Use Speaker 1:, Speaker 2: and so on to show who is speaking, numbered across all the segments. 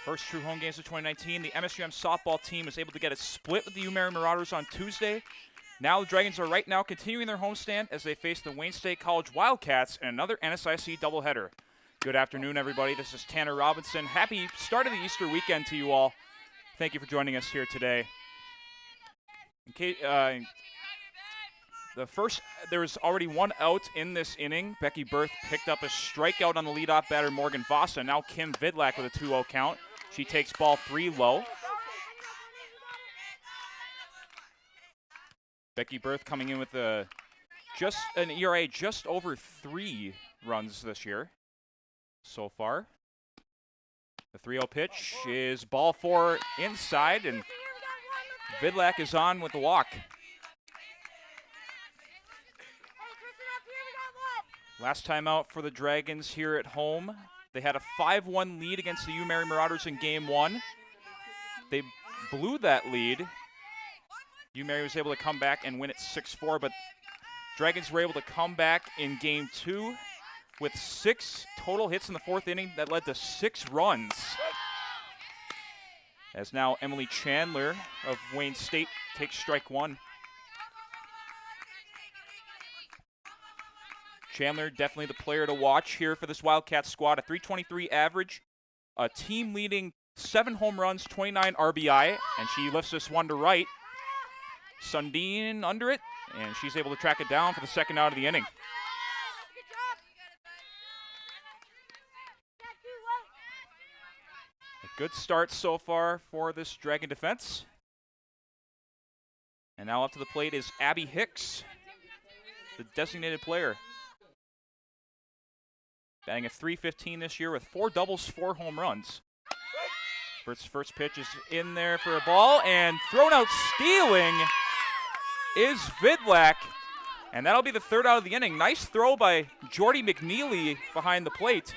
Speaker 1: First true home games of 2019. The MSUM softball team was able to get a split with the UMary Marauders on Tuesday. Now the Dragons are right now continuing their homestand as they face the Wayne State College Wildcats in another NSIC doubleheader. Good afternoon, everybody. This is Tanner Robinson. Happy start of the Easter weekend to you all. Thank you for joining us here today. There was already one out in this inning. Becky Berth picked up a strikeout on the leadoff batter, Morgan Vasa. Now Kim Vidlak with a 2-0 count. She takes ball 3 low. Becky Berth coming in with just an ERA just over 3 runs this year so far. The 3-0 pitch is ball 4 inside, and Vidlak is on with the walk. Last time out for the Dragons here at home, they had a 5-1 lead against the UMary Marauders in Game 1. They blew that lead. UMary was able to come back and win it 6-4, but Dragons were able to come back in Game 2 with 6 total hits in the 4th inning that led to 6 runs. As now Emily Chandler of Wayne State takes strike 1. Chandler, definitely the player to watch here for this Wildcats squad. A .323 average, a team-leading 7 home runs, 29 RBI, and she lifts this one to right. Sundin under it, and she's able to track it down for the second out of the inning. A good start so far for this Dragon defense. And now up to the plate is Abby Hicks, the designated player. Batting a .315 this year with 4 doubles, 4 home runs. Bert's first pitch is in there for a ball, and thrown out stealing is Vidlak. And that'll be the 3rd out of the inning. Nice throw by Jordy McNeely behind the plate.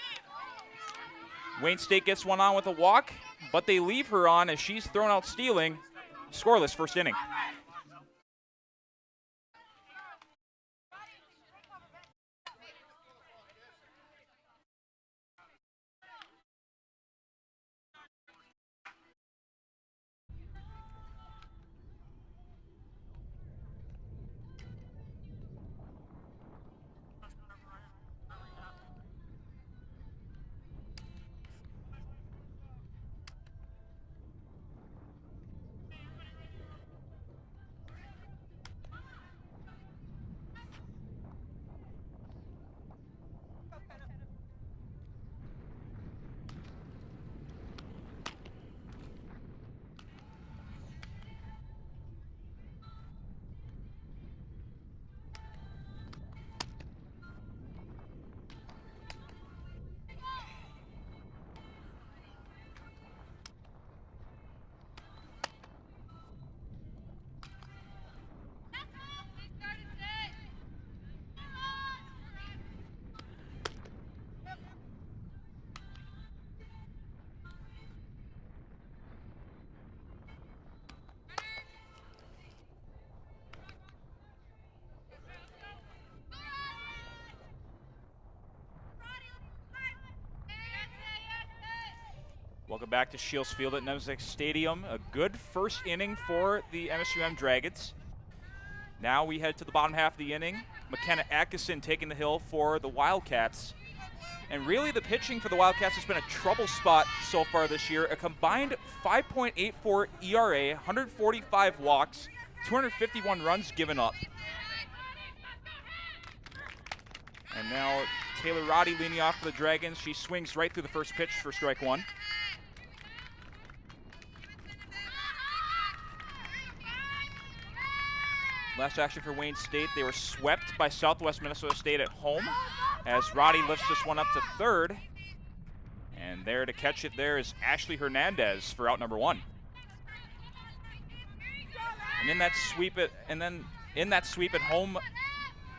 Speaker 1: Wayne State gets one on with a walk, but they leave her on as she's thrown out stealing. Scoreless first inning. Welcome back to Shields Field at Nemzek Stadium. A good first inning for the MSUM Dragons. Now we head to the bottom half of the inning. McKenna Atkinson taking the hill for the Wildcats. And really the pitching for the Wildcats has been a trouble spot so far this year. A combined 5.84 ERA, 145 walks, 251 runs given up. And now Taylor Roddy leading off for the Dragons. She swings right through the first pitch for strike 1. Last action for Wayne State, they were swept by Southwest Minnesota State at home as Roddy lifts this one up to 3rd. And there to catch it there is Ashley Hernandez for out number 1. And in that sweep at home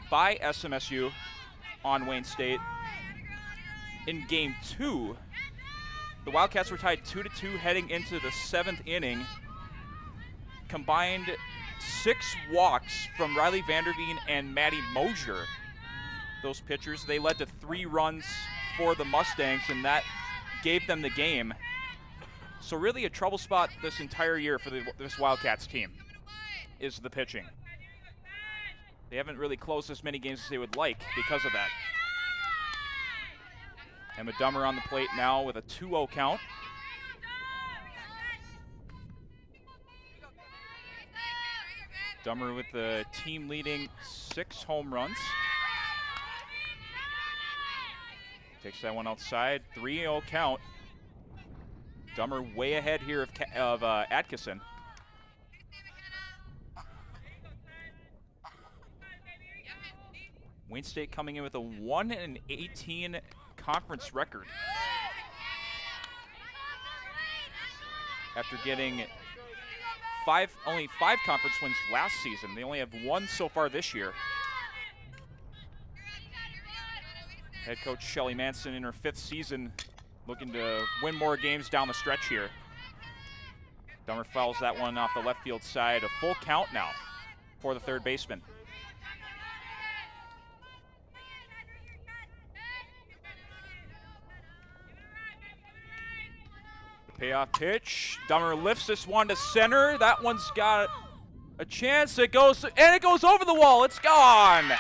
Speaker 1: by SMSU on Wayne State, in Game 2, the Wildcats were tied 2-2 heading into the 7th inning. Combined 6 walks from Riley Vanderveen and Maddie Mosier. Those pitchers, they led to 3 runs for the Mustangs, and that gave them the game. So really a trouble spot this entire year for this Wildcats team is the pitching. They haven't really closed as many games as they would like because of that. Emma Dummer on the plate now with a 2-0 count. Dummer with the team leading 6 home runs. Takes that one outside, 3-0 count. Dummer way ahead here of Atkinson. Wayne State coming in with a 1-18 conference record. After getting only five conference wins last season. They only have 1 so far this year. Head coach Shelly Manson in her 5th season, looking to win more games down the stretch here. Dummer fouls that one off the left field side. A full count now for the third baseman. The payoff pitch. Dummer lifts this one to center. That one's got a chance. It goes over the wall. It's gone.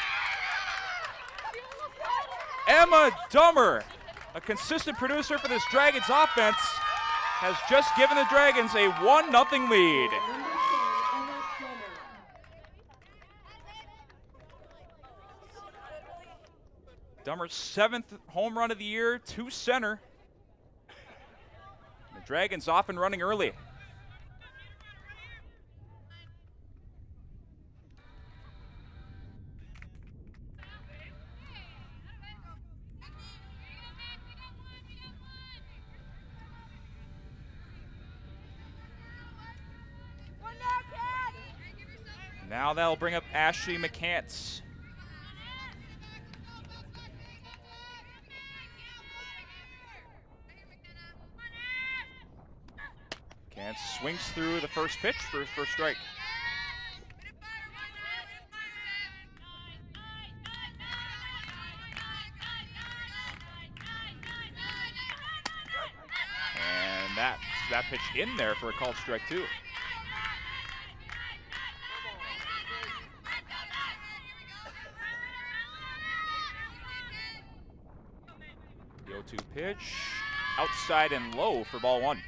Speaker 1: Emma Dummer, a consistent producer for this Dragons offense, has just given the Dragons a 1-0 lead. Dummer's 7th home run of the year to center. The Dragons off and running early. Now that'll bring up Ashley McCants. McCants swings through the first pitch for his first strike. And that pitch in there for a called strike too. The 0-2 pitch, outside and low for ball 1.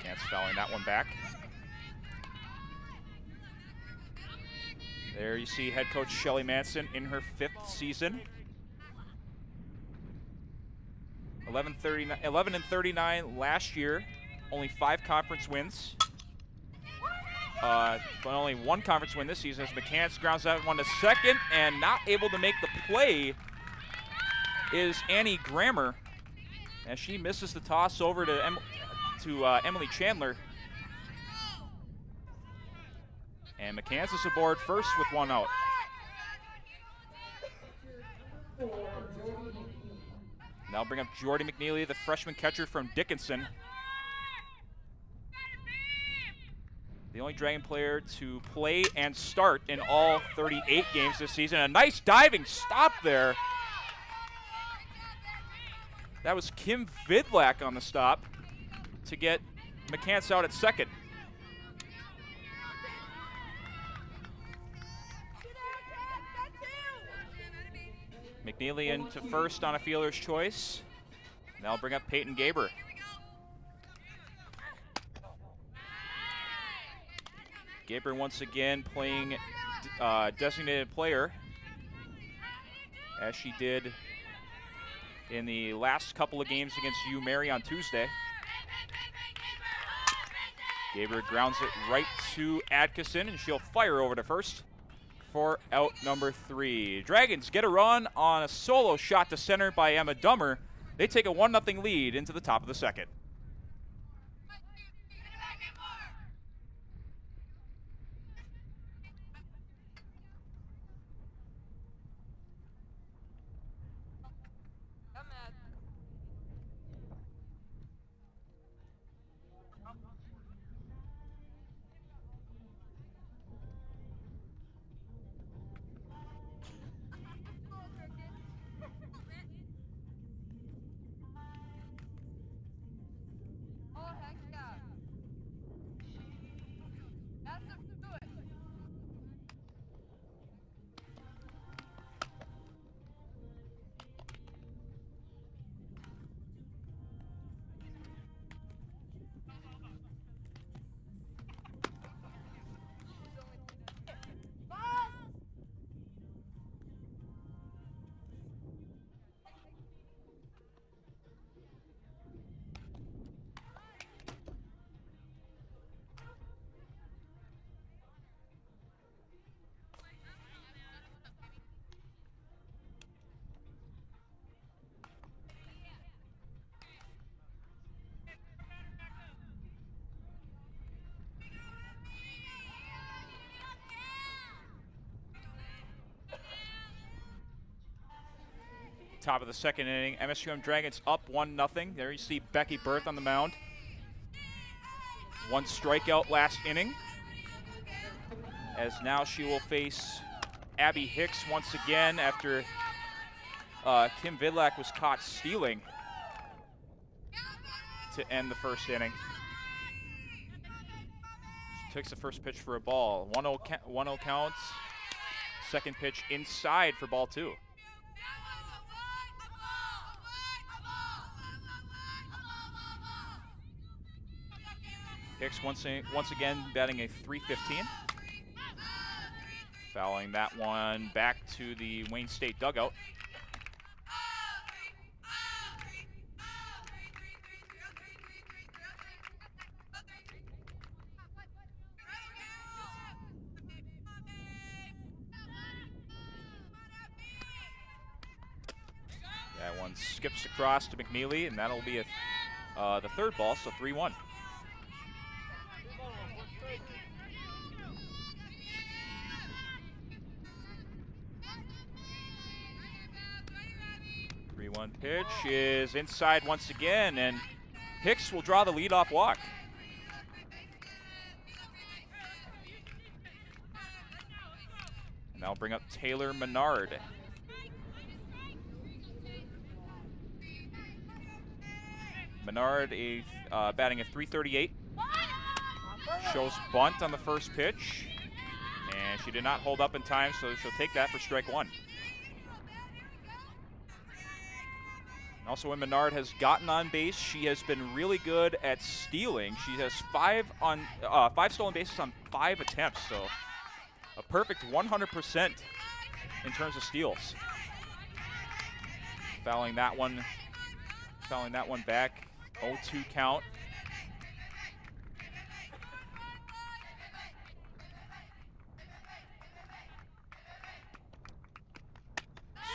Speaker 1: Cants fouling that one back. There you see head coach Shelly Manson in her 5th season. 11-39 last year. Only 5 conference wins. But only 1 conference win this season as McCants grounds that one to second, and not able to make the play is Annie Grammer as she misses the toss over to Emily Chandler. And McCants is aboard first with 1 out. Now bring up Jordy McNeely, the freshman catcher from Dickinson. The only Dragon player to play and start in all 38 games this season. A nice diving stop there. That was Kim Vidlak on the stop to get McCants out at second. McNeely into first on a fielder's choice. Now bring up Peyton Gaber. Gaber once again playing designated player, as she did in the last couple of games against UMary on Tuesday. Gaber grounds it right to Atkinson, and she'll fire over to first for out number 3. Dragons get a run on a solo shot to center by Emma Dummer. They take a 1-0 lead into the top of the second. Top of the second inning, MSUM Dragons up 1-0. There you see Becky Berth on the mound. 1 strikeout last inning. As now she will face Abby Hicks once again after Kim Vidlak was caught stealing to end the first inning. She takes the first pitch for a ball. 1-0 counts. Second pitch inside for ball 2. Hicks once again batting a .315. Fouling that one back to the Wayne State dugout. That one skips across to McNeely, and that'll be the third ball, so 3-1. One pitch is inside once again, and Hicks will draw the leadoff walk. And that'll bring up Taylor Menard. Menard batting a .338. Shows bunt on the first pitch, and she did not hold up in time, so she'll take that for strike 1. Also, when Menard has gotten on base, she has been really good at stealing. She has 5 stolen bases on 5 attempts, so a perfect 100% in terms of steals. Fouling that one back. 0-2 count.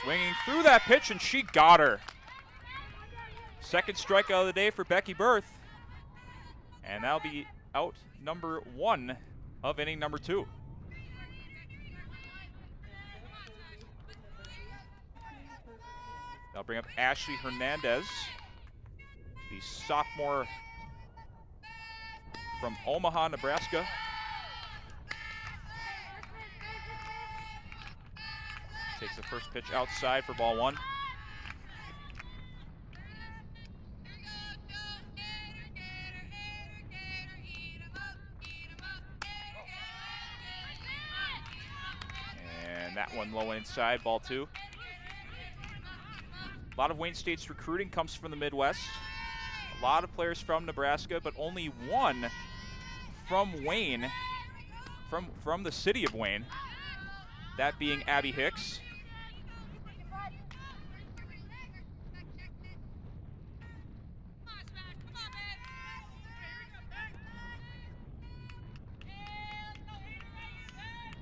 Speaker 1: Swinging through that pitch, and she got her. Second strikeout of the day for Becky Berth. And that'll be out number 1 of inning number 2. That'll bring up Ashley Hernandez, the sophomore from Omaha, Nebraska. Takes the first pitch outside for ball 1. That one low inside, ball 2. A lot of Wayne State's recruiting comes from the Midwest. A lot of players from Nebraska, but only 1 from Wayne, from the city of Wayne, that being Abby Hicks.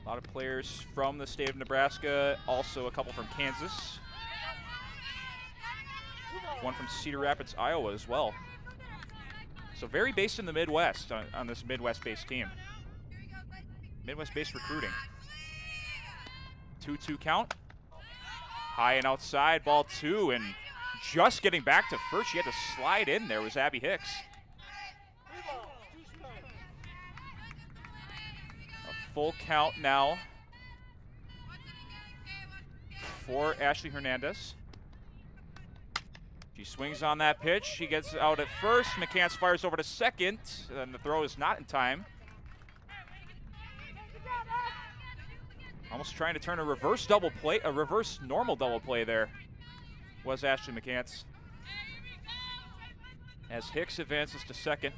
Speaker 1: A lot of players from the state of Nebraska, also a couple from Kansas. 1 from Cedar Rapids, Iowa as well. So very based in the Midwest on this Midwest-based team. Midwest-based recruiting. 2-2 count. High and outside, ball 2, and just getting back to first. She had to slide in there was Abby Hicks. Full count now for Ashley Hernandez. She swings on that pitch. She gets out at first. McCants fires over to second, and the throw is not in time. Almost trying to turn a reverse normal double play there was Ashley McCants. As Hicks advances to second.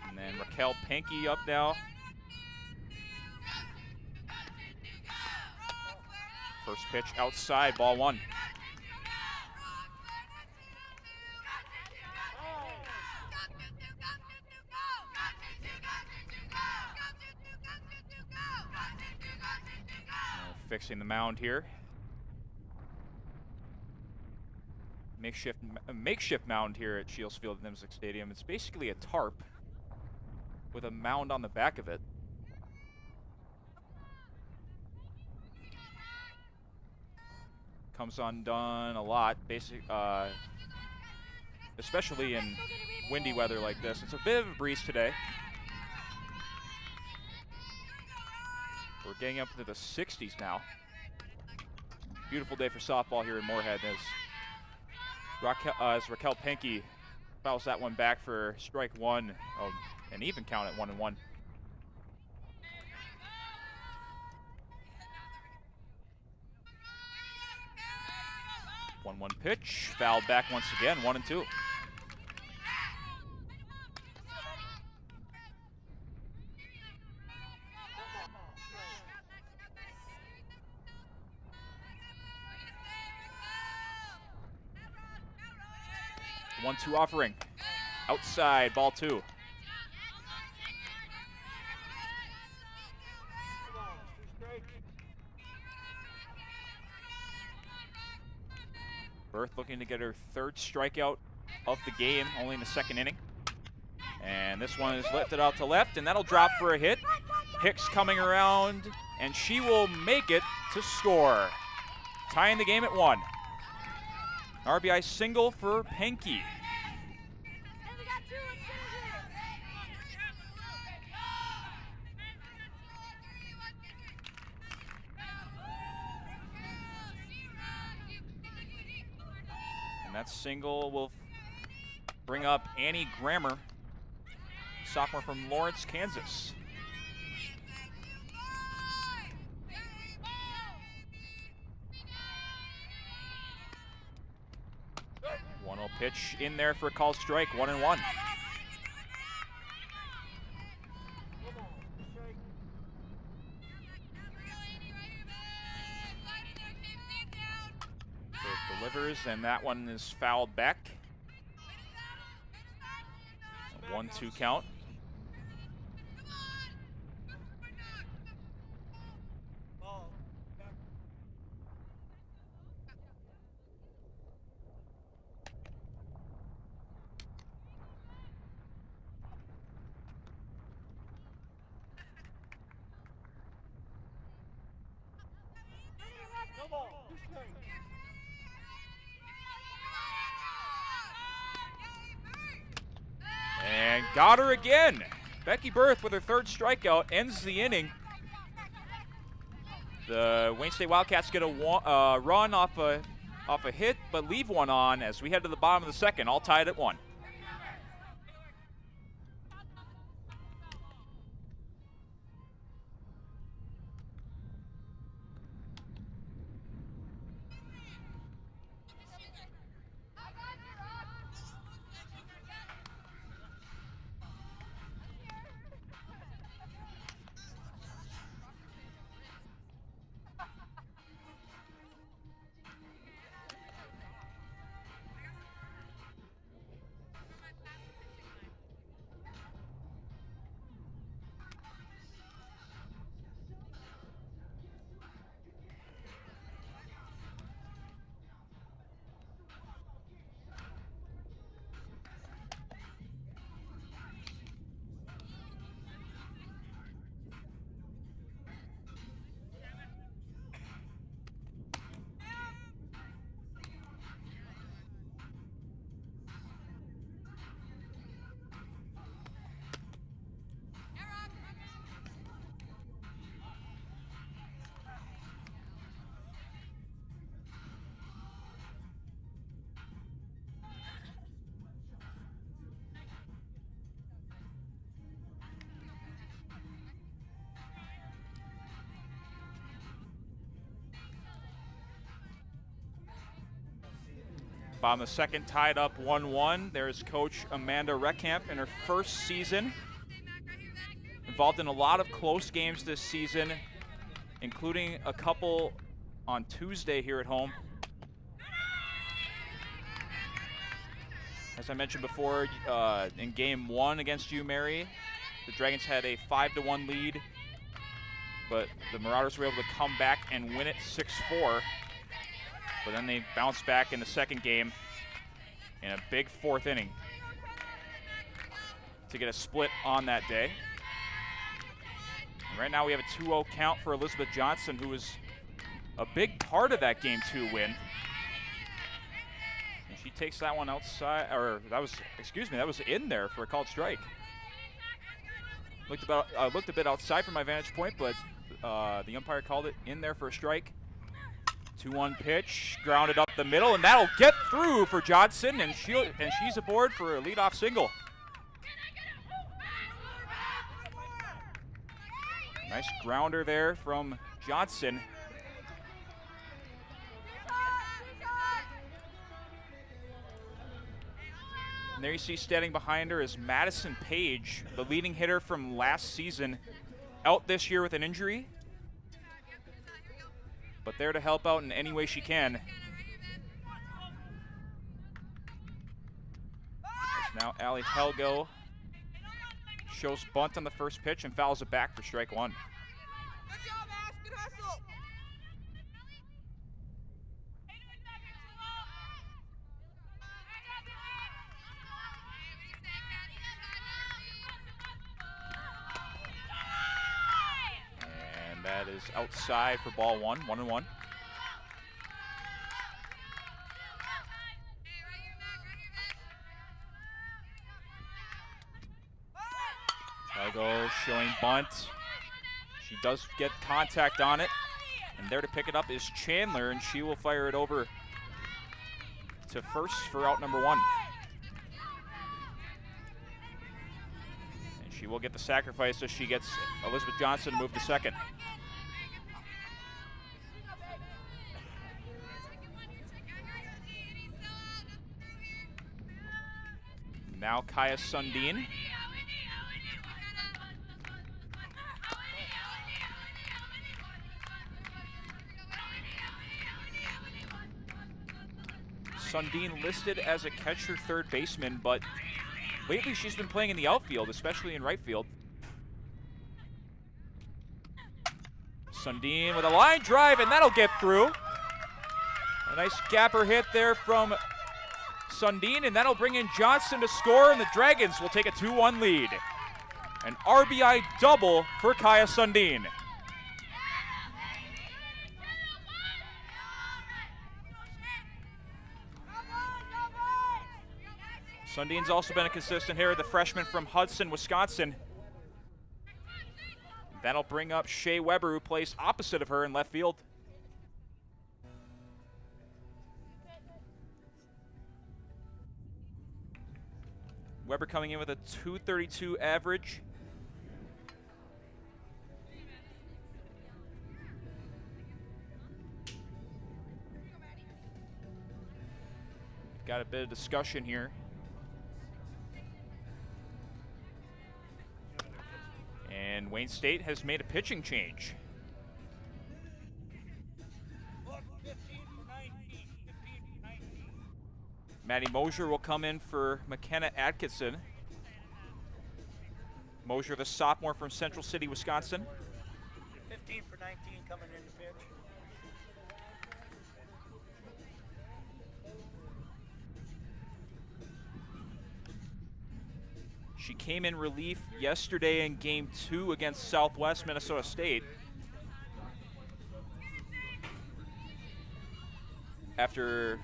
Speaker 1: And then Raquel Pankey up now. First pitch outside, ball 1. Fixing the mound here. Makeshift mound here at Shields Field at Nimzik Stadium. It's basically a tarp with a mound on the back of it. comes undone a lot, especially in windy weather like this. It's a bit of a breeze today. We're getting up into the 60s now. Beautiful day for softball here in Moorhead as Raquel Penke fouls that one back for strike one. Oh, an even count at 1-1. One pitch, fouled back once again, 1-2. The 1-2 offering. Outside, ball 2. Berth looking to get her 3rd strikeout of the game, only in the 2nd inning. And this one is lifted out to left, and that'll drop for a hit. Hicks coming around, and she will make it to score. Tying the game at 1. RBI single for Penke. And that single will bring up Annie Grammer, sophomore from Lawrence, Kansas. 1-0 pitch in there for a called strike, 1-1. Delivers, and that one is fouled back. 1-2 count. And got her again. Becky Berth with her 3rd strikeout ends the inning. The Wayne State Wildcats get a run off a hit, but leave one on as we head to the bottom of the 2nd, all tied at 1. Bottom of the 2nd, tied up 1-1. There's Coach Amanda Reckamp in her 1st season. Involved in a lot of close games this season, including a couple on Tuesday here at home. As I mentioned before, in Game 1 against UMary, the Dragons had a 5-1 lead, but the Marauders were able to come back and win it 6-4. But then they bounced back in the 2nd game in a big 4th inning to get a split on that day. And right now we have a 2-0 count for Elizabeth Johnson, who was a big part of that Game 2 win. She takes that one outside, or that was in there for a called strike. Looked a bit outside from my vantage point, but the umpire called it in there for a strike. 2-1 pitch, grounded up the middle, and that'll get through for Johnson, and she's aboard for a leadoff single. Nice grounder there from Johnson. And there you see standing behind her is Madison Page, the leading hitter from last season, out this year with an injury, but there to help out in any way she can. As now Allie Helgo shows bunt on the first pitch and fouls it back for strike one.
Speaker 2: Good job, Ash. Good hustle.
Speaker 1: And that is outside for ball one, 1-1. Helgo showing bunt. She does get contact on it. And there to pick it up is Chandler, and she will fire it over to first for out number one. And she will get the sacrifice as she gets Elizabeth Johnson to move to second. Now Kaya Sundin. Sundin listed as a catcher third baseman, but lately she's been playing in the outfield, especially in right field. Sundin with a line drive, and that'll get through. A nice gapper hit there from Sundin, and that'll bring in Johnson to score, and the Dragons will take a 2-1 lead. An RBI double for Kaya Sundin. Sundin's also been a consistent hitter, the freshman from Hudson, Wisconsin. That'll bring up Shea Weber, who plays opposite of her in left field. Weber coming in with a .232 average. Got a bit of discussion here. And Wayne State has made a pitching change. Maddie Mosier will come in for McKenna Atkinson. Mosier, the sophomore from Central City, Wisconsin.
Speaker 3: 15 for 19 coming in to pitch.
Speaker 1: She came in relief yesterday in Game 2 against Southwest Minnesota State. After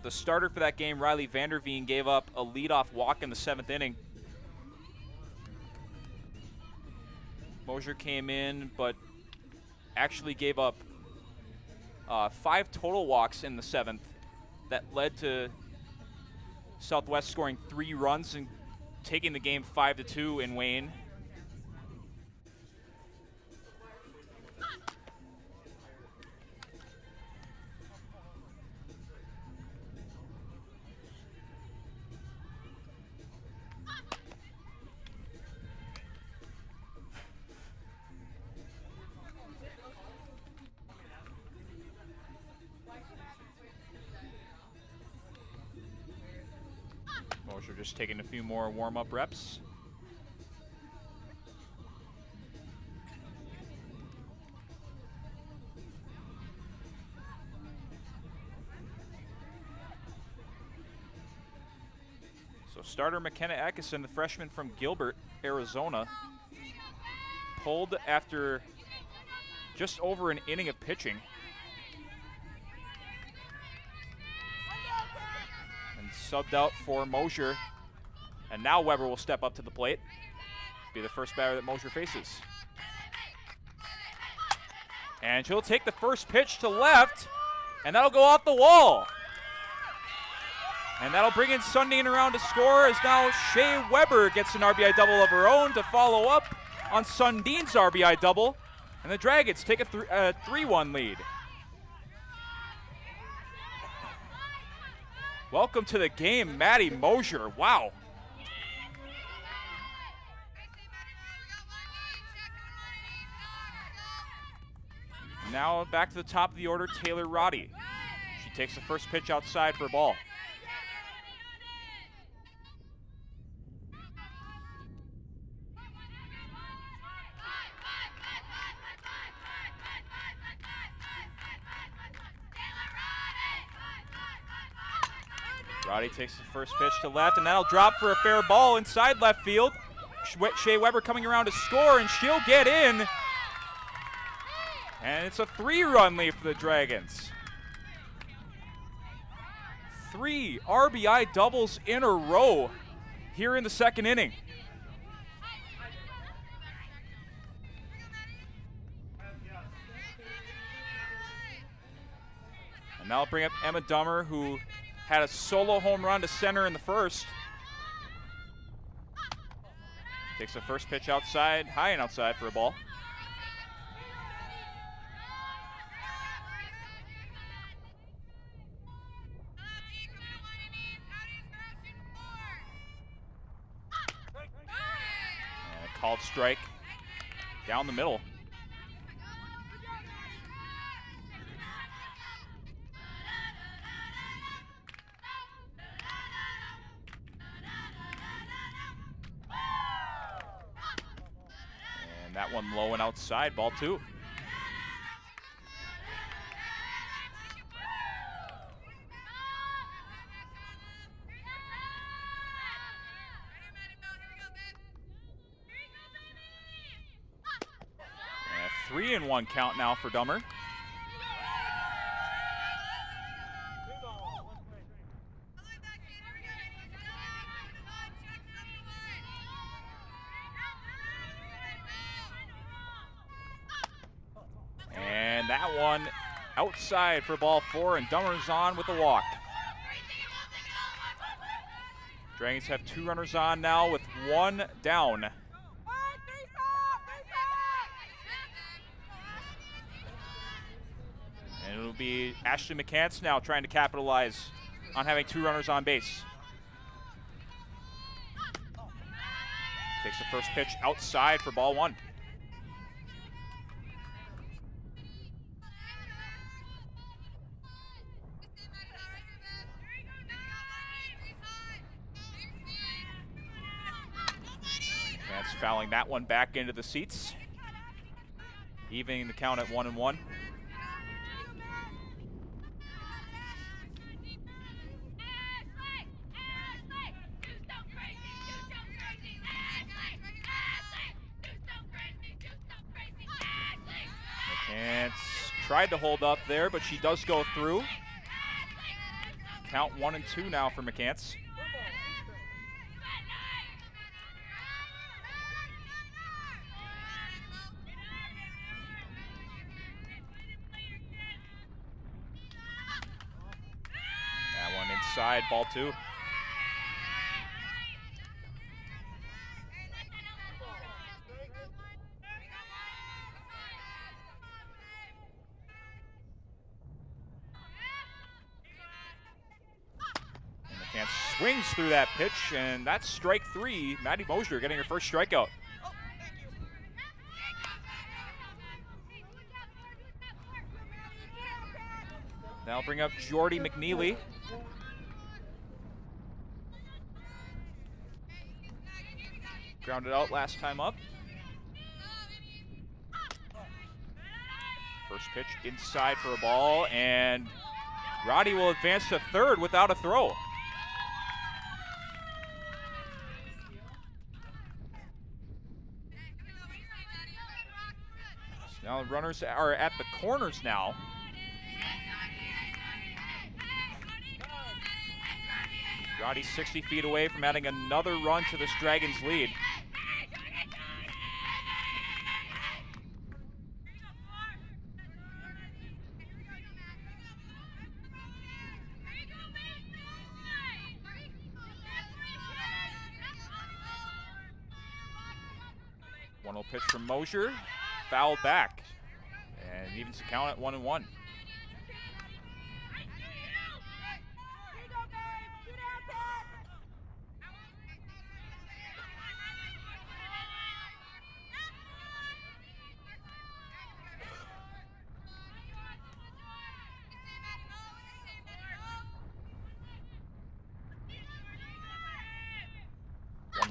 Speaker 1: the starter for that game, Riley Vanderveen, gave up a leadoff walk in the 7th inning. Mosier came in, but actually gave up 5 total walks in the 7th. That led to Southwest scoring 3 runs and taking the game 5-2 in Wayne. Mosier just taking a few more warm-up reps. So starter McKenna Atkinson, the freshman from Gilbert, Arizona, pulled after just over an inning of pitching. subbed out for Mosier. And now Weber will step up to the plate. Be the first batter that Mosier faces. And she'll take the first pitch to left, and that'll go off the wall. And that'll bring in Sundin around to score, as now Shea Weber gets an RBI double of her own to follow up on Sundin's RBI double. And the Dragons take a 3-1 lead. Welcome to the game, Maddie Mosier. Wow. Now back to the top of the order, Taylor Roddy. She takes the first pitch outside for a ball. Roddy takes the first pitch to left, and that'll drop for a fair ball inside left field. Shea Weber coming around to score, and she'll get in. And it's a 3-run lead for the Dragons. 3 RBI doubles in a row here in the second inning. And now I'll bring up Emma Dummer, who had a solo home run to center in the first. Takes the first pitch outside, high and outside for a ball. Called strike down the middle. And that one low and outside, ball 2. A 3-1 count now for Dummer. And that one outside for ball 4, and Dummer's on with a walk. Dragons have 2 runners on now with 1 down. And it'll be Ashley McCants now trying to capitalize on having 2 runners on base. Takes the first pitch outside for ball 1. That's fouling that one back into the seats, evening the count at 1-1. McCants tried to hold up there, but she does go through. Count 1-2 now for McCants. Inside, ball 2. And McCants swings through that pitch, and that's strike 3. Maddie Mosier getting her first strikeout. Now I'll bring up Jordy McNeely. Grounded out last time up. First pitch inside for a ball, and Roddy will advance to third without a throw. So now the runners are at the corners now. Roddy's 60 feet away from adding another run to this Dragons lead. One will pitch from Mosier, fouled back, and evens the count at 1-1.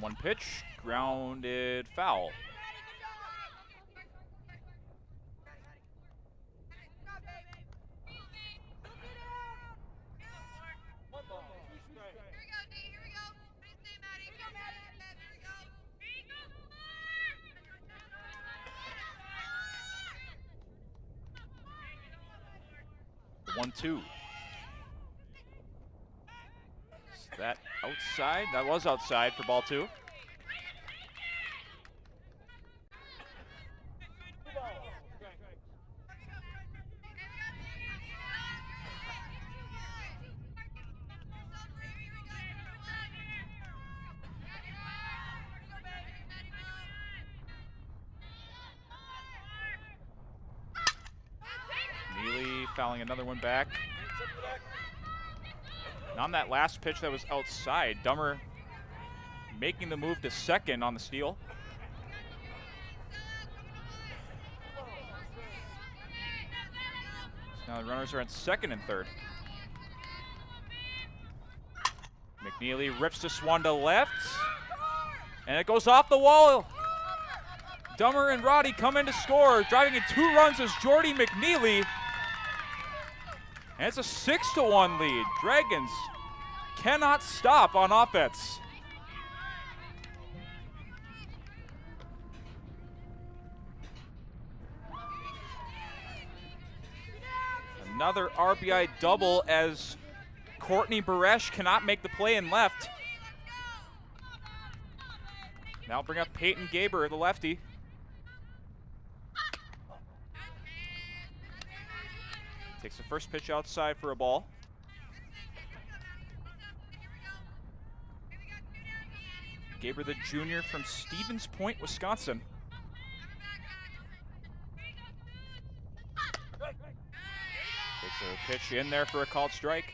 Speaker 1: One pitch, grounded, foul. The 1-2. Is that outside? That was outside for ball 2. Neely fouling another one back. And on that last pitch that was outside, Dummer making the move to second on the steal. So now the runners are at second and third. McNeely rips this one to left, and it goes off the wall. Dummer and Roddy come in to score, driving in 2 runs is Jordy McNeely. And it's a 6-1 lead. Dragons cannot stop on offense. Another RBI double as Courtney Baresh cannot make the play in left. Now bring up Peyton Gaber, the lefty. Takes the first pitch outside for a ball. Gaber, the junior from Stevens Point, Wisconsin. Takes a pitch in there for a called strike.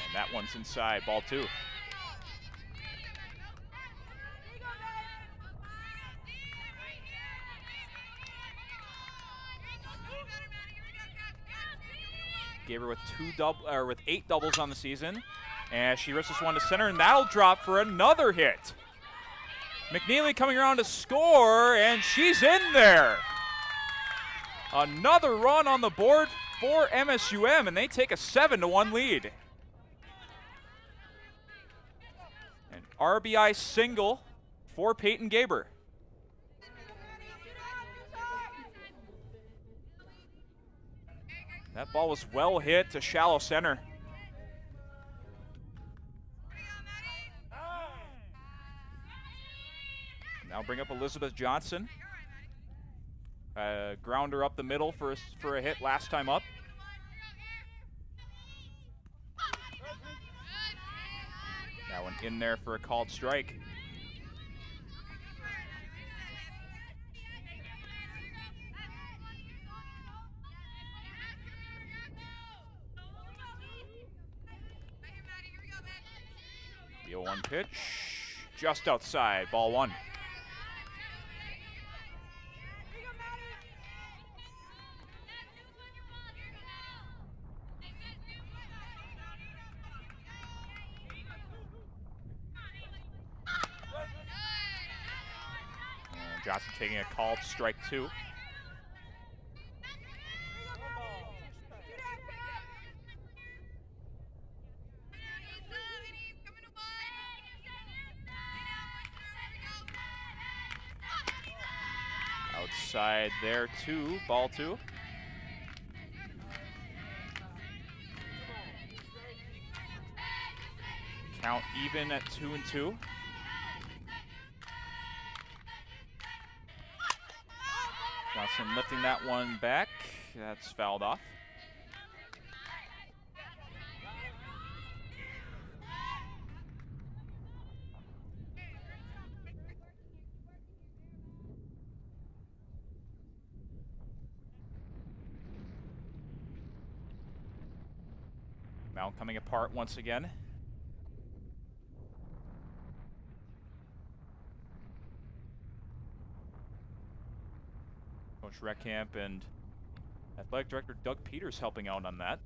Speaker 1: And that one's inside, ball 2. Gaber with 8 doubles on the season, and she rips this one to center, and that'll drop for another hit. McNeely coming around to score, and she's in there. Another run on the board for MSUM, and they take a 7-1 lead. An RBI single for Peyton Gaber. That ball was well hit to shallow center. Now bring up Elizabeth Johnson. Grounder up the middle for a hit last time up. That one in there for a called strike. The 0-1 pitch, just outside, ball 1. And Johnson taking a called strike 2. Outside there, two. Ball two. Count even at 2-2. Johnson lifting that one back. That's fouled off. Mound coming apart once again. Coach Reckamp and Athletic Director Doug Peters helping out on that.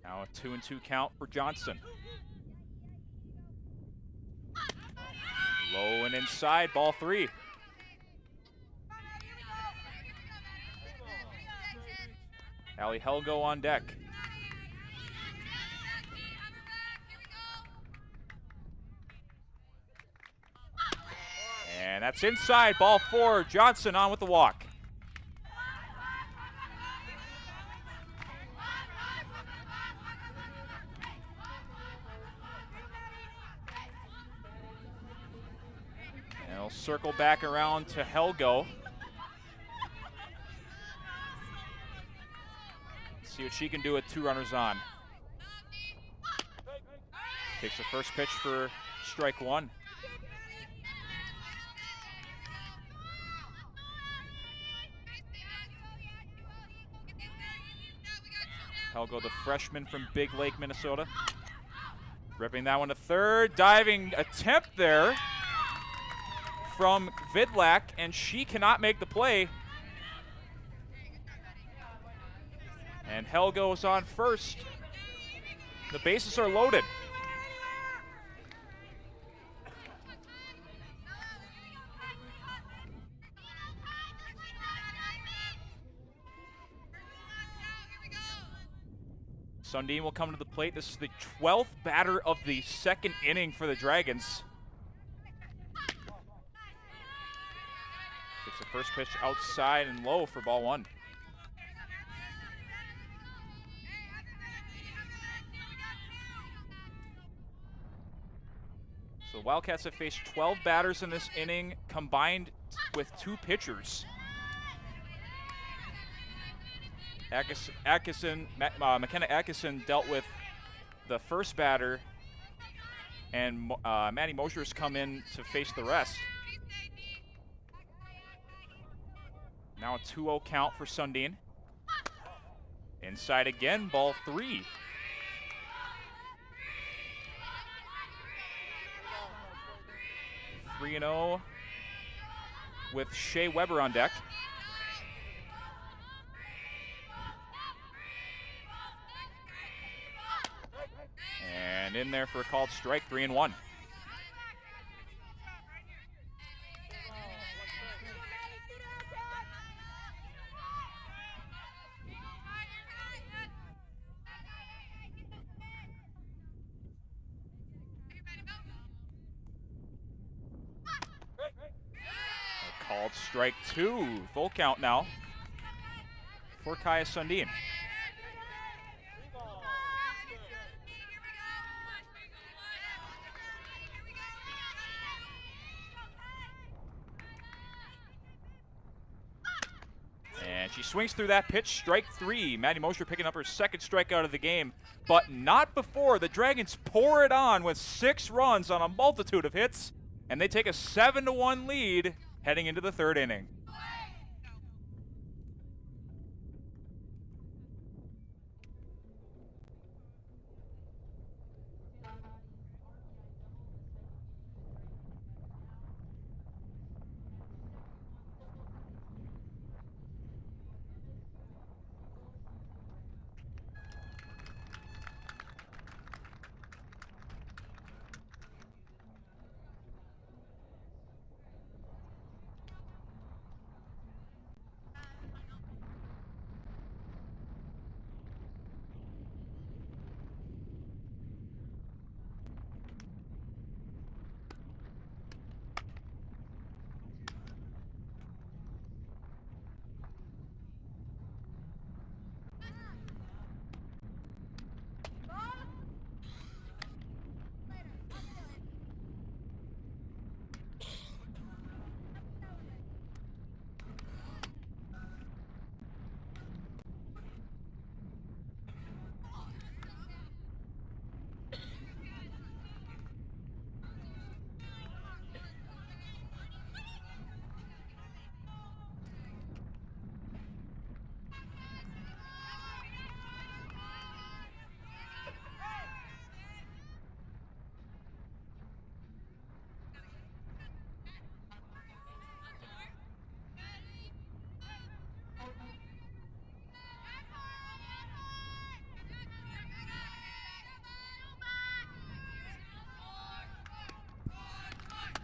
Speaker 1: Now a 2-2 count for Johnson. Low and inside, ball three. Allie Helgo on deck. And that's inside, ball four. Johnson on with the walk. And he'll circle back around to Helgo. See what she can do with two runners on. Takes the first pitch for strike one. Helgo, the freshman from Big Lake, Minnesota. Ripping that one to third. Diving attempt there from Vidlak, and she cannot make the play. And Helgo is on first. The bases are loaded. Sundin will come to the plate. This is the 12th batter of the second inning for the Dragons. Takes the first pitch outside and low for ball one. So the Wildcats have faced 12 batters in this inning, combined with two pitchers. McKenna Atkinson dealt with the first batter, and Maddie Mosier's come in to face the rest. Now a 2-0 count for Sundin. Inside again, ball three. Three and 0 with Shea Weber on deck. And in there for a called strike, 3-1. Called strike two, full count now for Kaya Sundin. And she swings through that pitch, strike three. Maddie Mosher picking up her second strikeout of the game, but not before the Dragons pour it on with 6 runs on a multitude of hits, and they take a 7-1 lead heading into the third inning.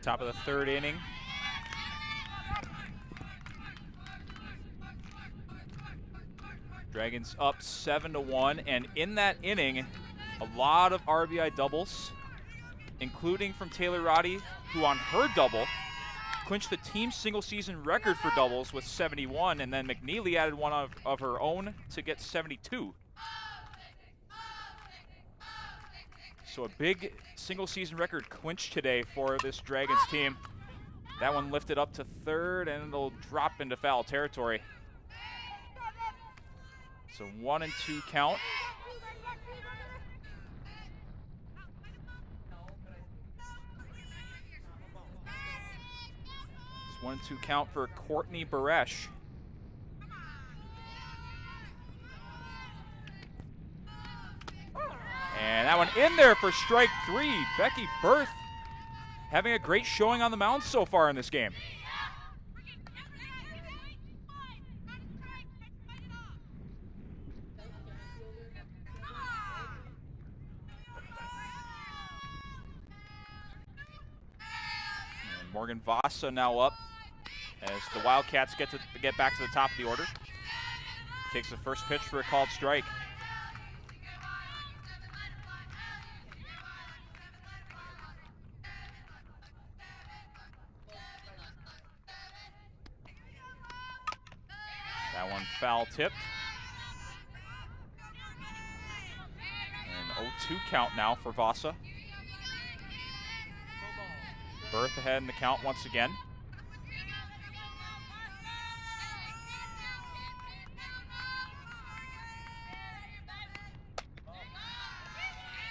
Speaker 1: Top of the third inning. Dragons up 7-1, and in that inning, a lot of RBI doubles, including from Taylor Roddy, who on her double clinched the team single-season record for doubles with 71, and then McNeely added one of her own to get 72. So a big single-season record clinched today for this Dragons team. That one lifted up to third, and it'll drop into foul territory. So 1-2 count. It's 1-2 count for Courtney Baresh. And that one in there for strike 3. Becky Berth having a great showing on the mound so far in this game. And Morgan Vasa now up as the Wildcats get back to the top of the order. Takes the first pitch for a called strike. That one foul tipped. And 0-2 count now for Vasa. Berth ahead in the count once again.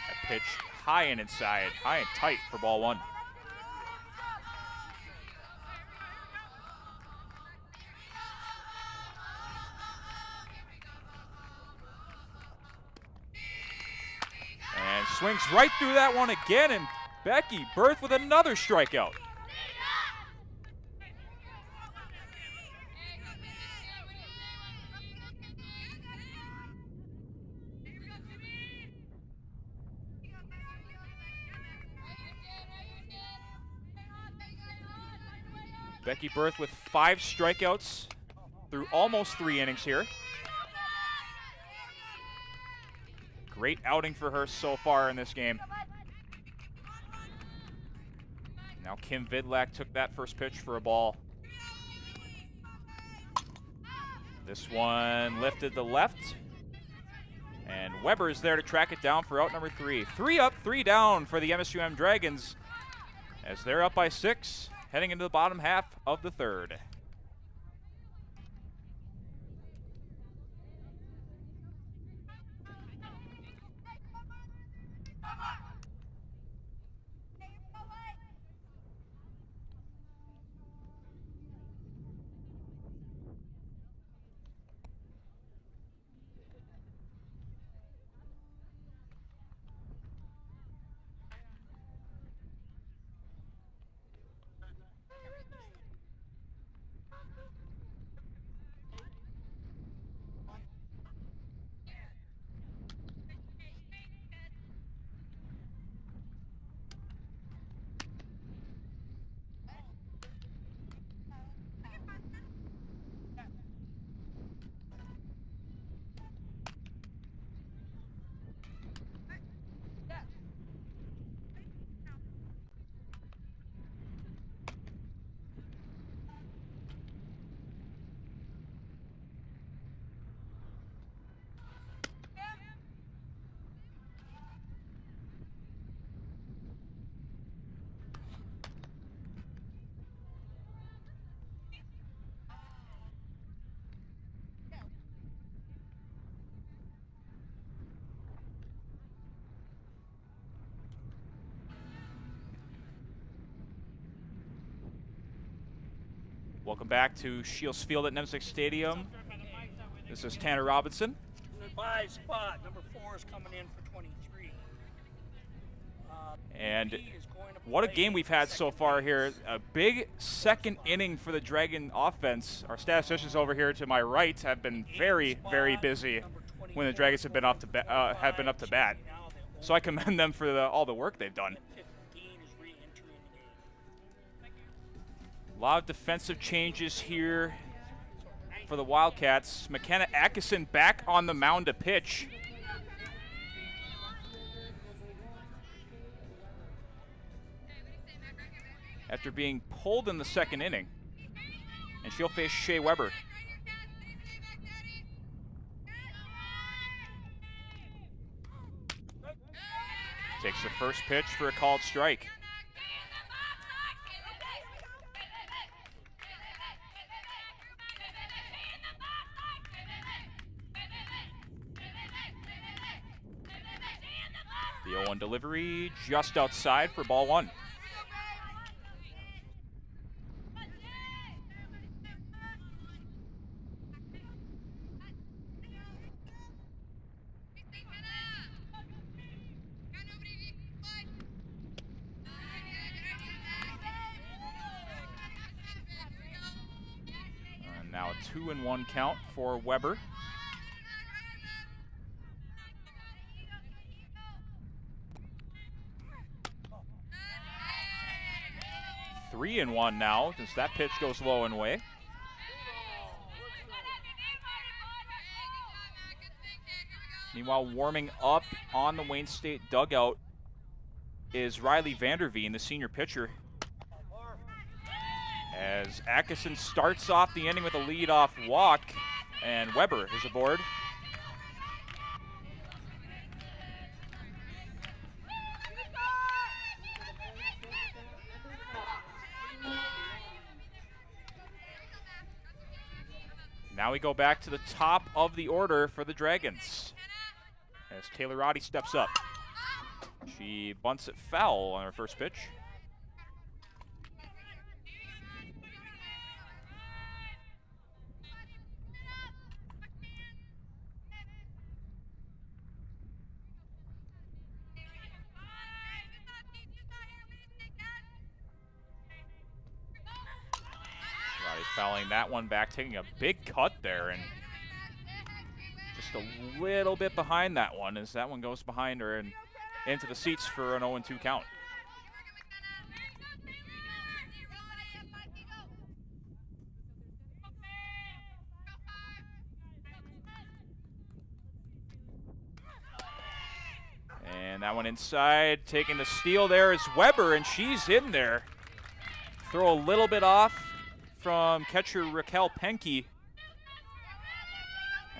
Speaker 1: That pitch high and inside, high and tight for ball one. And swings right through that one again, and Becky Berth with another strikeout. Becky Berth with 5 strikeouts through almost 3 innings here. Great outing for her so far in this game. Now Kim Vidlak took that first pitch for a ball. This one lifted the left. And Weber is there to track it down for out number 3. 3 up, 3 down for the MSUM Dragons as they're up by 6, heading into the bottom half of the third. Welcome back to Shields Field at Nemsek Stadium. This is Tanner Robinson.
Speaker 3: In the 5 spot, number 4 is coming in for 23.
Speaker 1: And what a game we've had so far here. A big second inning for the Dragon offense. Our statisticians over here to my right have been very, very busy when the Dragons have been up to bat. So I commend them for all the work they've done. A lot of defensive changes here for the Wildcats. McKenna Atkinson back on the mound to pitch. After being pulled in the second inning. And she'll face Shea Weber. Takes the first pitch for a called strike. The 0-1 delivery just outside for ball one. And now a 2-1 count for Weber. 3-1 now, as that pitch goes low and away. Meanwhile, warming up on the Wayne State dugout is Riley Vanderveen, the senior pitcher. As Atkinson starts off the inning with a leadoff walk, and Weber is aboard. Now we go back to the top of the order for the Dragons as Taylor Roddy steps up. She bunts it foul on her first pitch. Fouling that one back, taking a big cut there, and just a little bit behind that one as that one goes behind her and into the seats for an 0-2 count. And that one inside, taking the steal there is Weber, and she's in there. Throw a little bit off from catcher Raquel Penke.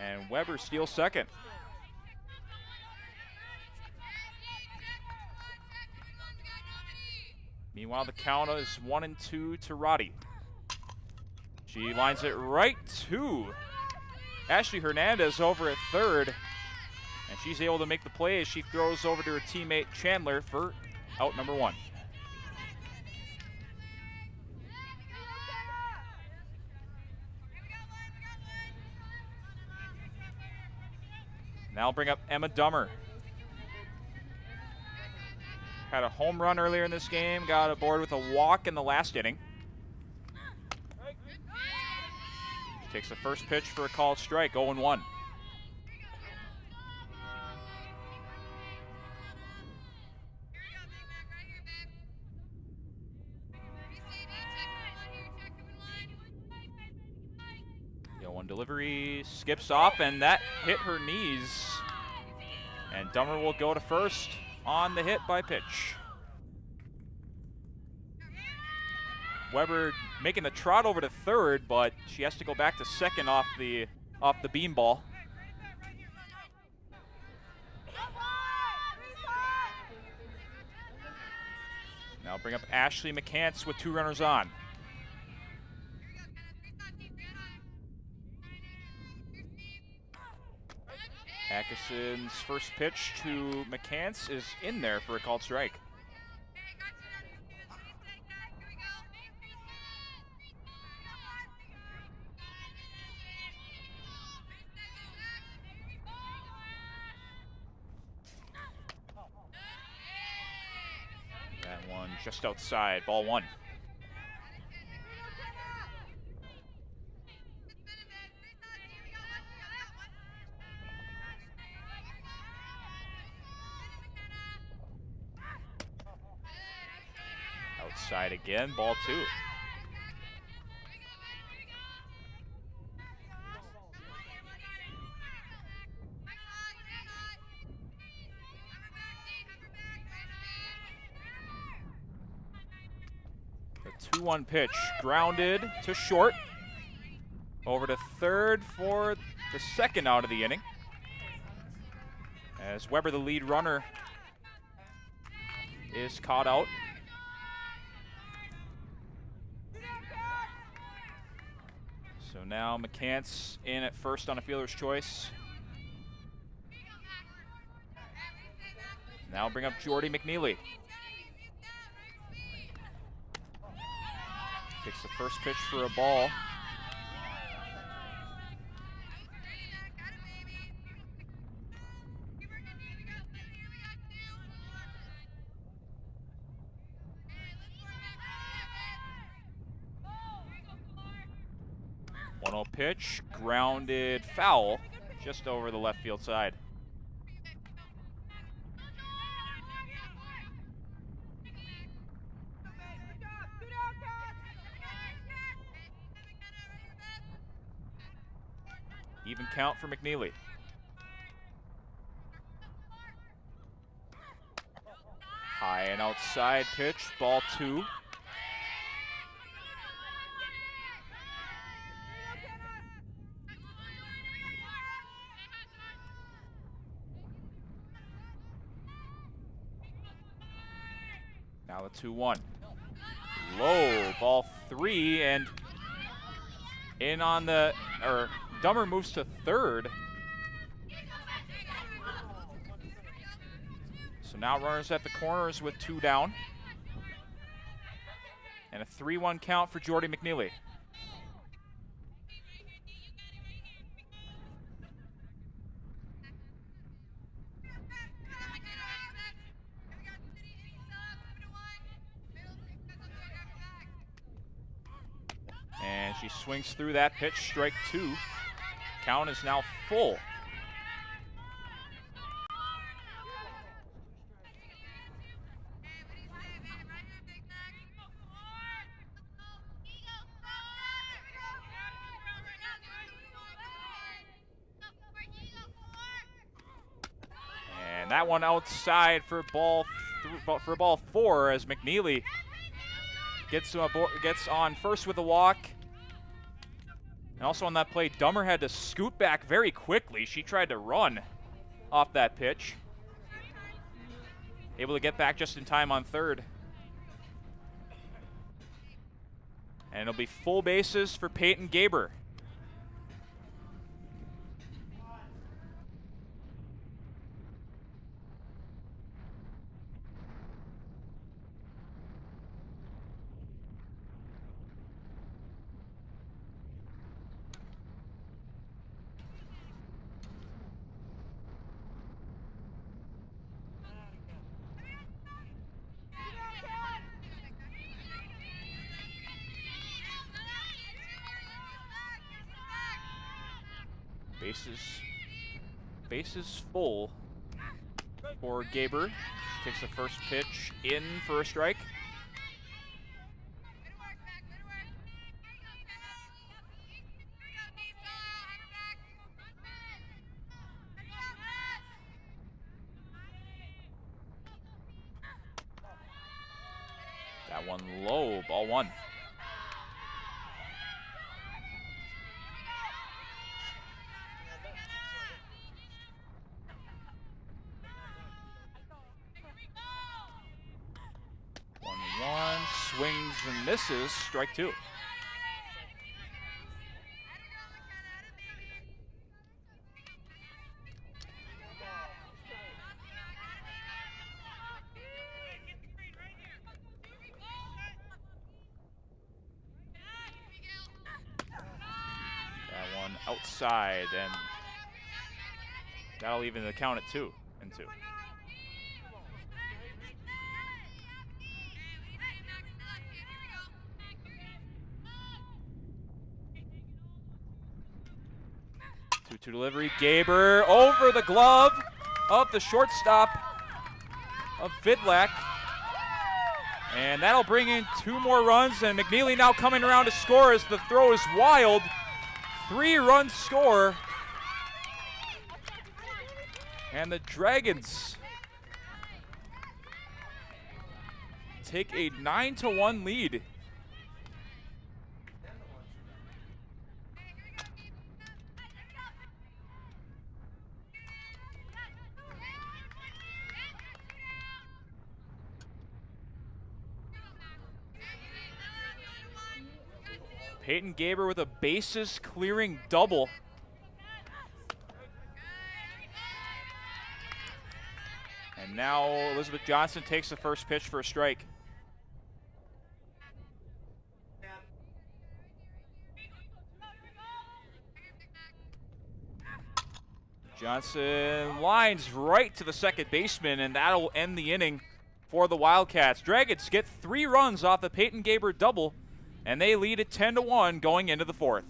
Speaker 1: And Weber steals second. Meanwhile, the count is 1-2 to Roddy. She lines it right to Ashley Hernandez over at third. And she's able to make the play as she throws over to her teammate Chandler for out number one. Now I'll bring up Emma Dummer. Had a home run earlier in this game, got aboard with a walk in the last inning. She takes the first pitch for a called strike, 0-1. Delivery skips off, and that hit her knees. And Dummer will go to first on the hit by pitch. Weber making the trot over to third, but she has to go back to second off the beanball. Now bring up Ashley McCants with two runners on. Atkinson's first pitch to McCants is in there for a called strike. That one just outside, ball one. Outside again, ball two. 2-1 pitch, grounded to short. Over to third for the second out of the inning. As Weber, the lead runner, is caught out. So now McCants in at first on a fielder's choice. Now bring up Jordy McNeely. Takes the first pitch for a ball. Pitch, grounded foul, just over the left field side. Even count for McNeely. High and outside pitch, ball 2. Now the 2-1. Low, ball 3, and in on the, Dummer moves to third. So now runners at the corners with 2 down. And a 3-1 count for Jordy McNeely. And she swings through that pitch, strike 2. Count is now full. And that one outside for ball 4 as McNeely gets on first with a walk. And also on that play, Dummer had to scoot back very quickly. She tried to run off that pitch. Able to get back just in time on third. And it'll be full bases for Peyton Gaber. Bases full for Gaber. She takes the first pitch in for a strike. That one low, ball 1. Swings and misses, strike 2. That one outside, and that'll even the count at 2 and 2. 2-2 delivery. Gaber over the glove of the shortstop of Vidlak. And that'll bring in 2 more runs, and McNeely now coming around to score as the throw is wild. 3-run score. And the Dragons take a 9-1 lead Peyton Gaber with a bases clearing double. And now Elizabeth Johnson takes the first pitch for a strike. Johnson lines right to the second baseman, and that'll end the inning for the Wildcats. Dragons get 3 runs off the Peyton Gaber double, and they lead at 10-1 going into the 4th.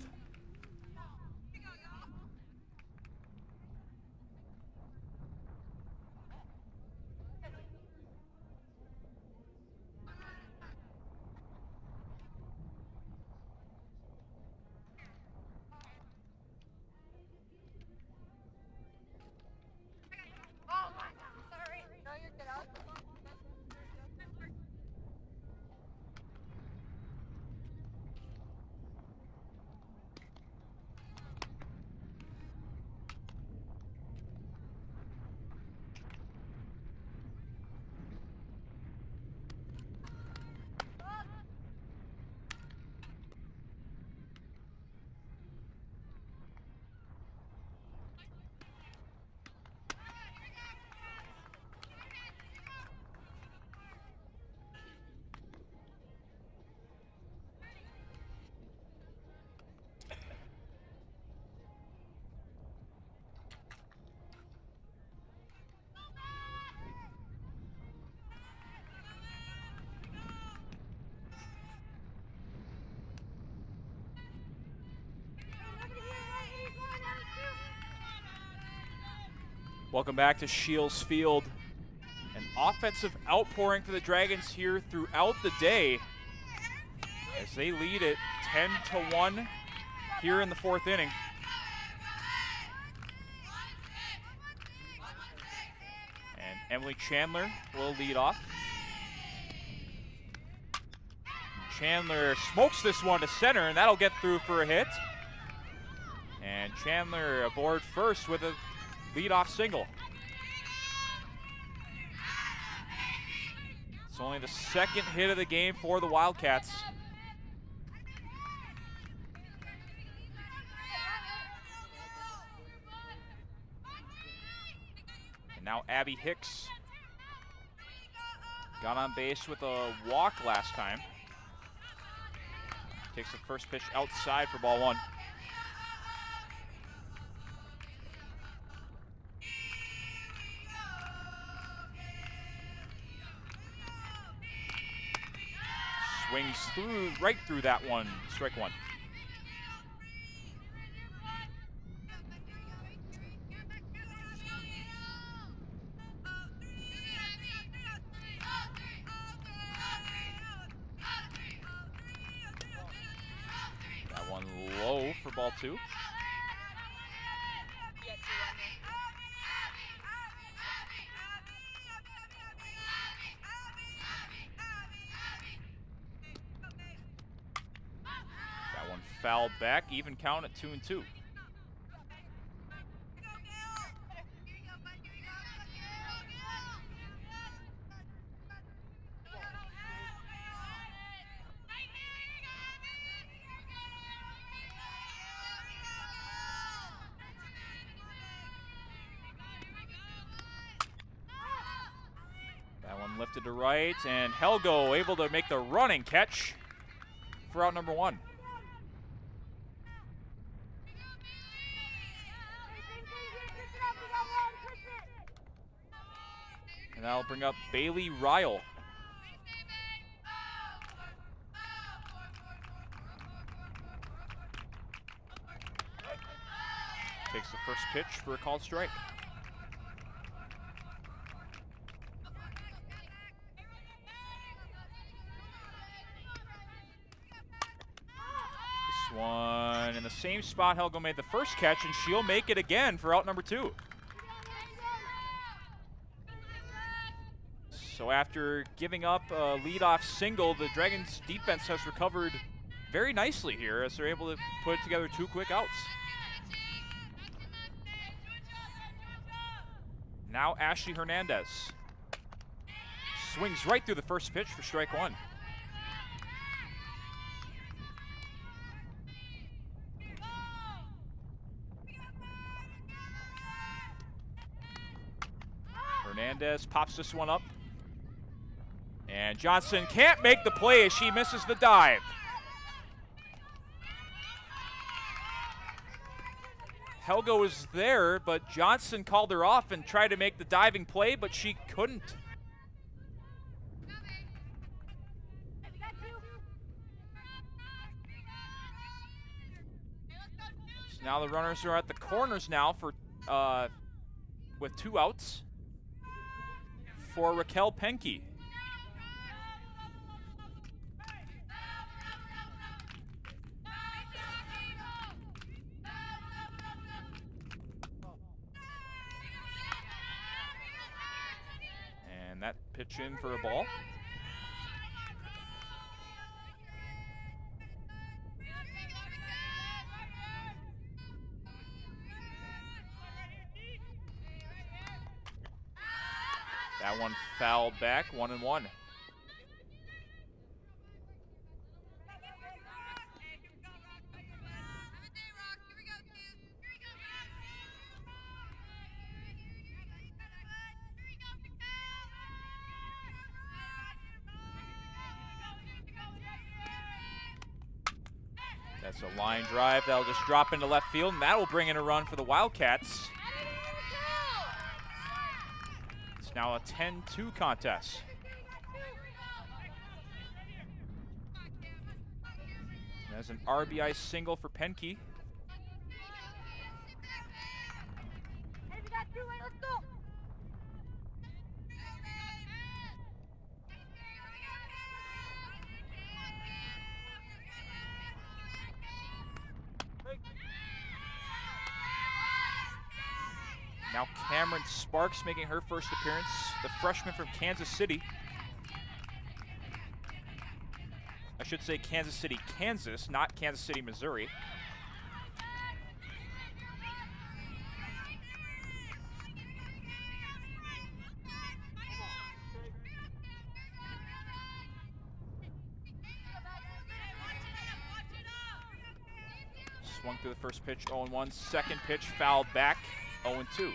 Speaker 1: Welcome back to Shields Field. An offensive outpouring for the Dragons here throughout the day as they lead it 10-1 here in the 4th inning. And Emily Chandler will lead off. Chandler smokes this one to center, and that'll get through for a hit. And Chandler aboard first with a leadoff single. It's only the 2nd hit of the game for the Wildcats. And now Abby Hicks got on base with a walk last time. Takes the first pitch outside for ball 1. Swings through, right through that one, strike 1. That one low for ball 2. Fouled back, even count at 2-2. That one lifted to right, and Helgo able to make the running catch for out number 1. And that'll bring up Bailey Ryle. Takes the first pitch for a called strike. This one in the same spot Helgo made the first catch, and she'll make it again for out number 2. So after giving up a leadoff single, the Dragons defense has recovered very nicely here as they're able to put together 2 quick outs. Now Ashley Hernandez swings right through the first pitch for strike 1. Hernandez pops this one up. And Johnson can't make the play as she misses the dive. Helgo was there, but Johnson called her off and tried to make the diving play, but she couldn't. So now the runners are at the corners now for with 2 outs for Raquel Penke. And that pitch in for a ball. That one fouled back, 1-1. That's a line drive that'll just drop into left field, and that will bring in a run for the Wildcats. It's now a 10-2 contest. There's an RBI single for Penke. Now Cameron Sparks making her first appearance, the freshman from Kansas City. I should say Kansas City, Kansas, not Kansas City, Missouri. Swung through the first pitch, 0-1. Second pitch fouled back, 0-2.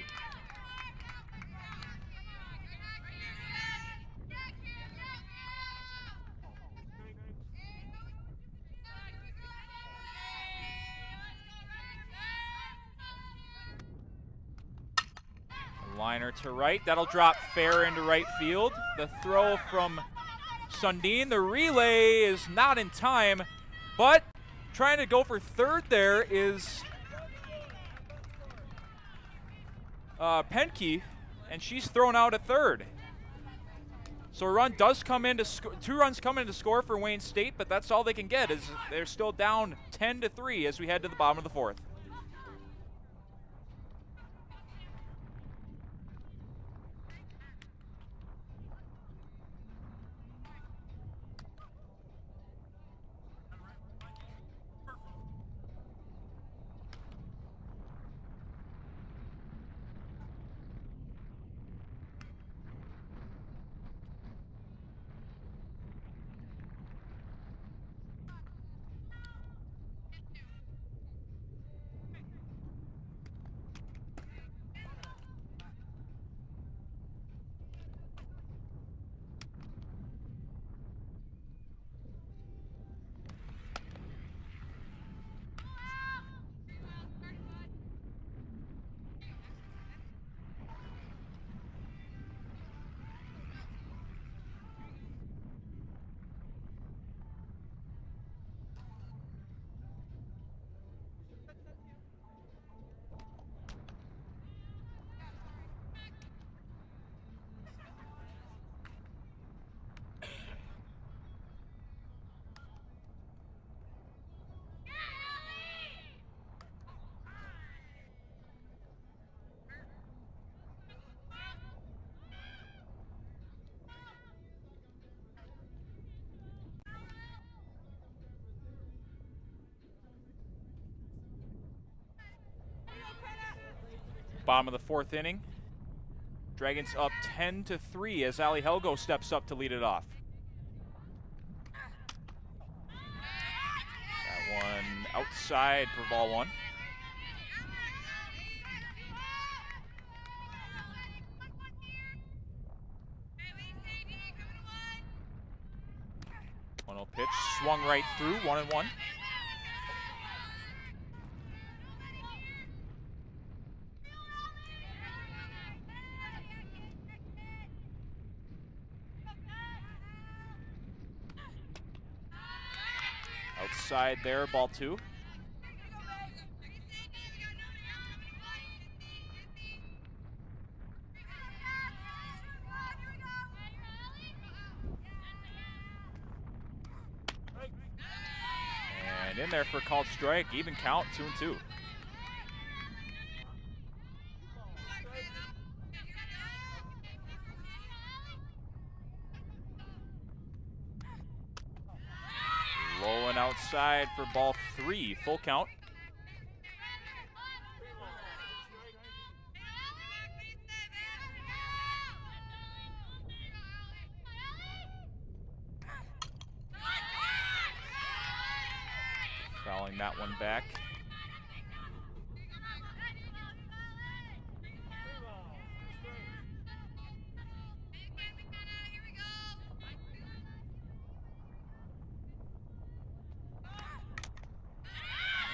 Speaker 1: Liner to right, that'll drop fair into right field. The throw from Sundin, the relay is not in time, but trying to go for third there is Penke, and she's thrown out at third. So a run does come in to 2 runs come in to score for Wayne State, but that's all they can get, is they're still down 10-3 as we head to the bottom of the 4th. Bottom of the 4th inning. Dragons up 10-3 as Ali Helgo steps up to lead it off. That one outside for ball 1. 1-0 pitch, swung right through, 1-1. Outside there, ball 2. And in there for a called strike, even count, 2-2. Low and outside for ball 3, full count. Fouling that one back.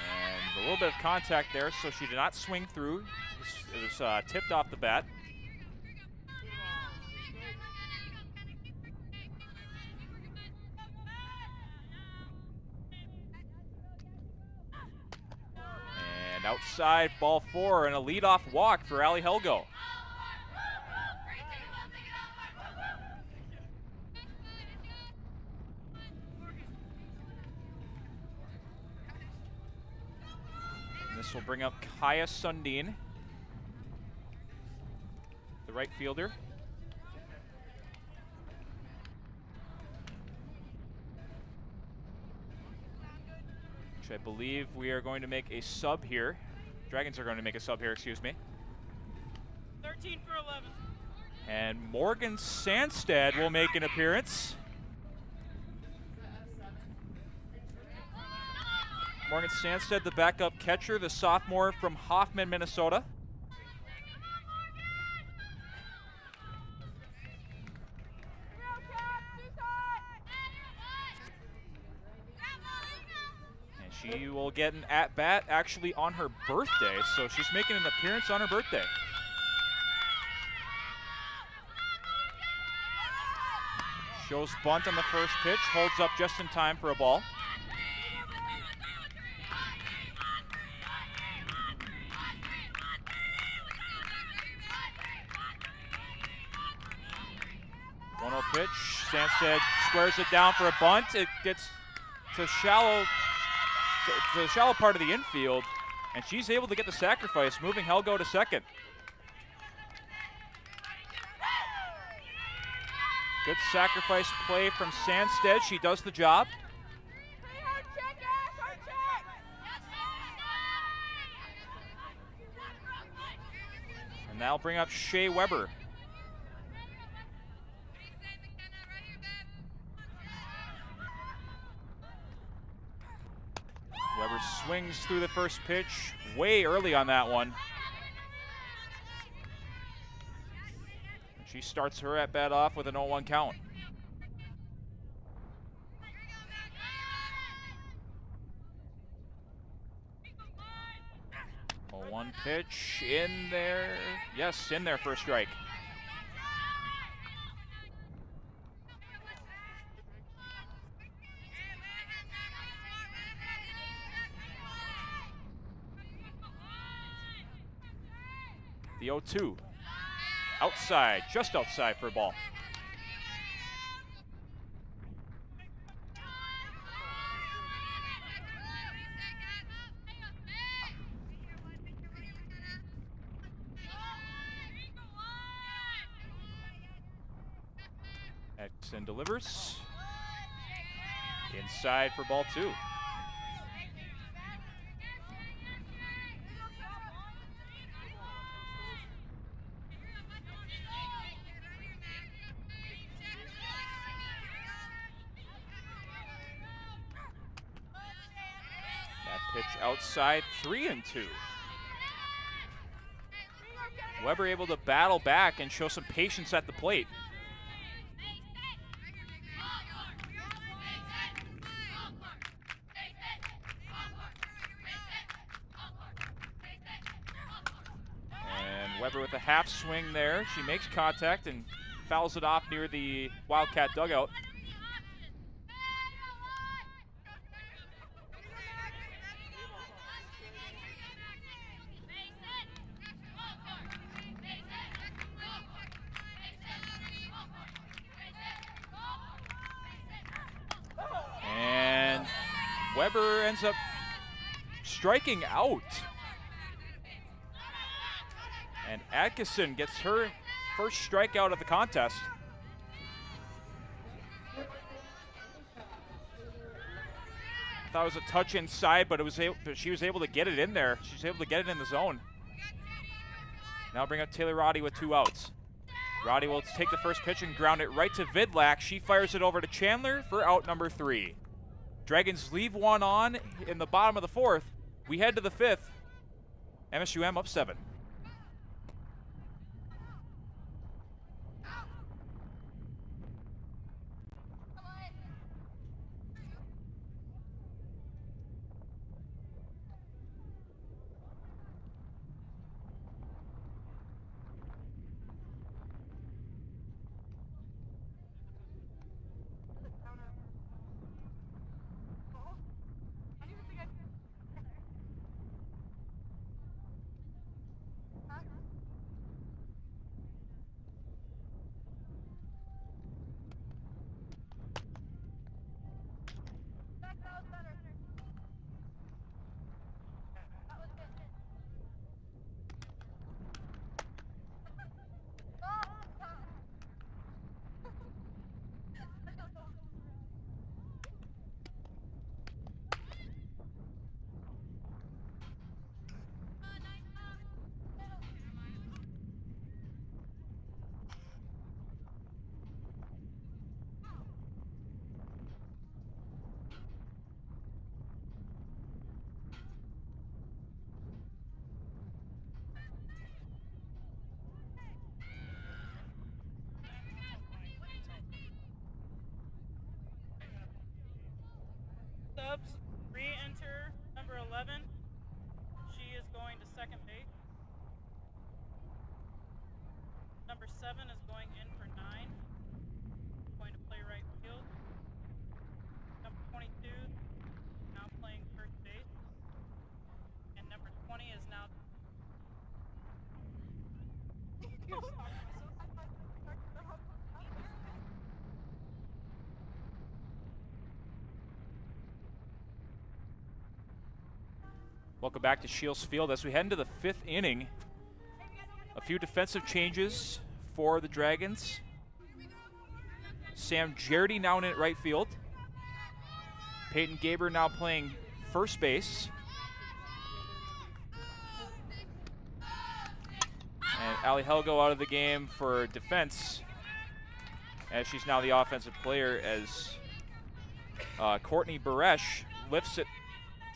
Speaker 1: And a little bit of contact there, so she did not swing through. It was tipped off the bat. And outside, ball 4, and a leadoff walk for Allie Helgo. And this will bring up Kaya Sundin, the right fielder. I believe we are going to make a sub here. Dragons are going to make a sub here, excuse me.
Speaker 3: 13 for 11.
Speaker 1: And Morgan Sandstead will make an appearance. Morgan Sandstead, the backup catcher, the sophomore from Hoffman, Minnesota. She will get an at-bat actually on her birthday, so she's making an appearance on her birthday. Shows bunt on the first pitch, holds up just in time for a ball. One-0 pitch, Sandstead squares it down for a bunt. It gets to the shallow part of the infield, and she's able to get the sacrifice, moving Helgo to second. Good sacrifice play from Sandstead. She does the job. And that'll bring up Shea Weber. Weber swings through the first pitch way early on that one. She starts her at bat off with an 0-1 count. 0-1 pitch in there. Yes, in there for a strike. The 0-2. Outside, just outside for a ball. Exon delivers. Inside for ball 2. Pitch outside, 3-2. Weber able to battle back and show some patience at the plate. Weber with a half swing there. She makes contact and fouls it off near the Wildcat dugout. And Weber ends up striking out. And Atkinson gets her first strikeout of the contest. I thought it was a touch inside, but she was able to get it in there. She was able to get it in the zone. Now bring up Taylor Roddy with 2 outs. Roddy will take the first pitch and ground it right to Vidlak. She fires it over to Chandler for out number 3. Dragons leave one on in the bottom of the 4th. We head to the 5th. MSUM up 7.
Speaker 4: Subs re-enter number 11. She is going to second base. Number 7 is going in for 9. Going to play right field. Number 22 now playing first base. And number 20 is now
Speaker 1: Welcome back to Shields Field as we head into the 5th inning. A few defensive changes for the Dragons. Sam Jardy now in at right field. Peyton Gaber now playing first base. And Ali Helgo out of the game for defense, as she's now the offensive player, as Courtney Baresh lifts it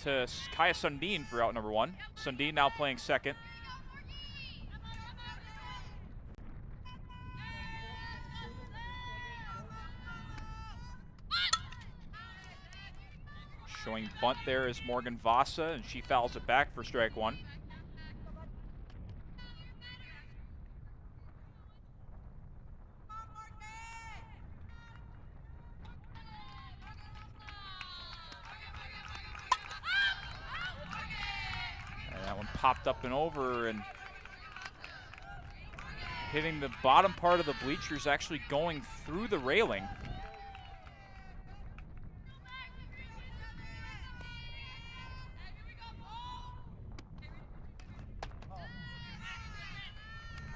Speaker 1: to Kaya Sundin for out number 1. Sundin now playing second. Showing bunt there is Morgan Vasa, and she fouls it back for strike 1. Popped up and over and hitting the bottom part of the bleachers, actually going through the railing.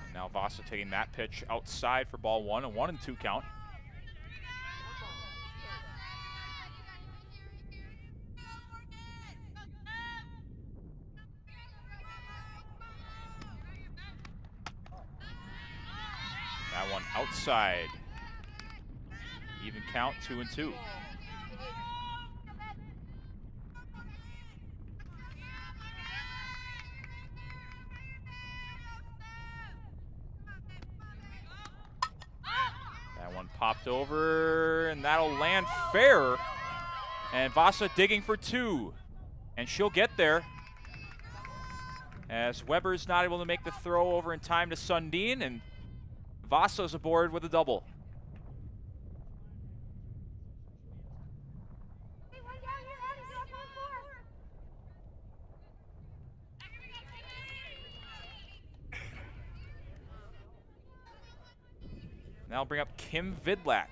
Speaker 1: And now Vasa taking that pitch outside for ball 1, a 1-2 count. That one outside. Even count, 2-2. That one popped over, and that'll land fair. And Vasa digging for 2. And she'll get there. As Weber's not able to make the throw over in time to Sundin, and Vasa's aboard with a double. Now bring up Kim Vidlak,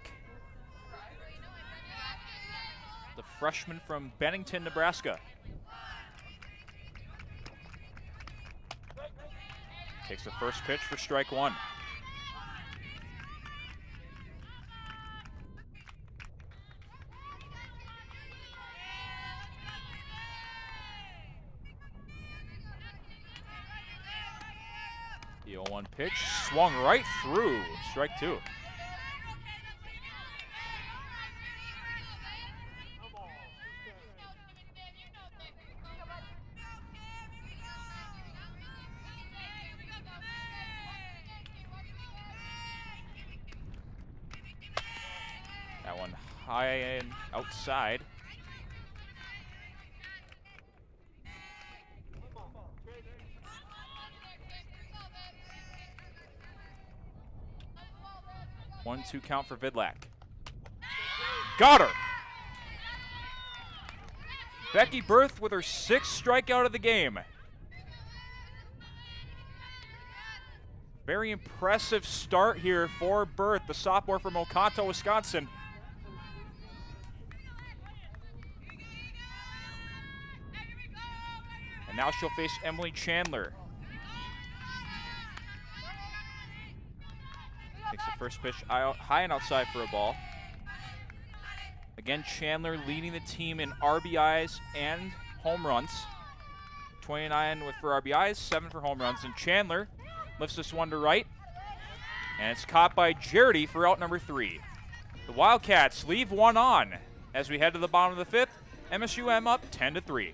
Speaker 1: the freshman from Bennington, Nebraska. Takes the first pitch for strike one. The 0-1 pitch swung right through, strike two. That one high and outside. One-two count for Vidlak. Got her! Becky Berth with her 6th strikeout of the game. Very impressive start here for Berth, the sophomore from Oconto, Wisconsin. And now she'll face Emily Chandler. Takes the first pitch high and outside for a ball. Again, Chandler leading the team in RBIs and home runs. 29 for RBIs, 7 for home runs. And Chandler lifts this one to right. And it's caught by Jardy for out number 3. The Wildcats leave one on as we head to the bottom of the 5th. MSUM up 10-3.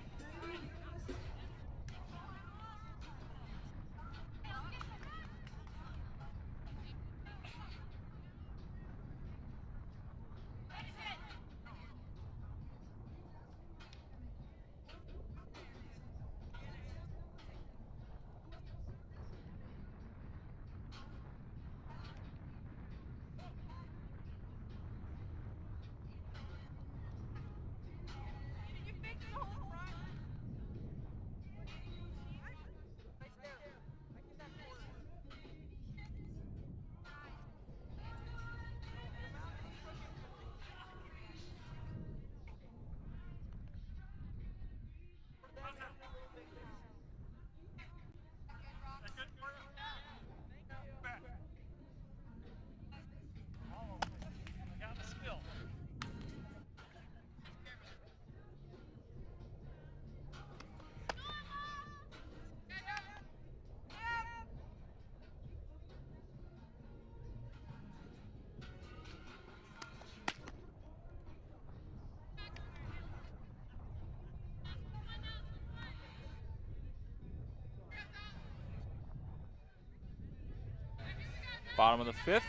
Speaker 1: Bottom of the 5th.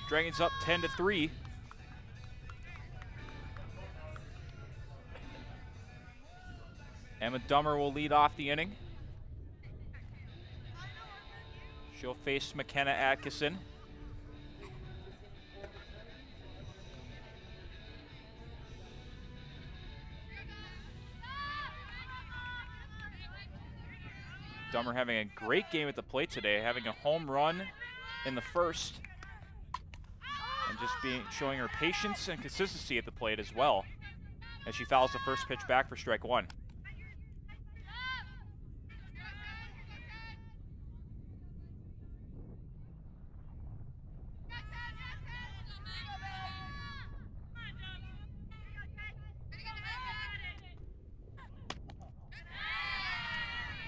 Speaker 1: Dragons up 10-3. Emma Dummer will lead off the inning. She'll face McKenna Atkinson. Dummer having a great game at the plate today, having a home run in the first, and just showing her patience and consistency at the plate as well, as she fouls the first pitch back for strike one.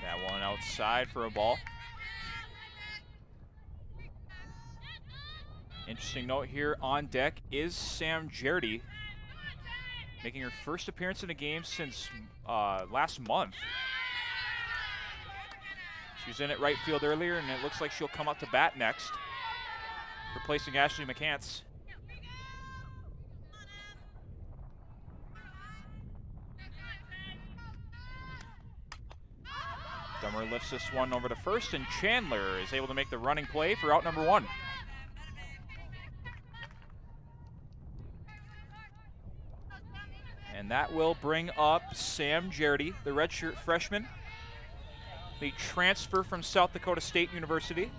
Speaker 1: That one outside for a ball. Interesting note here on deck is Sam Jardy, making her first appearance in a game since last month. She was in at right field earlier, and it looks like she'll come up to bat next, replacing Ashley McCants. Dummer lifts this one over to first, and Chandler is able to make the running play for out number 1. And that will bring up Sam Jardy, the redshirt freshman. The transfer from South Dakota State University.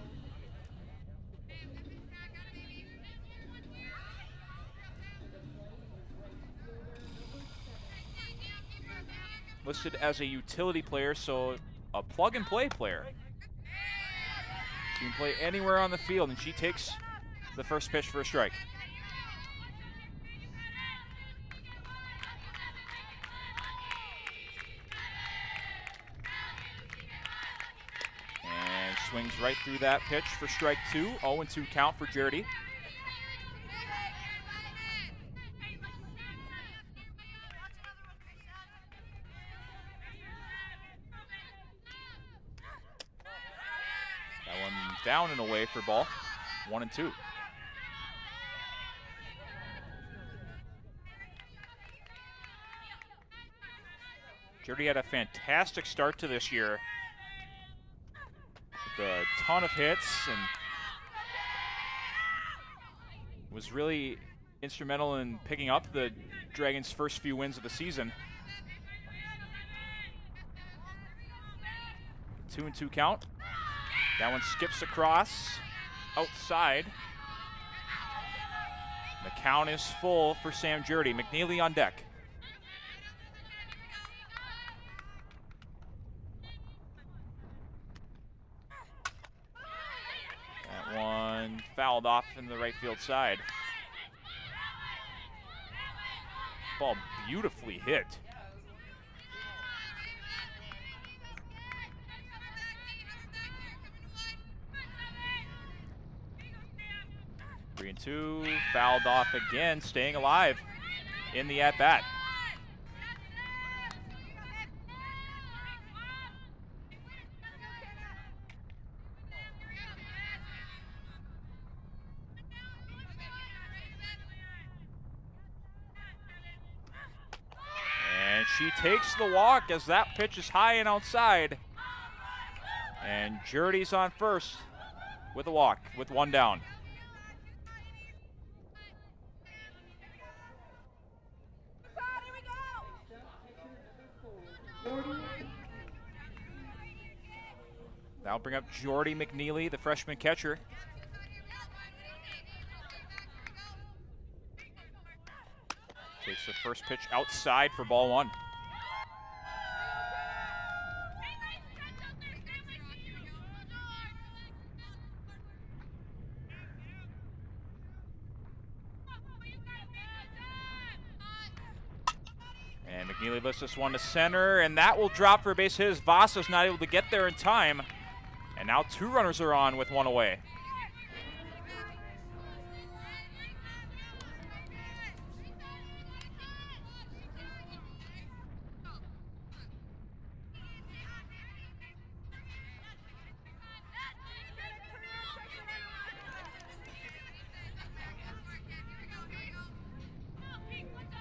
Speaker 1: Listed as a utility player, so a plug-and-play player. She can play anywhere on the field, and she takes the first pitch for a strike. And swings right through that pitch for strike 2. 0-2 count for Jardy. Down and away for ball. 1-2. Jardy had a fantastic start to this year with a ton of hits and was really instrumental in picking up the Dragons' first few wins of the season. 2-2 count. That one skips across, outside. The count is full for Sam Jardy. McNeely on deck. That one fouled off in the right field side. Ball beautifully hit. 3-2, fouled off again, staying alive in the at-bat. And she takes the walk as that pitch is high and outside. And Jardy's on first with a walk, with one down. That'll bring up Jordy McNeely, the freshman catcher. Takes the first pitch outside for ball 1. And McNeely lifts this one to center, and that will drop for a base hit. Vasa's not able to get there in time. And now 2 runners are on with 1 away.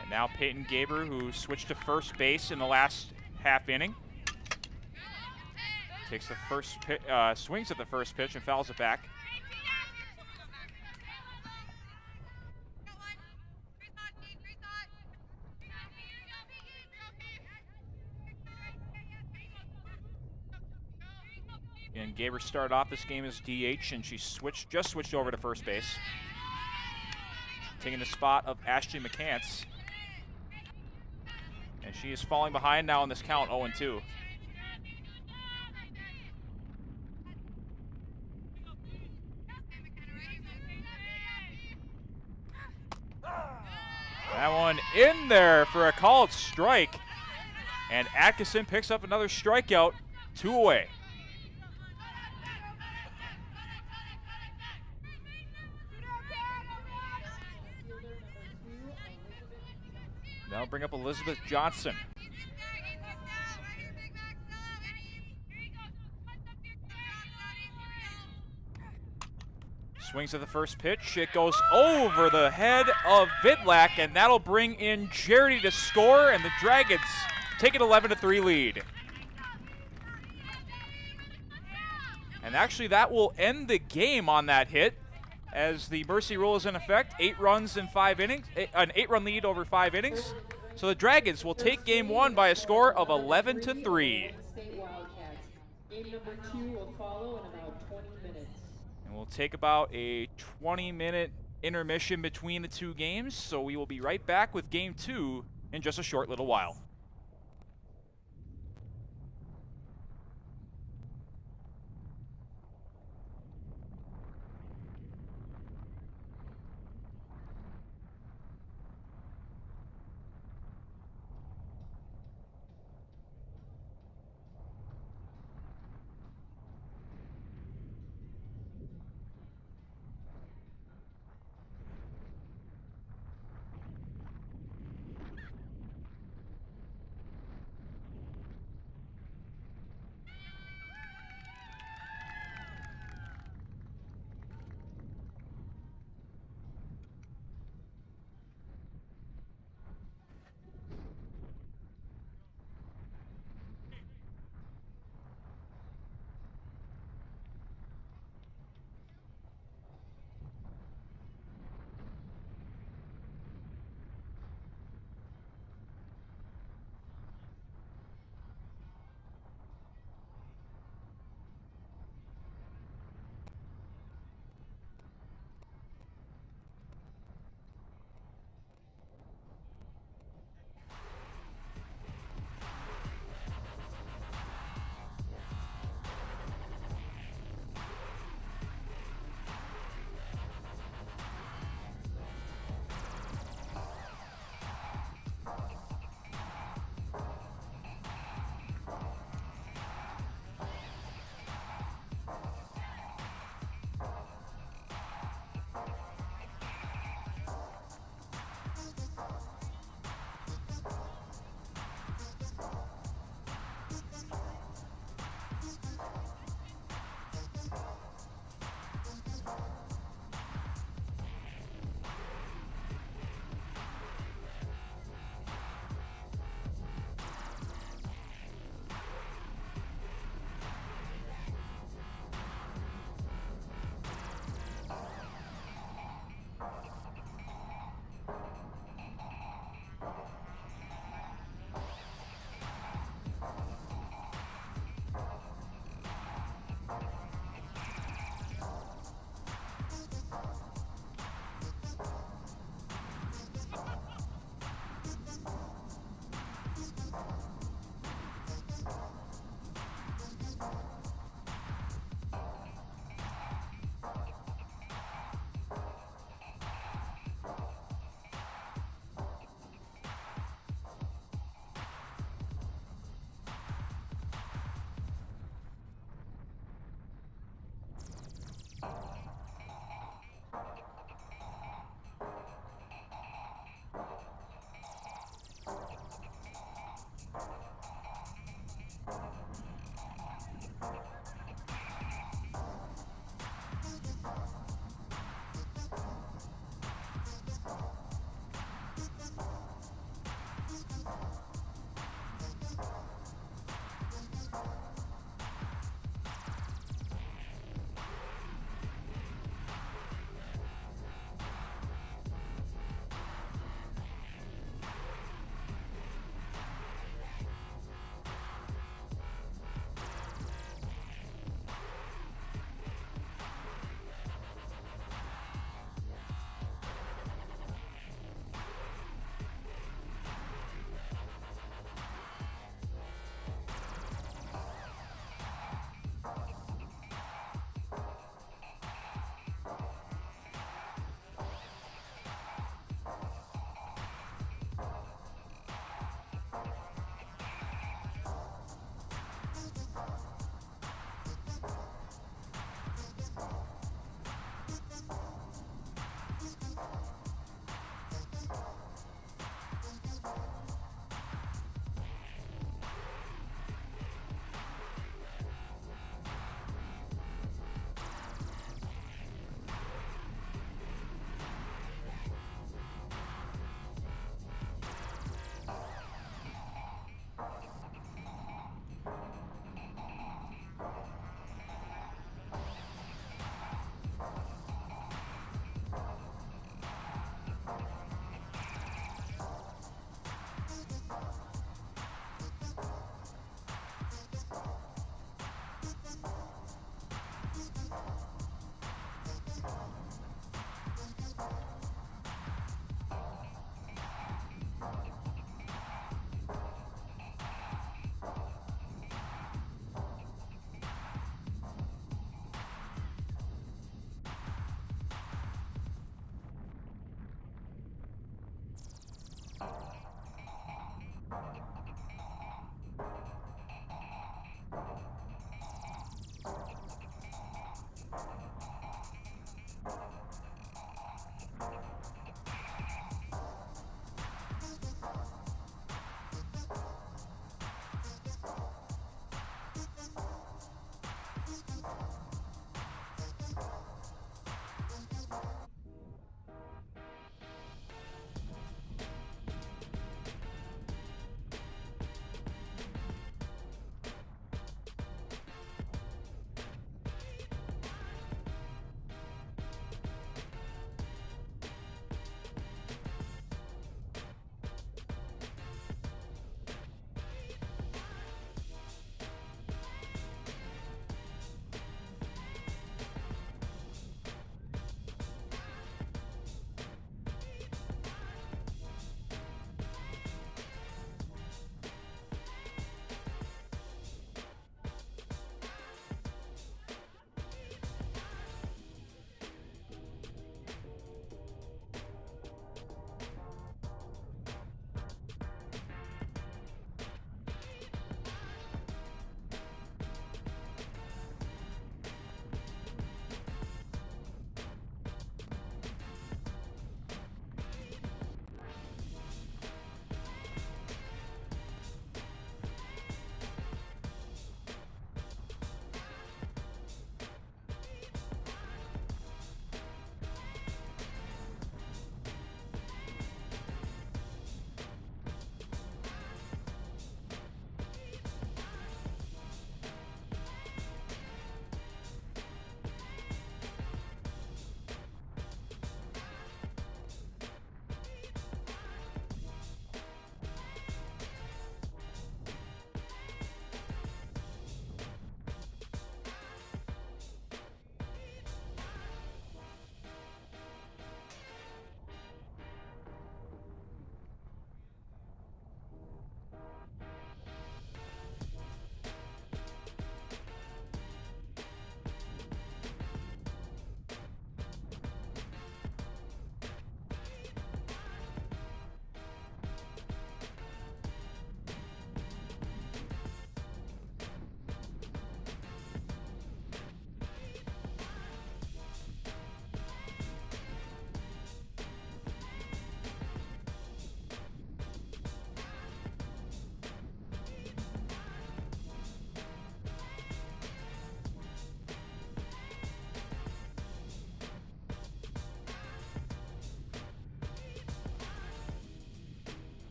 Speaker 1: And now Peyton Gaber, who switched to first base in the last half inning. Takes the first pitch, swings at the first pitch and fouls it back. And Gaber started off this game as DH, and she just switched over to first base, taking the spot of Ashley McCants. And she is falling behind now in this count, 0-2. That one in there for a called strike. And Atkinson picks up another strikeout, 2 away. That'll bring up Elizabeth Johnson. Swings at the first pitch. It goes over the head of Vidlak, and that'll bring in Jardy to score, and the Dragons take an 11-3 lead. And actually, that will end the game on that hit, as the mercy rule is in effect. 8 runs in 5 innings, an 8-run lead over 5 innings. So the Dragons will take game 1 by a score of 11-3.
Speaker 5: Game number 2 will follow in about 20 minutes.
Speaker 1: And we'll take about a 20-minute intermission between the 2 games. So we will be right back with game 2 in just a short little while.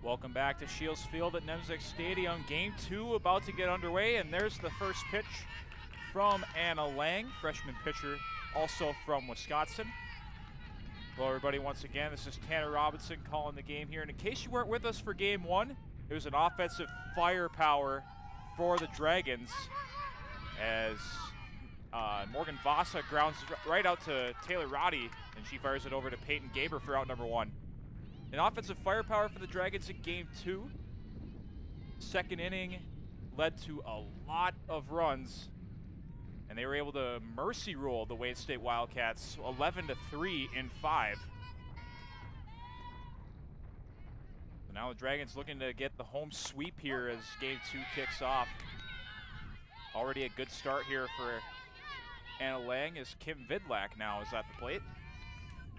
Speaker 1: Welcome back to Shields Field at Nemzek Stadium. Game 2 about to get underway, and there's the first pitch from Anna Lang, freshman pitcher, also from Wisconsin. Hello, everybody. Once again, this is Tanner Robinson calling the game here. And in case you weren't with us for Game 1, it was an offensive firepower for the Dragons as Morgan Vasa grounds right out to Taylor Roddy, and she fires it over to Peyton Gaber for out number 1. An offensive firepower for the Dragons in Game 2. Second inning led to a lot of runs, and they were able to mercy rule the Wayne State Wildcats 11-3 in 5. So now the Dragons looking to get the home sweep here as Game 2 kicks off. Already a good start here for Anna Lang as Kim Vidlak now is at the plate.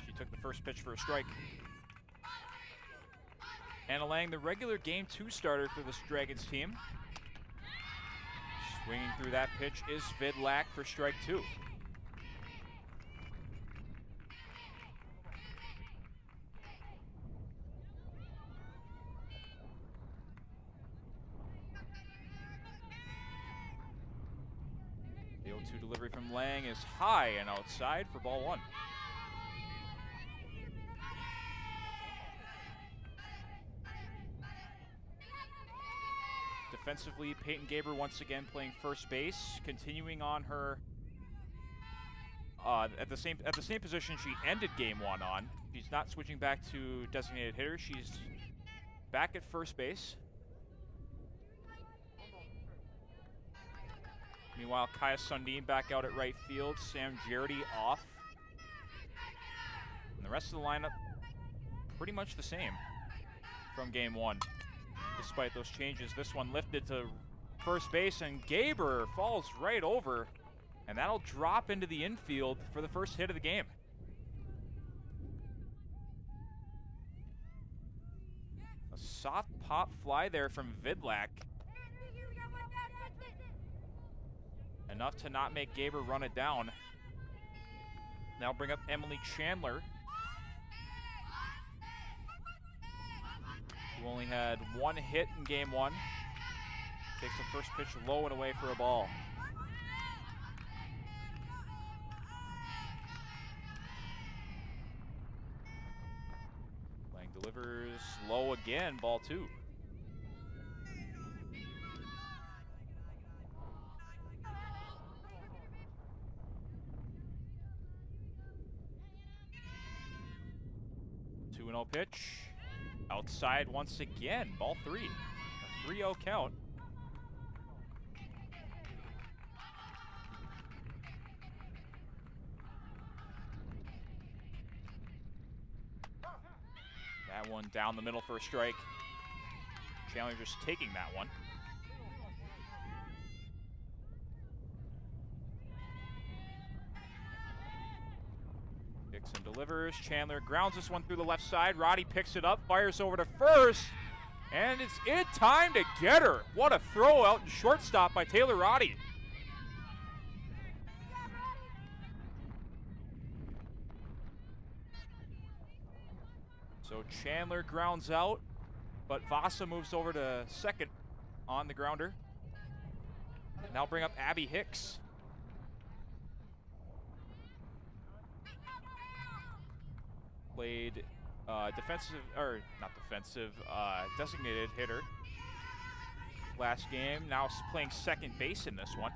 Speaker 1: She took the first pitch for a strike. Anna Lang, the regular Game 2 starter for this Dragons team. Swinging through that pitch is Vidlak for strike 2. The 0-2 delivery from Lang is high and outside for ball 1. Defensively, Peyton Gaber once again playing first base, continuing on her at the same position she ended Game 1 on. She's not switching back to designated hitter. She's back at first base. Meanwhile, Kaya Sundin back out at right field. Sam Jardy off. And the rest of the lineup pretty much the same from Game 1. Despite those changes, this one lifted to first base, and Gaber falls right over, and that'll drop into the infield for the first hit of the game. A soft pop fly there from Vidlak. Enough to not make Gaber run it down. Now bring up Emily Chandler, who only had 1 hit in Game 1. Takes the first pitch low and away for a ball. Lang delivers low again, ball 2. Two 2-0 pitch. Outside once again, ball 3. A 3-0 count. That one down the middle for a strike. Chandler just taking that one. Dixon delivers. Chandler grounds this one through the left side. Roddy picks it up, fires over to first, and it's in time to get her. What a throw out and shortstop by Taylor Roddy. So Chandler grounds out, but Vasa moves over to second on the grounder. Now bring up Abby Hicks. Played defensive, or not defensive, designated hitter last game. Now playing second base in this one.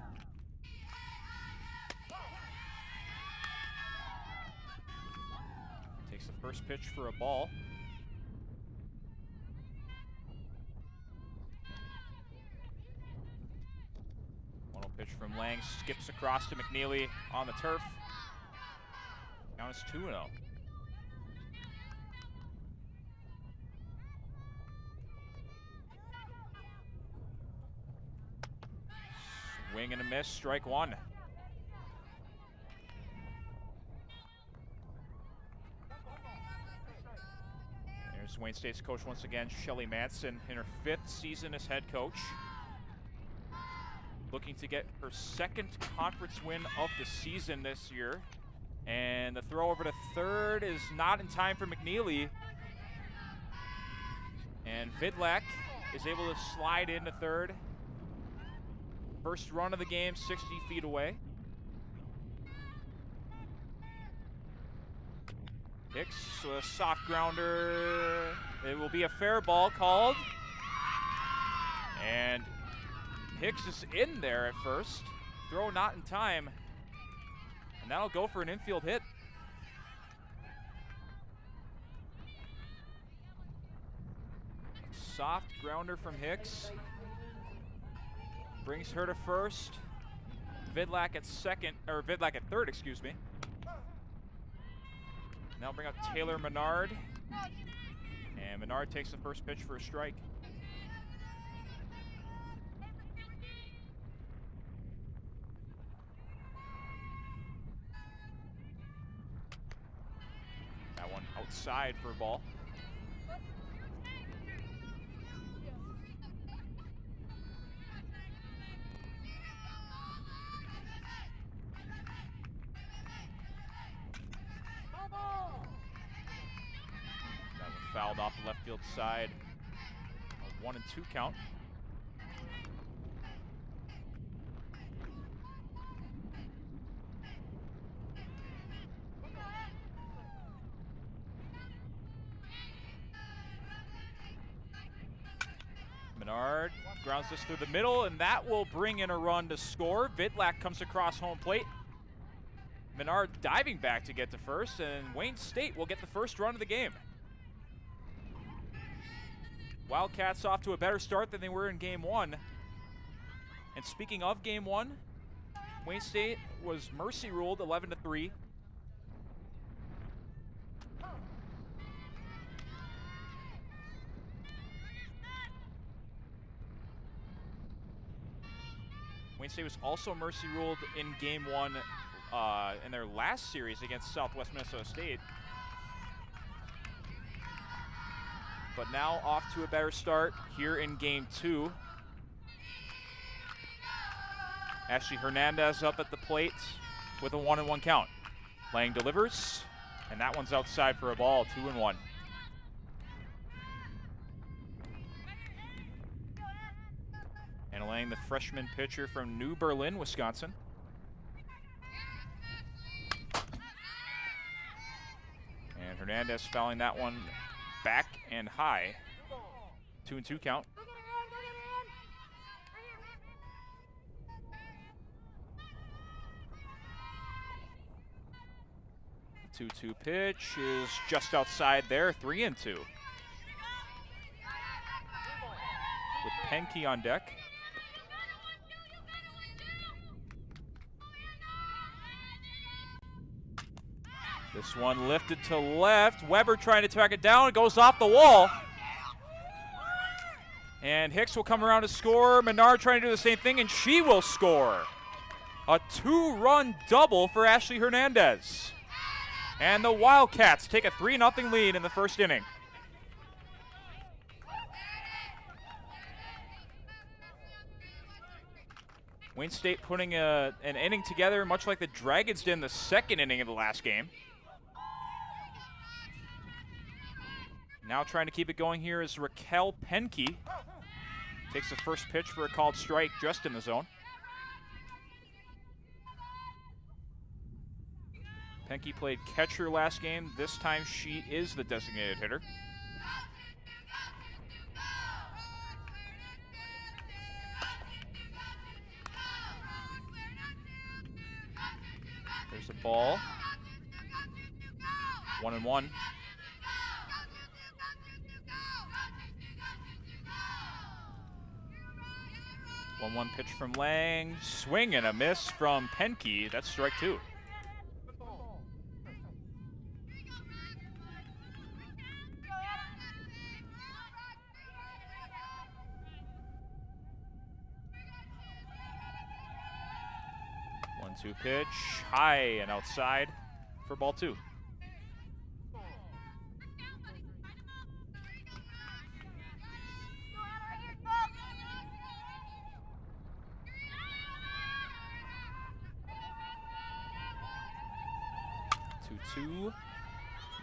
Speaker 1: Takes the first pitch for a ball. One pitch from Lang, skips across to McNeely on the turf. Count is 2-0. Swing and a miss, strike one. There's Wayne State's coach once again, Shelly Manson, in her 5th season as head coach. Looking to get her 2nd conference win of the season this year. And the throw over to third is not in time for McNeely. And Vidlak is able to slide into third. First run of the game, 60 feet away. Hicks, a soft grounder. It will be a fair ball called. And Hicks is in there at first. Throw not in time. And that'll go for an infield hit. Soft grounder from Hicks. Brings her to first. Vidlak at second, or Vidlak at third, excuse me. Now bring up Taylor Menard. And Menard takes the first pitch for a strike. That one outside for a ball. That one fouled off the left field side. A 1-2 count. Menard grounds this through the middle, and that will bring in a run to score. Vidlak comes across home plate. Menard diving back to get to first, and Wayne State will get the first run of the game. Wildcats off to a better start than they were in game one. And speaking of game one, Wayne State was mercy ruled 11-3. Wayne State was also mercy ruled in game one in their last series against Southwest Minnesota State. But now off to a better start here in game two. Ashley Hernandez up at the plate with a 1-1 count. Lang delivers, and that one's outside for a ball, 2-1. And Lang, the freshman pitcher from New Berlin, Wisconsin. And Hernandez fouling that one back and high. 2-2 count. The 2-2 pitch is just outside there, 3-2. With Penke on deck. This one lifted to left. Weber trying to track it down. It goes off the wall. And Hicks will come around to score. Menard trying to do the same thing, and she will score. A 2-run double for Ashley Hernandez. And the Wildcats take a 3-0 lead in the first inning. Wayne State putting an inning together much like the Dragons did in the second inning of the last game. Now trying to keep it going here is Raquel Penke. Takes the first pitch for a called strike just in the zone. Penke played catcher last game. This time she is the designated hitter. There's a ball. 1-1. 1-1 pitch from Lang. Swing and a miss from Penke. That's strike two. One-two pitch. High and outside for ball two. Two.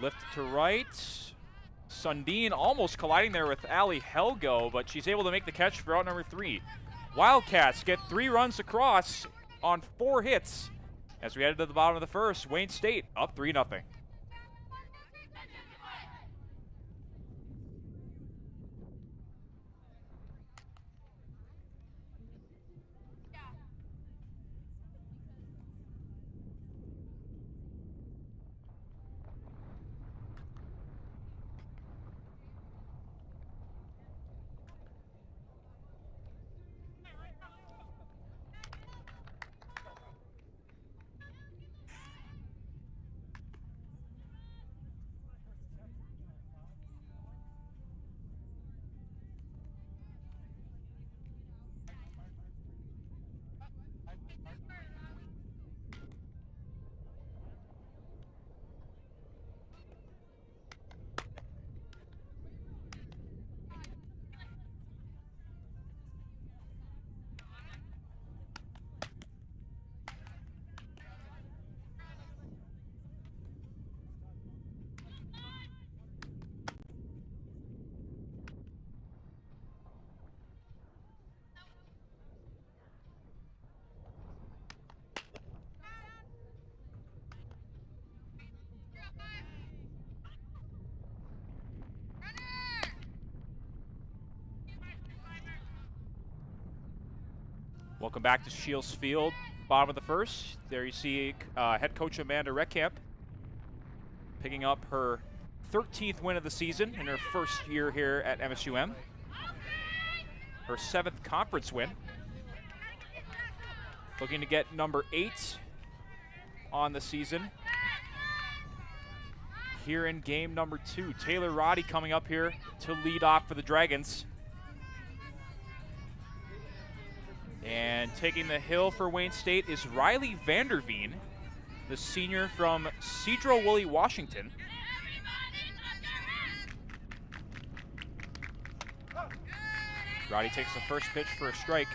Speaker 1: Lift to right. Sundin almost colliding there with Allie Helgo, but she's able to make the catch for out number 3. Wildcats get 3 runs across on 4 hits as we head to the bottom of the first. Wayne State up 3-0. Welcome back to Shields Field, bottom of the first. There you see head coach Amanda Reckamp picking up her 13th win of the season in her first year here at MSUM. Her 7th conference win. Looking to get number 8 on the season here in game number 2. Taylor Roddy coming up here to lead off for the Dragons. And taking the hill for Wayne State is Riley Vanderveen, the senior from Cedro-Woolley, Washington. Roddy takes the first pitch for a strike.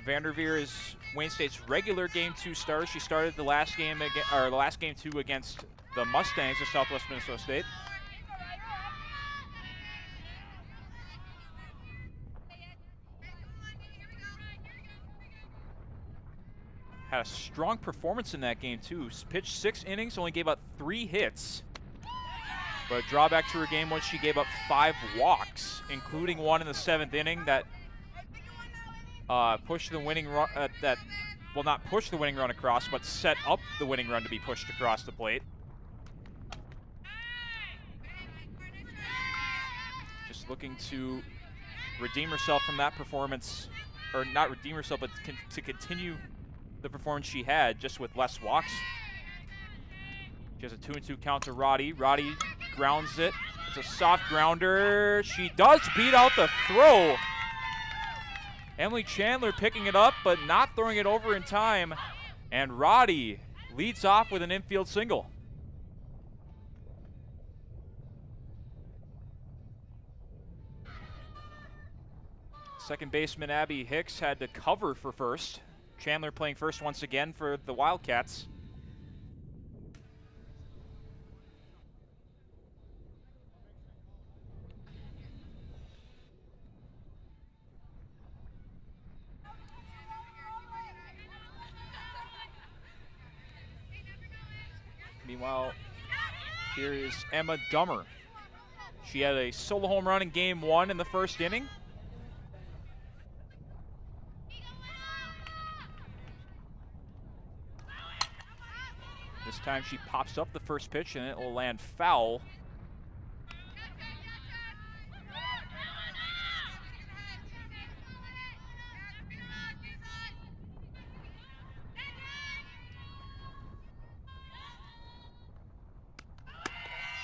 Speaker 1: Vanderveer is Wayne State's regular Game 2 starter. She started the last game, Game 2 against the Mustangs of Southwest Minnesota State. Had a strong performance in that game too. Pitched 6 innings, only gave up 3 hits. But a drawback to her game was she gave up 5 walks, including one in the 7th inning that pushed the winning run. Not push the winning run across, but set up the winning run to be pushed across the plate. Just looking to redeem herself from that performance, or not redeem herself, but to continue the performance she had, just with less walks. She has a 2-2 count to Roddy. Roddy grounds it. It's a soft grounder. She does beat out the throw. Emily Chandler picking it up, but not throwing it over in time. And Roddy leads off with an infield single. Second baseman Abby Hicks had to cover for first. Chandler playing first once again for the Wildcats. Meanwhile, here is Emma Dummer. She had a solo home run in game 1 in the first inning. This time she pops up the first pitch and it will land foul.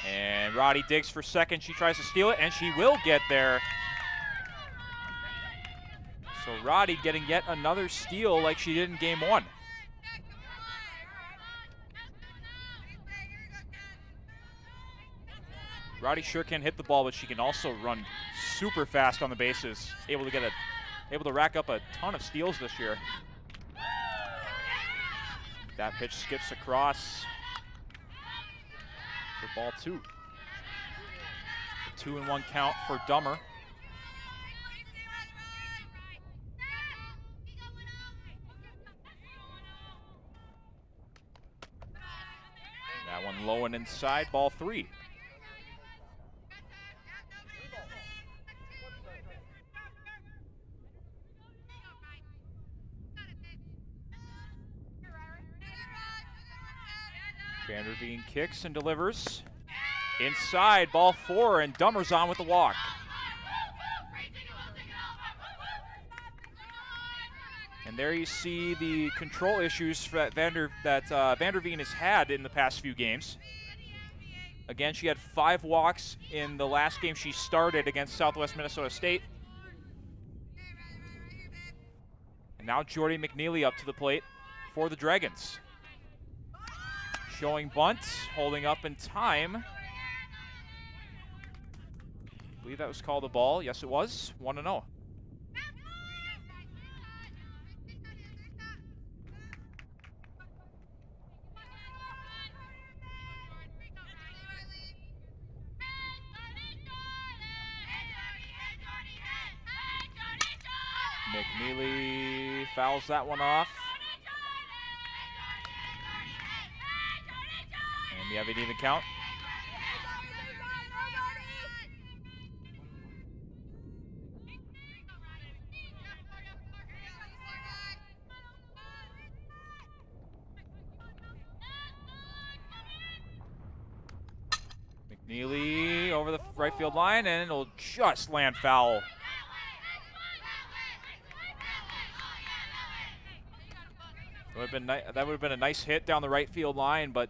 Speaker 1: And Roddy digs for second. She tries to steal it, and she will get there. So Roddy getting yet another steal like she did in game 1. Roddy sure can hit the ball, but she can also run super fast on the bases. Able to rack up a ton of steals this year. That pitch skips across for ball 2. 2-1 count for Dummer. That one low and inside, ball 3. Vanderveen kicks and delivers. Inside, ball 4, and Dummer's on with the walk. And there you see the control issues that Vanderveen has had in the past few games. Again, she had 5 walks in the last game she started against Southwest Minnesota State. And now Jordy McNeely up to the plate for the Dragons. Showing bunt, holding up in time. I believe that was called a ball. Yes, it was. 1-0. McNeely fouls that one off. And we have an even count. McNeely over the right field line, and it'll just land foul. That would have been a nice hit down the right field line, but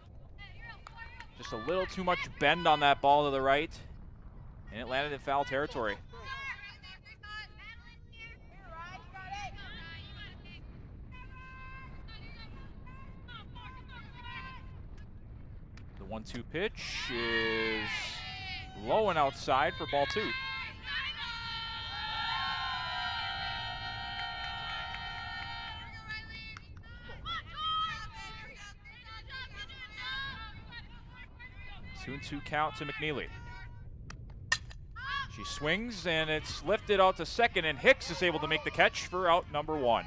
Speaker 1: just a little too much bend on that ball to the right, and it landed in foul territory. The 1-2 pitch is low and outside for ball 2. Two and 2 count to McNeely. She swings, and it's lifted out to second, and Hicks is able to make the catch for out number 1.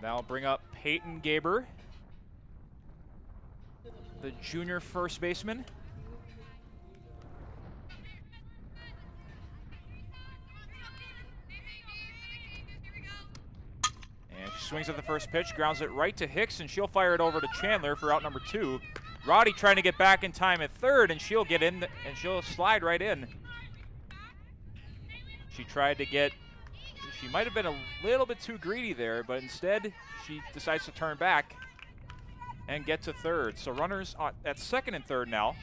Speaker 1: That'll bring up Peyton Gaber, the junior first baseman. Swings at the first pitch, grounds it right to Hicks, and she'll fire it over to Chandler for out number 2. Roddy trying to get back in time at third, and she'll get in, and she'll slide right in. She tried to get, she might have been a little bit too greedy there, but instead she decides to turn back and get to third. So runners at second and third now,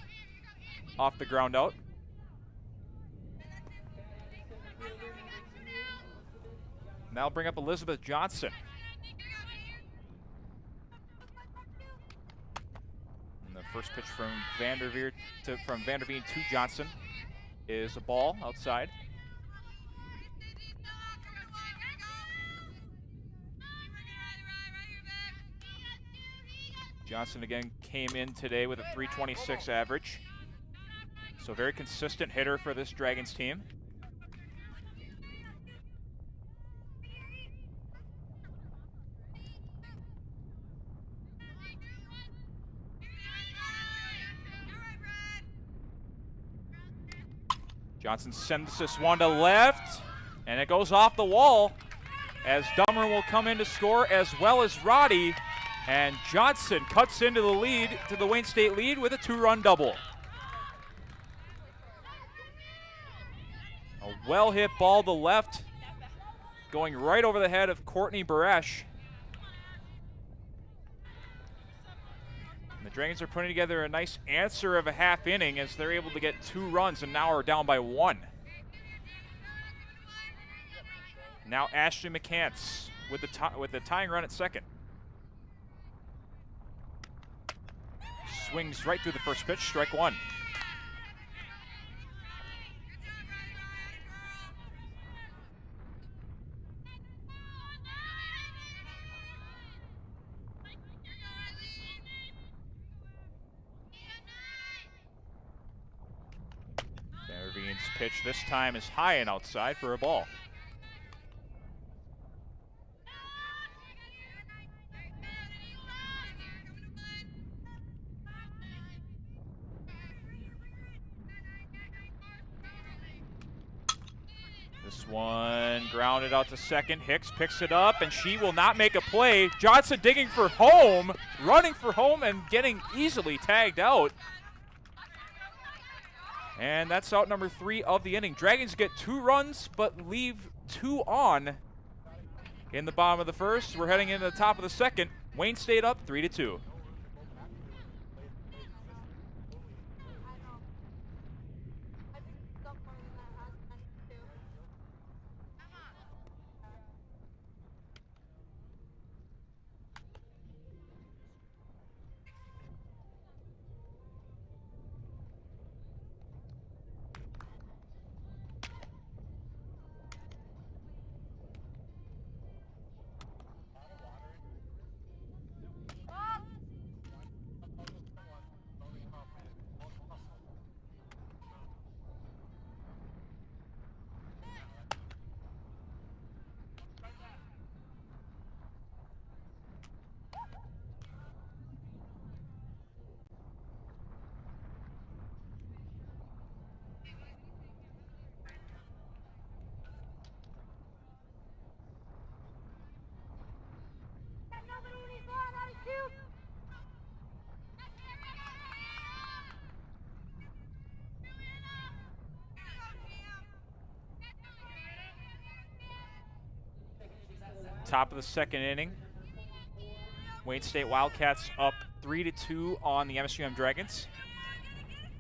Speaker 1: off the ground out. And that'll bring up Elizabeth Johnson. First pitch from Vanderveen to Johnson is a ball outside. Johnson again came in today with a .326 average. So very consistent hitter for this Dragons team. Johnson sends this one to left, and it goes off the wall as Dummer will come in to score, as well as Roddy, and Johnson cuts into the lead, to the Wayne State lead, with a 2-run double. A well-hit ball to left, going right over the head of Courtney Baresh. The Dragons are putting together a nice answer of a half inning as they're able to get 2 runs and now are down by 1. Now Ashley McCants with the tying run at second. Swings right through the first pitch, strike 1. pitch this time is high and outside for a ball. This one grounded out to second. Hicks picks it up, and she will not make a play. Johnson digging for home, running for home, and getting easily tagged out. And that's out number 3 of the inning. Dragons get 2 runs, but leave 2 on in the bottom of the first. We're heading into the top of the second. Wayne State up 3-2. Top of the second inning. Wayne State Wildcats up 3-2 on the MSUM Dragons.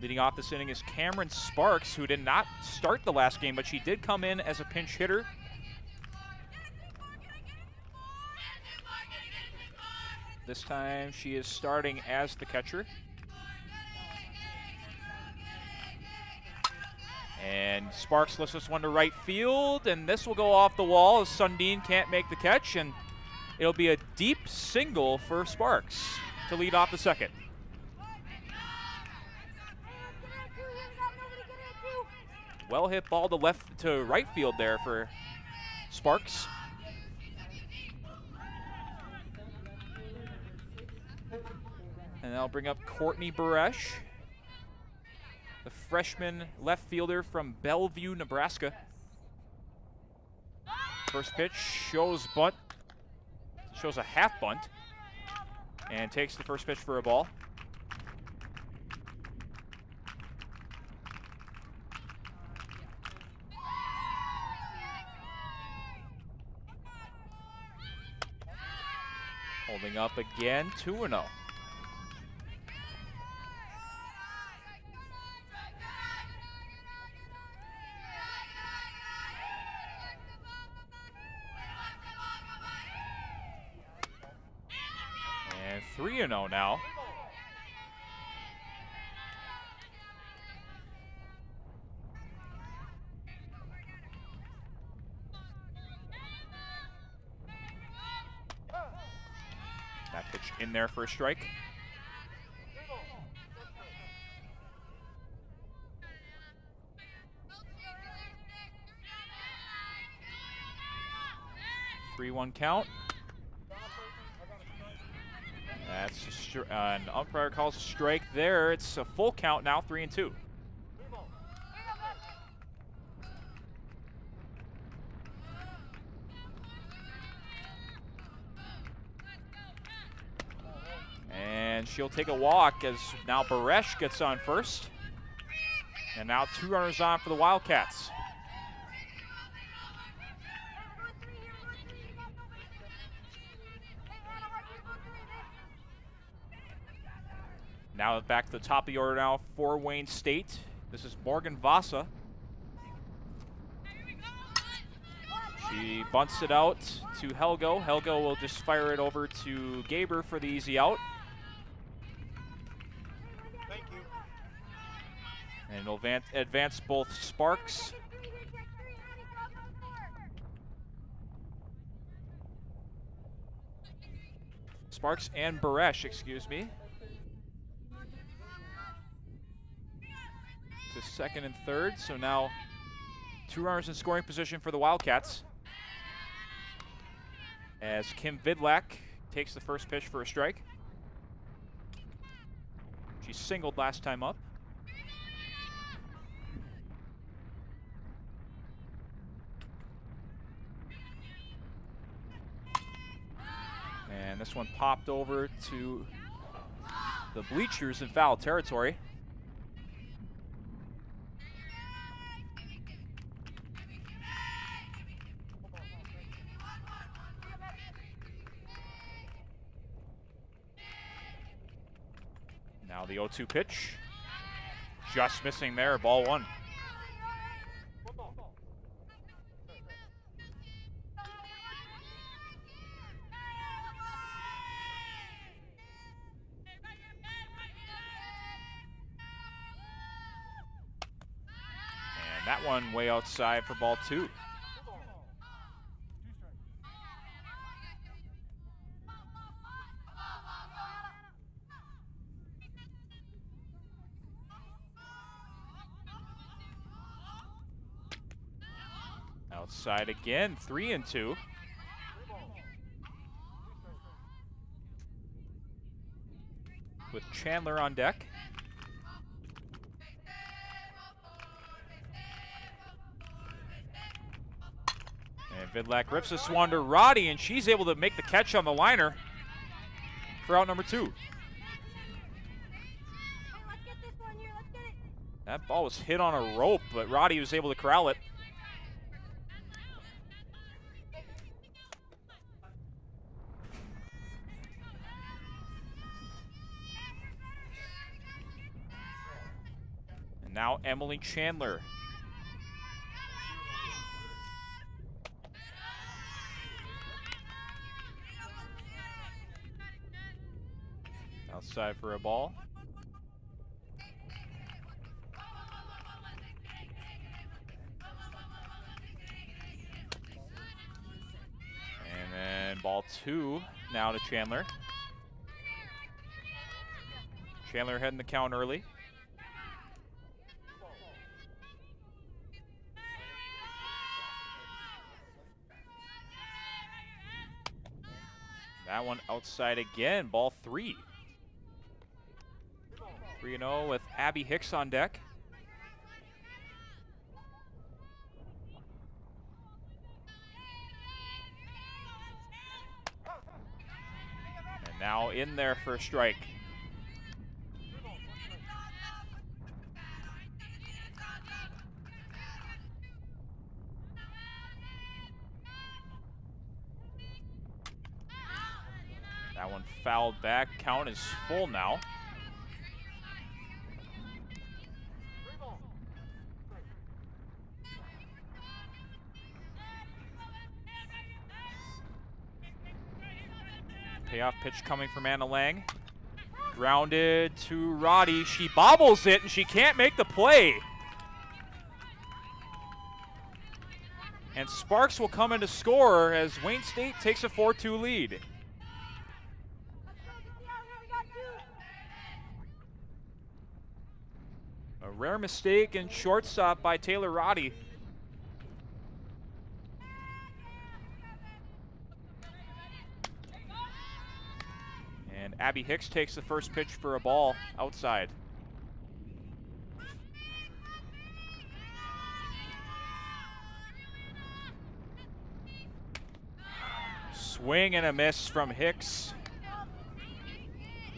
Speaker 1: Leading off this inning is Cameron Sparks, who did not start the last game, but she did come in as a pinch hitter. This time she is starting as the catcher. And Sparks lifts this one to right field, and this will go off the wall as Sundin can't make the catch, and it'll be a deep single for Sparks to lead off the second. Well hit ball to right field there for Sparks. And that'll bring up Courtney Baresh, the freshman left fielder from Bellevue, Nebraska. First pitch shows a half bunt, and takes the first pitch for a ball. Holding up again, 2-0. And 3-0 now. That pitch in there for a strike. Three-one count. That's an umpire calls a strike there. It's a full count now, 3-2. And she'll take a walk as now Baresh gets on first. And now 2 runners on for the Wildcats. Now back to the top of the order now for Wayne State. This is Morgan Vasa. She bunts it out to Helgo. Helgo will just fire it over to Gaber for the easy out.
Speaker 3: Thank you.
Speaker 1: And it'll advance both Sparks and Baresh, excuse me, to second and third, so now 2 runners in scoring position for the Wildcats. As Kim Vidlak takes the first pitch for a strike. She singled last time up. And this one popped over to the bleachers in foul territory. Now the 0-2 pitch. Just missing there, ball 1. And that one way outside for ball 2. Outside again, 3-2. With Chandler on deck. And Vidlak rips this one to Roddy, and she's able to make the catch on the liner for out number 2. That ball was hit on a rope, but Roddy was able to corral it. And now Emily Chandler. Outside for a ball. And then ball 2 now to Chandler. Chandler heading the count early. That one outside again, ball 3. 3-0 with Abby Hicks on deck. And now in there for a strike. That one fouled back. Count is full now. Payoff pitch coming from Anna Lang. Grounded to Roddy. She bobbles it, and she can't make the play. And Sparks will come in to score as Wayne State takes a 4-2 lead. A rare mistake in shortstop by Taylor Roddy. And Abby Hicks takes the first pitch for a ball outside. Swing and a miss from Hicks.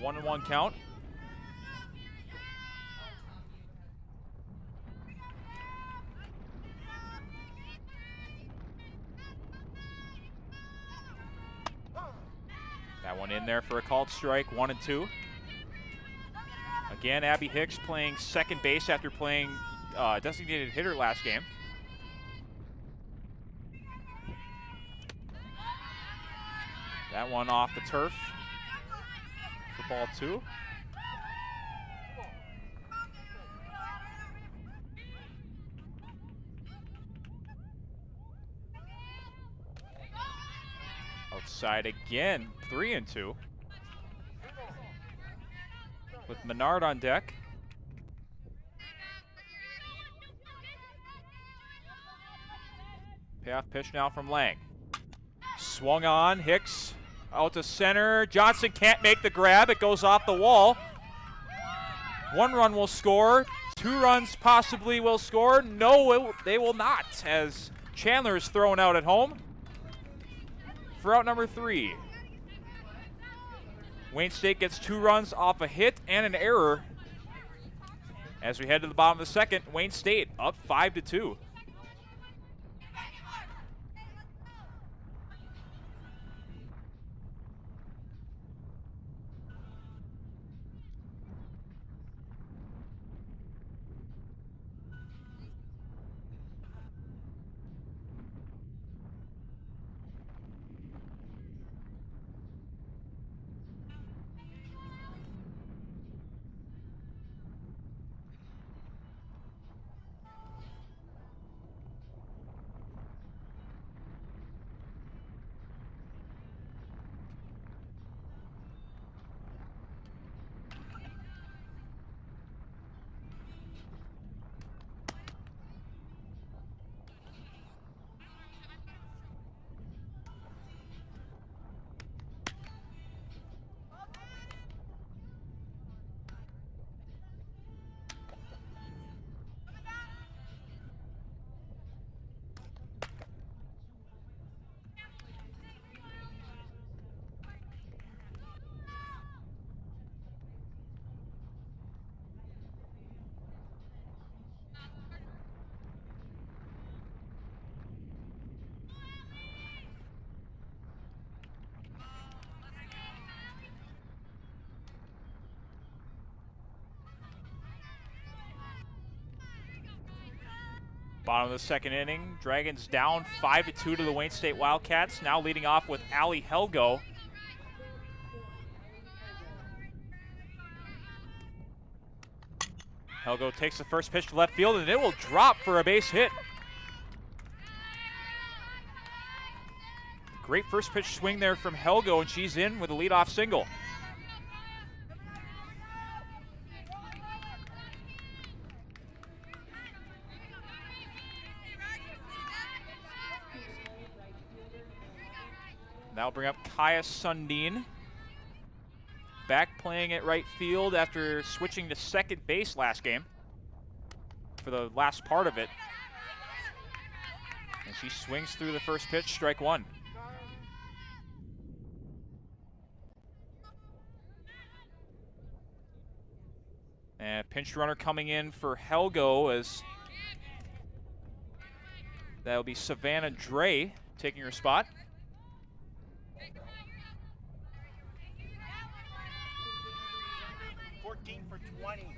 Speaker 1: 1-1 count. That one in there for a called strike, 1-2. Again, Abby Hicks playing second base after playing designated hitter last game. That one off the turf for ball 2. Outside again, 3-2. With Menard on deck. Payoff pitch now from Lang. Swung on, Hicks out to center. Johnson can't make the grab. It goes off the wall. 1 run will score. 2 runs possibly will score. No, they will not, as Chandler is thrown out at home for out number 3. Wayne State gets 2 runs off a hit and an error. As we head to the bottom of the second, Wayne State up 5-2. Bottom of the second inning, Dragons down 5-2 to the Wayne State Wildcats. Now leading off with Allie Helgo. Helgo takes the first pitch to left field, and it will drop for a base hit. Great first pitch swing there from Helgo, and she's in with a leadoff single. That'll bring up Kaya Sundin. Back playing at right field after switching to second base last game for the last part of it. And she swings through the first pitch, strike 1. And pinch runner coming in for Helgo as that'll be Savannah Dre taking her spot.
Speaker 3: For 20.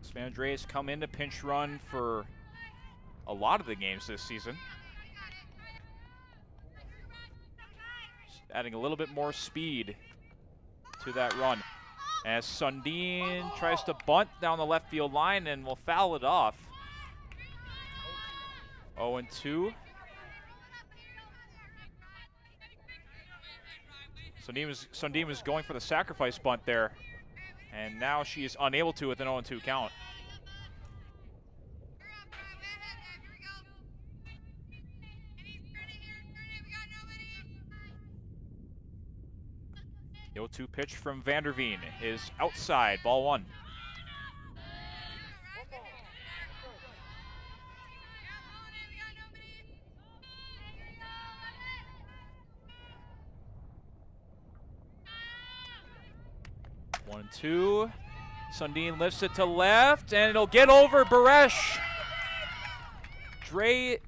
Speaker 1: Savannah Dre has come in to pinch run for a lot of the games this season. Just adding a little bit more speed to that run. As Sundin tries to bunt down the left field line and will foul it off. 0-2. Sundin was going for the sacrifice bunt there, and now she is unable to with an 0-2 count. The 0-2 pitch from Vanderveen is outside, ball 1. One and 2. Sundin lifts it to left, and it'll get over Baresh. Dre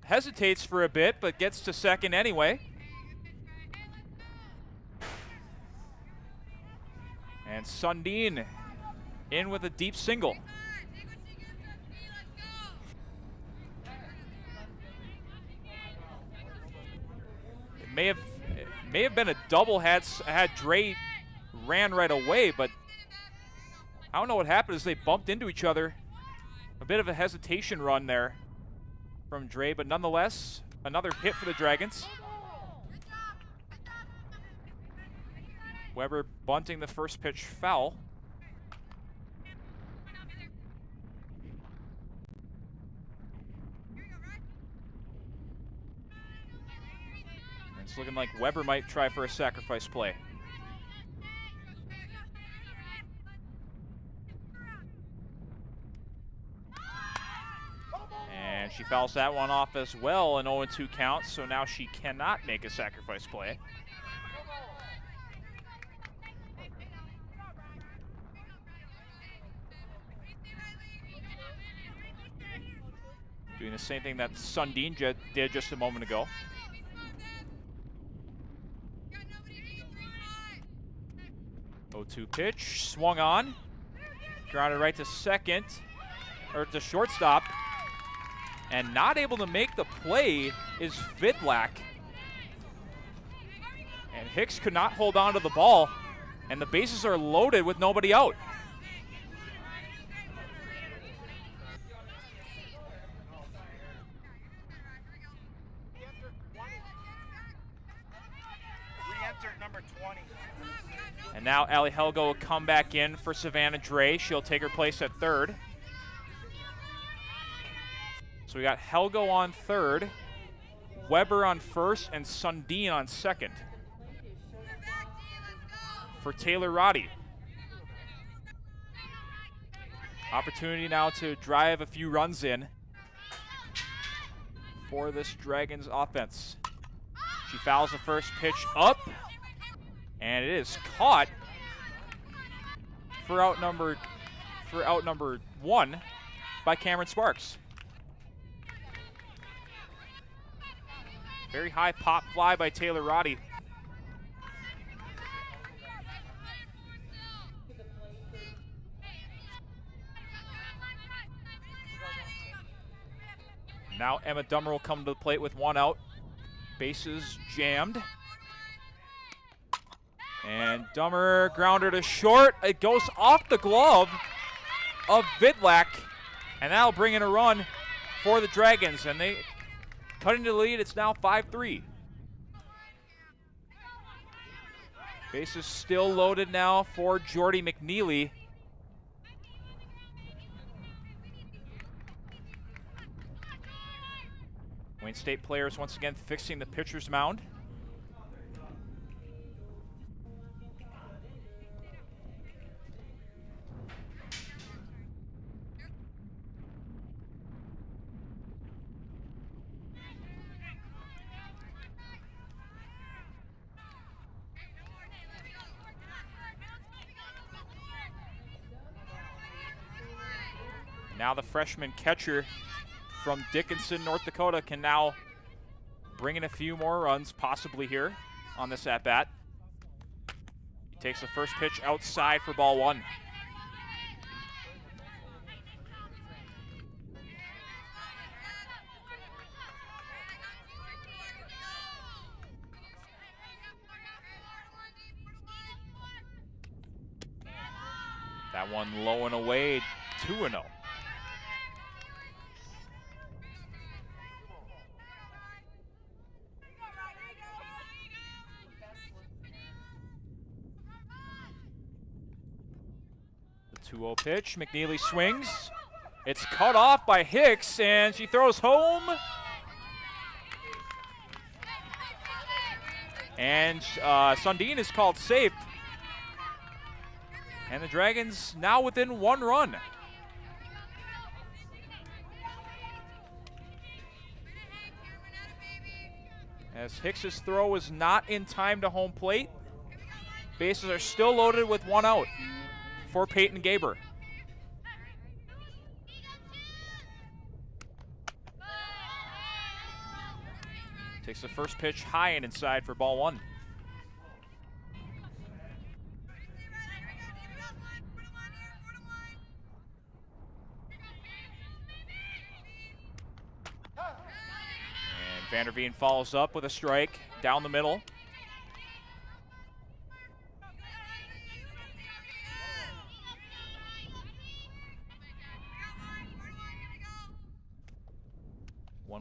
Speaker 1: hesitates for a bit, but gets to second anyway. And Sundin in with a deep single. It may have been a double had Dre ran right away, but I don't know what happened as they bumped into each other. A bit of a hesitation run there from Dre, but nonetheless, another hit for the Dragons. Weber bunting the first pitch foul. It's looking like Weber might try for a sacrifice play. And she fouls that one off as well, an 0-2 count, so now she cannot make a sacrifice play. Doing the same thing that Sundin did just a moment ago. 0-2 pitch, swung on, grounded right to second, or to shortstop, and not able to make the play is Vidlak. And Hicks could not hold on to the ball, and the bases are loaded with nobody out.
Speaker 3: Re-entered number 20.
Speaker 1: And now Allie Helgo will come back in for Savannah Dre. She'll take her place at third. So we got Helgo on third, Weber on first, and Sundin on second. For Taylor Roddy. Opportunity now to drive a few runs in for this Dragons offense. She fouls the first pitch up, and it is caught for out number one by Cameron Sparks. Very high pop fly by Taylor Roddy. Now Emma Dummer will come to the plate with one out. Bases jammed. And Dummer grounder to short. It goes off the glove of Vidlak. And that'll bring in a run for the Dragons. And they cut into the lead. It's now 5-3. Bases still loaded now for Jordy McNeely. Wayne State players once again fixing the pitcher's mound. Now the freshman catcher from Dickinson, North Dakota, can now bring in a few more runs possibly here on this at-bat. He takes the first pitch outside for ball one. That one low and away, 2-0. The 2-0 pitch, McNeely swings. It's cut off by Hicks, and she throws home. And Sundin is called safe. And the Dragons now within one run. As Hicks's throw was not in time to home plate. Bases are still loaded with one out for Peyton Gaber. Takes the first pitch high and inside for ball one. And Vanderveen follows up with a strike down the middle.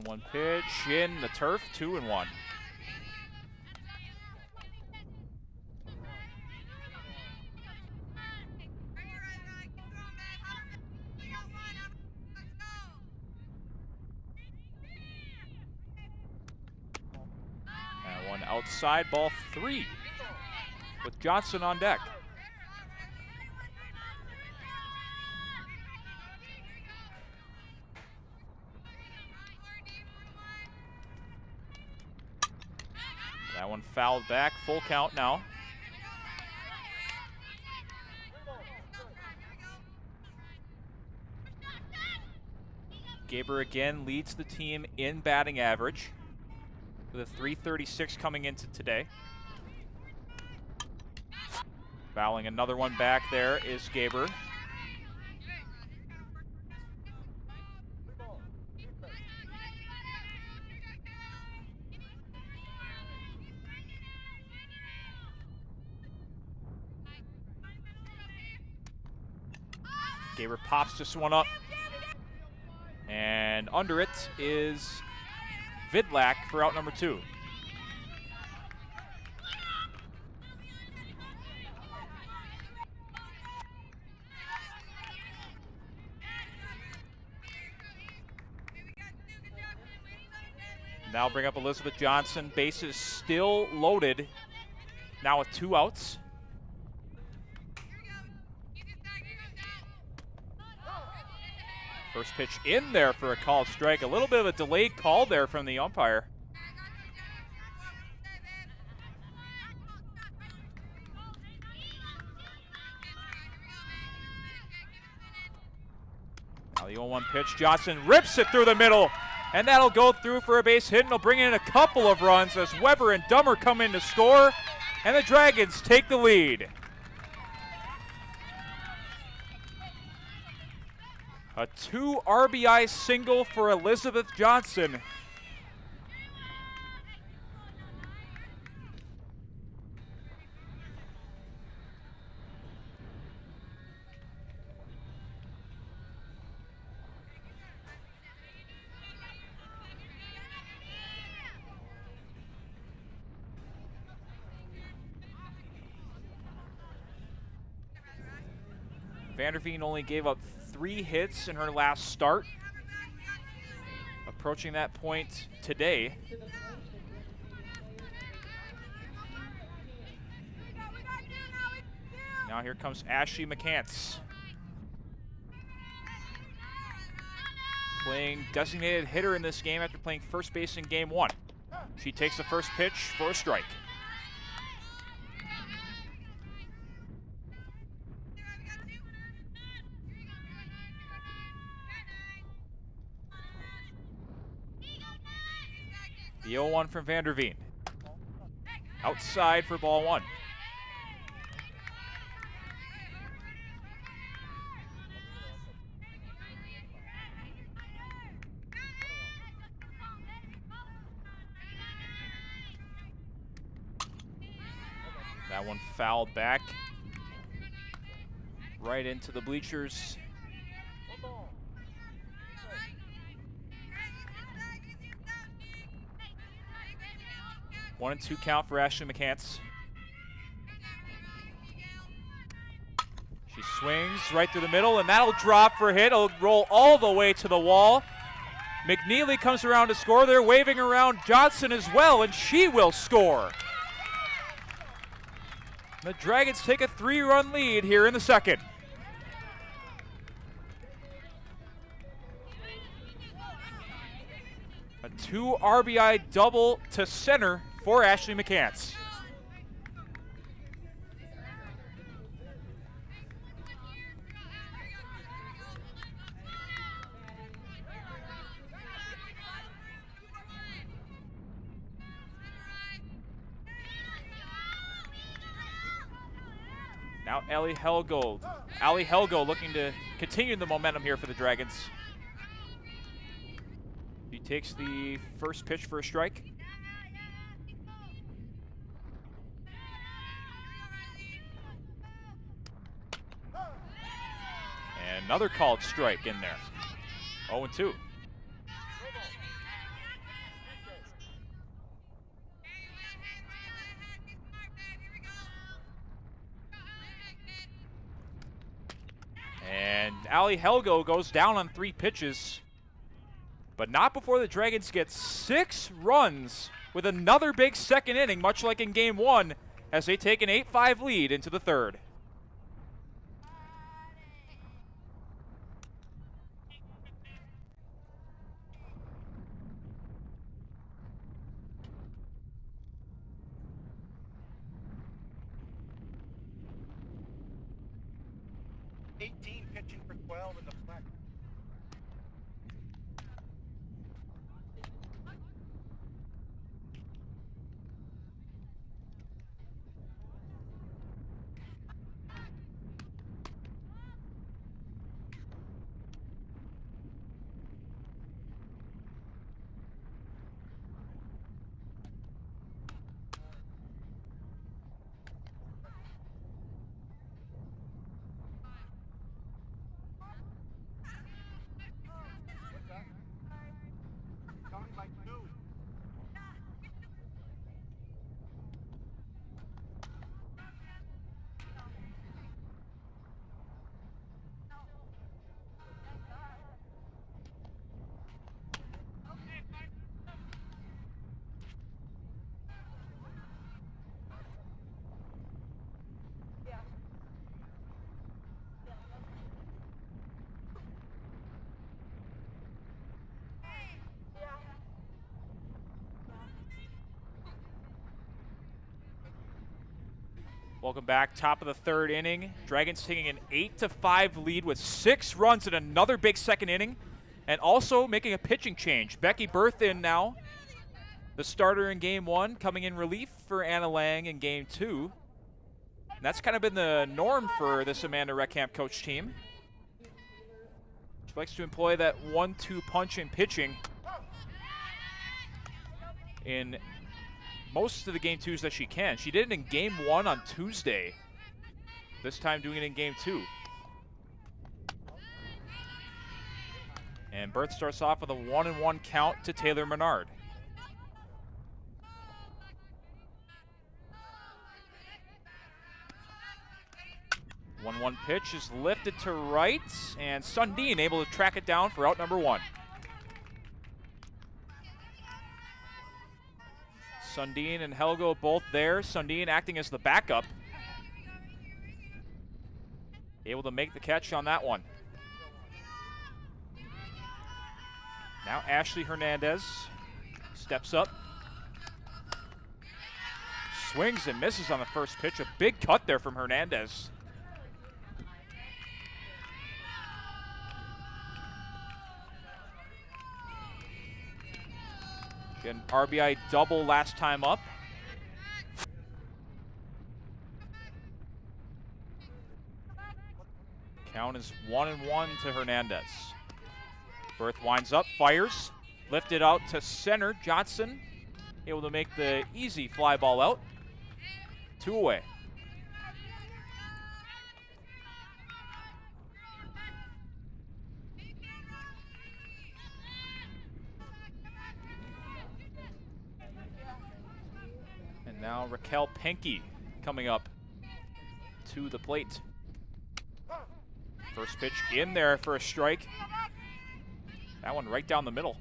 Speaker 1: One pitch in the turf, 2-1. And One outside, ball 3 with Johnson on deck. That one fouled back, full count now. Gaber again leads the team in batting average with a .336 coming into today. Fouling another one back there is Gaber. Gaber pops this one up. And under it is Vidlak for out number 2. Now bring up Elizabeth Johnson. Bases still loaded. Now with 2 outs. First pitch in there for a called strike. A little bit of a delayed call there from the umpire. Now the 0-1 pitch. Johnson rips it through the middle. And that'll go through for a base hit, and it'll bring in a couple of runs as Weber and Dummer come in to score. And the Dragons take the lead. A 2 RBI single for Elizabeth Johnson. Vanderveen only gave up 3 hits in her last start. Approaching that point today. Now here comes Ashley McCants. Playing designated hitter in this game after playing first base in game 1. She takes the first pitch for a strike. The 0-1 from Vanderveen. Outside for ball 1. That one fouled back. Right into the bleachers. 1-2 count for Ashley McCants. She swings right through the middle, and that'll drop for a hit. It'll roll all the way to the wall. McNeely comes around to score. They're waving around Johnson as well, and she will score. The Dragons take a 3-run lead here in the second. A 2 RBI double to center for Ashley McCants. Now Allie Helgo looking to continue the momentum here for the Dragons. She takes the first pitch for a strike. And another called strike in there. 0-2. And Allie Helgo goes down on 3 pitches, but not before the Dragons get 6 runs with another big second inning, much like in game one, as they take an 8-5 lead into the third.
Speaker 3: Pitching for 12 in the flat.
Speaker 1: Welcome back, top of the third inning. Dragons taking an 8-5 lead with 6 runs in another big second inning, and also making a pitching change. Becky Berth in now, the starter in game one, coming in relief for Anna Lang in game two. And that's kind of been the norm for this Amanda Reckamp coach team. She likes to employ that 1-2 punch in pitching in most of the game twos that she can. She did it in game one on Tuesday. This time doing it in game two. And Berth starts off with a 1-1 count to Taylor Menard. One pitch is lifted to right, and Sundin able to track it down for out number one. Sundin and Helgo both there. Sundin acting as the backup. Able to make the catch on that one. Now Ashley Hernandez steps up. Swings and misses on the first pitch. A big cut there from Hernandez. She had an RBI double last time up. Count is 1-1 to Hernandez. Berth winds up, fires, lifted out to center. Johnson able to make the easy fly ball out. 2 away. And now Raquel Penke coming up to the plate. First pitch in there for a strike. That one right down the middle.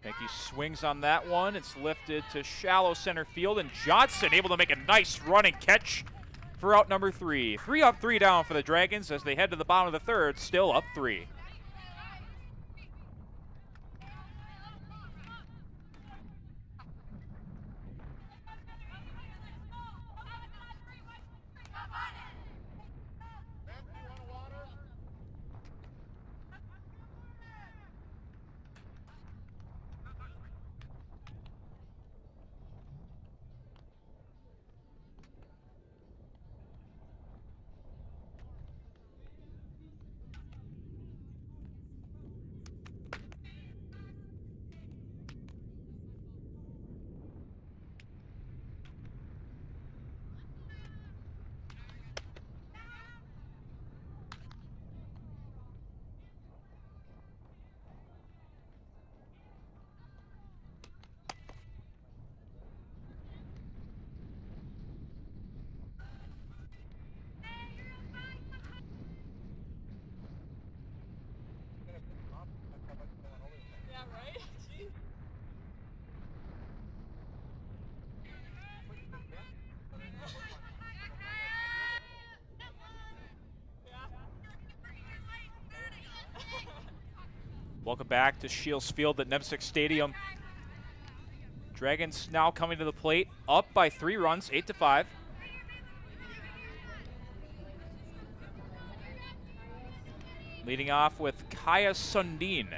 Speaker 1: Penke swings on that one. It's lifted to shallow center field, and Johnson able to make a nice running catch for out number 3. 3 up, 3 down for the Dragons as they head to the bottom of the third, still up 3. Welcome back to Shields Field at Nemsic Stadium. Dragons now coming to the plate, up by 3 runs, 8-5. Leading off with Kaya Sundin,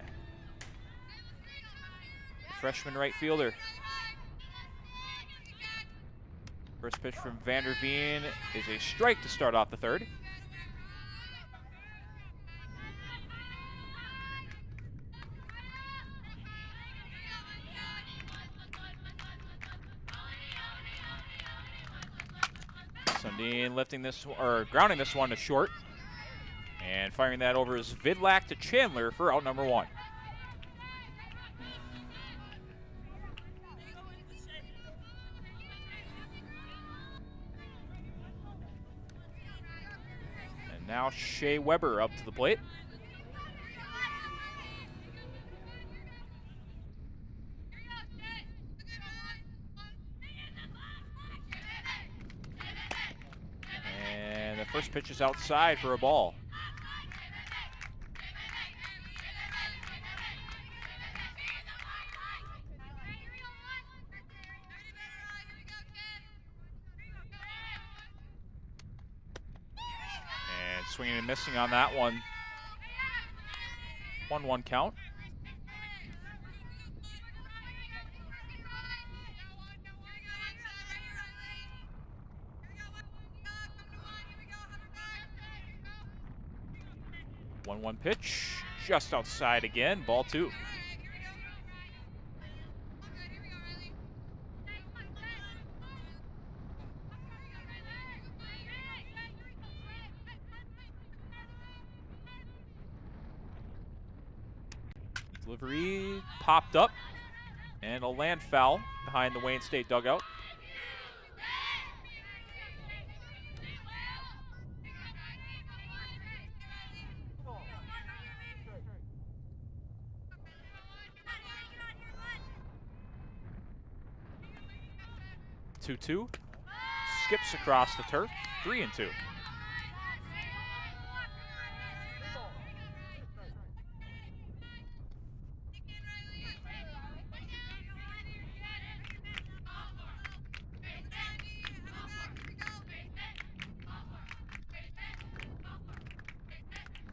Speaker 1: freshman right fielder. First pitch from Vanderveen is a strike to start off the third. Sundin lifting this, or grounding this one to short. And firing that over is Vidlak to Chandler for out number 1. And now Shea Weber up to the plate. And the first pitch is outside for a ball. Swinging and missing on that one. 1-1 count. One pitch, just outside again, ball 2. Delivery popped up, and a land foul behind the Wayne State dugout. Two-two, skips across the turf, 3-2.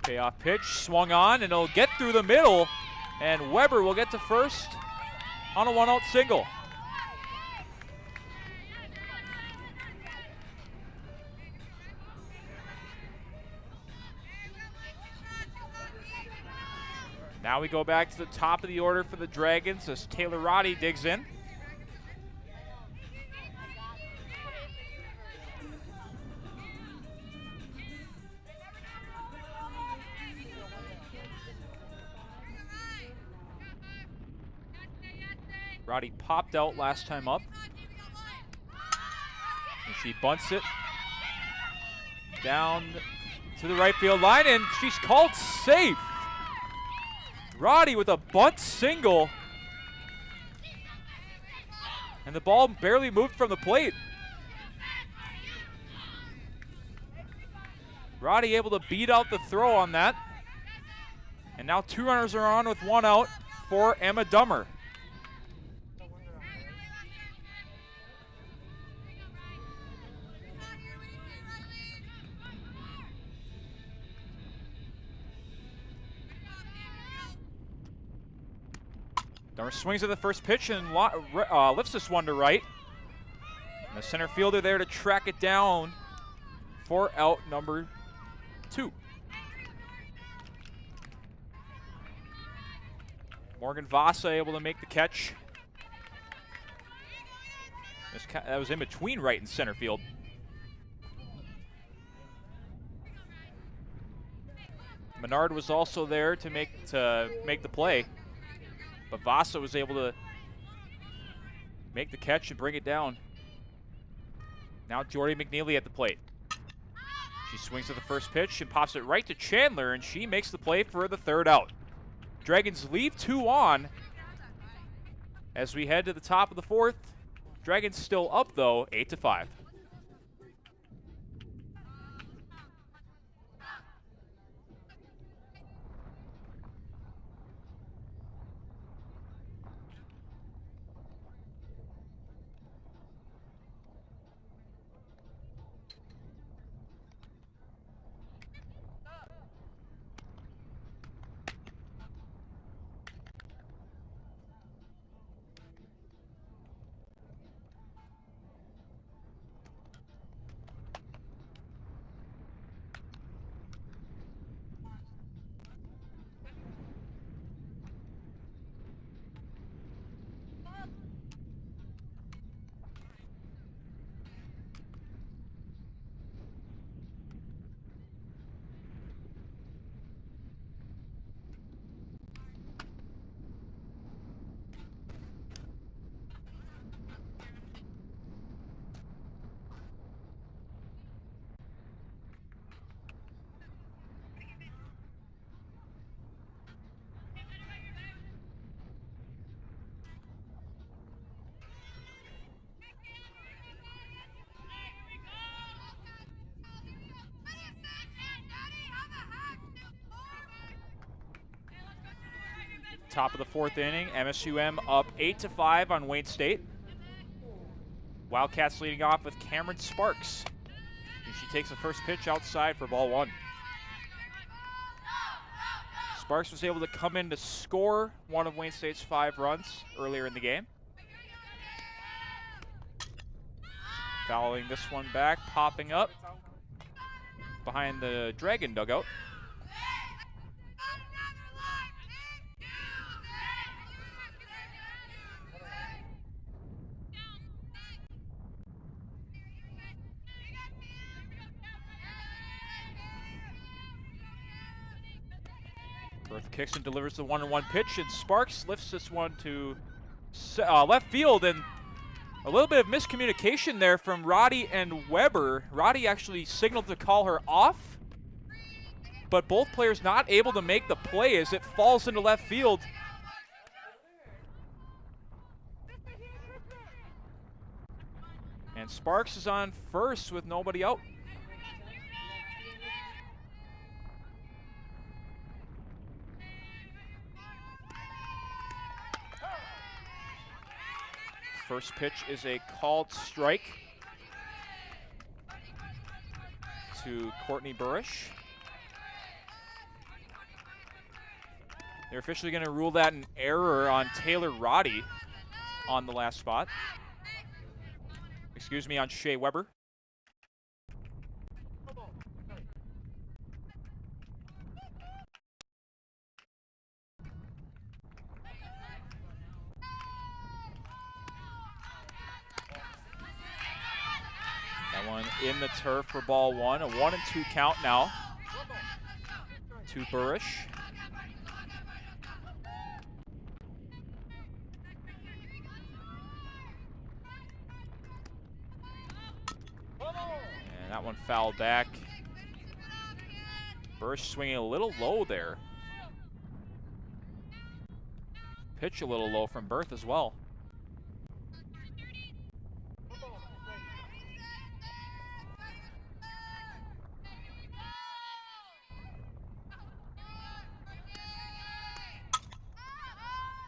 Speaker 1: Payoff pitch, swung on, and it'll get through the middle, and Weber will get to first on a 1-out single. Now we go back to the top of the order for the Dragons as Taylor Roddy digs in. Roddy popped out last time up. And she bunts it down to the right field line, and she's called safe. Roddy with a bunt single. And the ball barely moved from the plate. Roddy able to beat out the throw on that. And now 2 runners are on with 1 out for Emma Dummer. Dummer swings at the first pitch and lifts this one to right. And the center fielder there to track it down for out number 2. Morgan Vasa able to make the catch. That was in between right and center field. Menard was also there to make the play. But Vasa was able to make the catch and bring it down. Now Jordy McNeely at the plate. She swings at the first pitch and pops it right to Chandler, and she makes the play for the 3rd out. Dragons leave 2 on as we head to the top of the 4th. Dragons still up, though, 8-5. Top of the 4th inning, MSUM up 8-5 on Wayne State. Wildcats leading off with Cameron Sparks. And she takes the first pitch outside for ball 1. Sparks was able to come in to score one of Wayne State's 5 runs earlier in the game. Fouling this one back, popping up behind the Dragon dugout. Bertha kicks and delivers the 1-1 pitch, and Sparks lifts this one to left field, and a little bit of miscommunication there from Roddy and Weber. Roddy actually signaled to call her off, but both players not able to make the play as it falls into left field. And Sparks is on first with nobody out. First pitch is a called strike to Courtney Burish. They're officially going to rule that an error on Taylor Roddy on the last spot. Excuse me, on Shea Weber. That one in the turf for ball 1. A 1-2 count now to Burish. And that one fouled back. Burish swinging a little low there. Pitch a little low from Berth as well.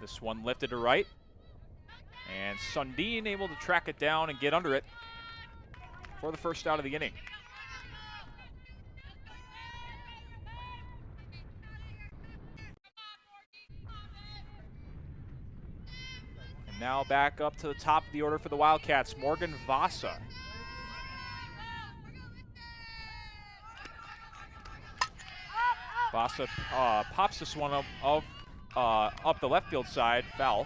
Speaker 1: This one lifted to right. And Sundin able to track it down and get under it for the first out of the inning. And now back up to the top of the order for the Wildcats, Morgan Vasa. Vasa pops this one up the left field side, foul.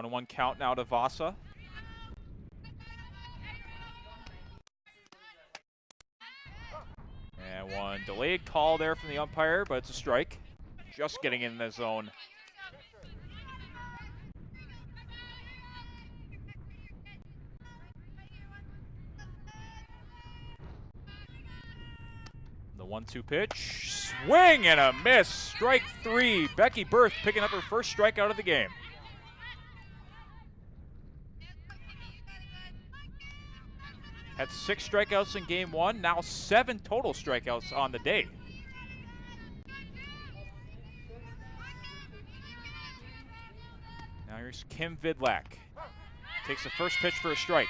Speaker 1: One count now to Vasa. And one delayed call there from the umpire, but it's a strike. Just getting in the zone. The 1-2 pitch. Swing and a miss. Strike 3. Becky Berth picking up her first strikeout of the game. Had 6 strikeouts in game 1, now 7 total strikeouts on the day. Now here's Kim Vidlak. Takes the first pitch for a strike.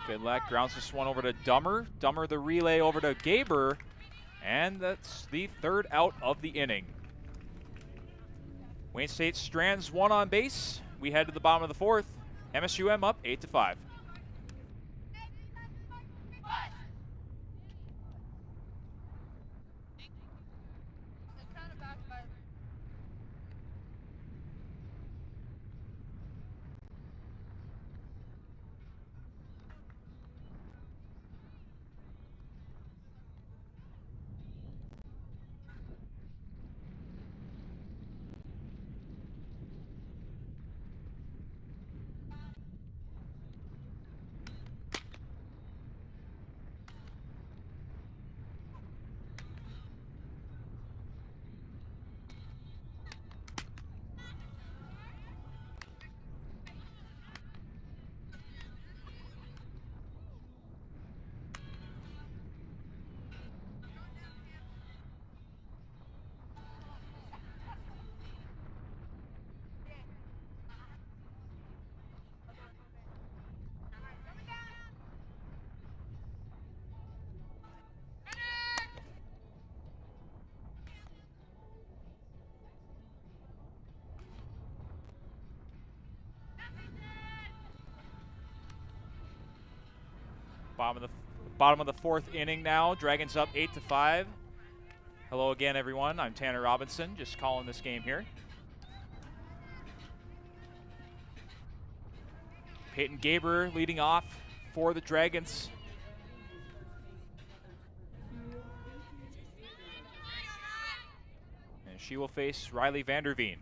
Speaker 1: Vidlak grounds this one over to Dummer. Dummer the relay over to Gaber. And that's the 3rd out of the inning. Wayne State strands 1 on base. We head to the bottom of the 4th. MSUM up 8-5. Bottom of the fourth inning now. Dragons up 8-5. Hello again, everyone. I'm Tanner Robinson, just calling this game here. Peyton Gaber leading off for the Dragons. And she will face Riley Vanderveen.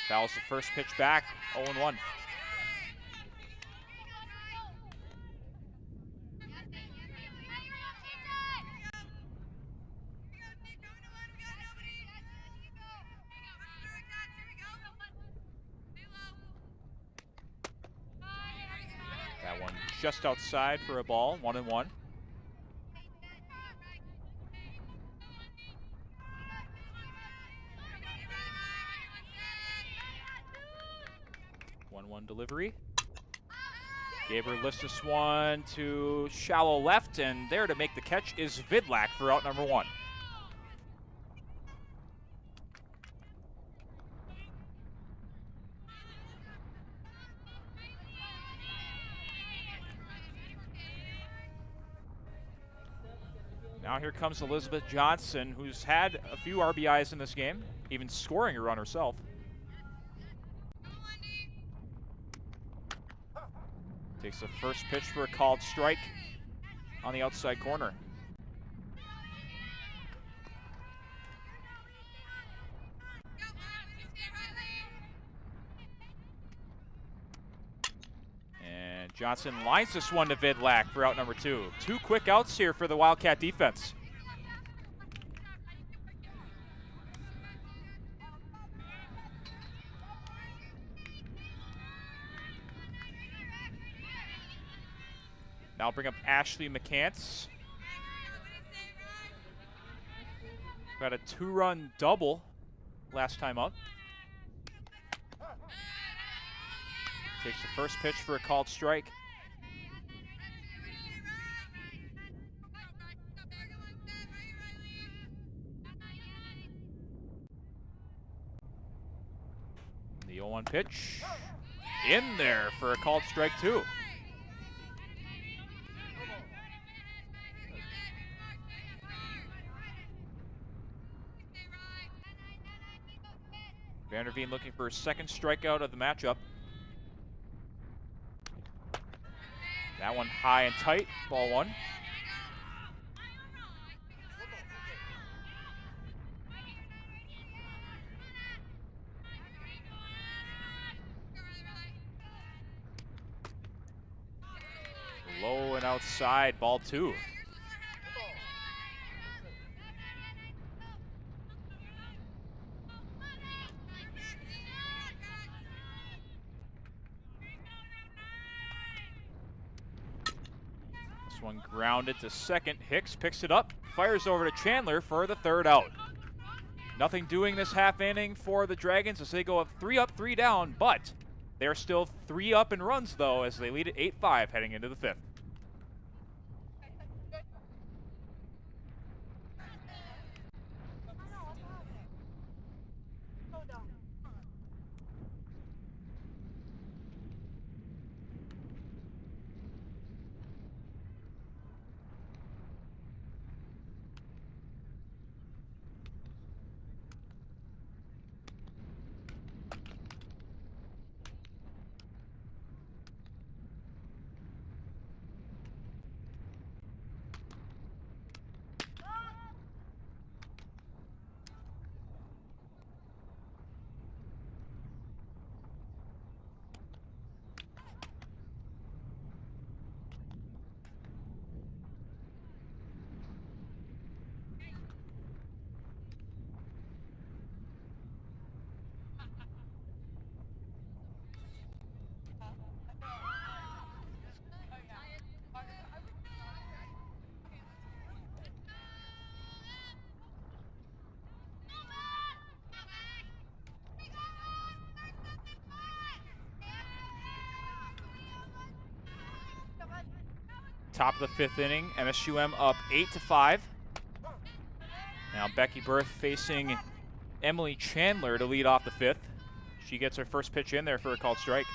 Speaker 1: Fouls the first pitch back, 0-1. That one just outside for a ball, 1-1. One delivery. Gaber lifts this one to shallow left, and there to make the catch is Vidlak for out number 1. Now here comes Elizabeth Johnson, who's had a few RBIs in this game, even scoring a run herself. Takes the first pitch for a called strike on the outside corner. And Johnson lines this one to Vidlak for out number 2. 2 quick outs here for the Wildcat defense. Now bring up Ashley McCants. Got a 2-run double last time up. Takes the first pitch for a called strike. The 0-1 pitch. In there for a called strike too. Vanderveen looking for a second strikeout of the matchup. That one high and tight, ball 1. Low and outside, ball 2. One grounded to second. Hicks picks it up, fires over to Chandler for the 3rd out. Nothing doing this half inning for the Dragons as they go up 3 down, but they're still 3 up in runs though as they lead at 8-5 heading into the 5th. Top of the 5th inning, MSUM up 8-5. Now Becky Berth facing Emily Chandler to lead off the 5th. She gets her first pitch in there for a called strike.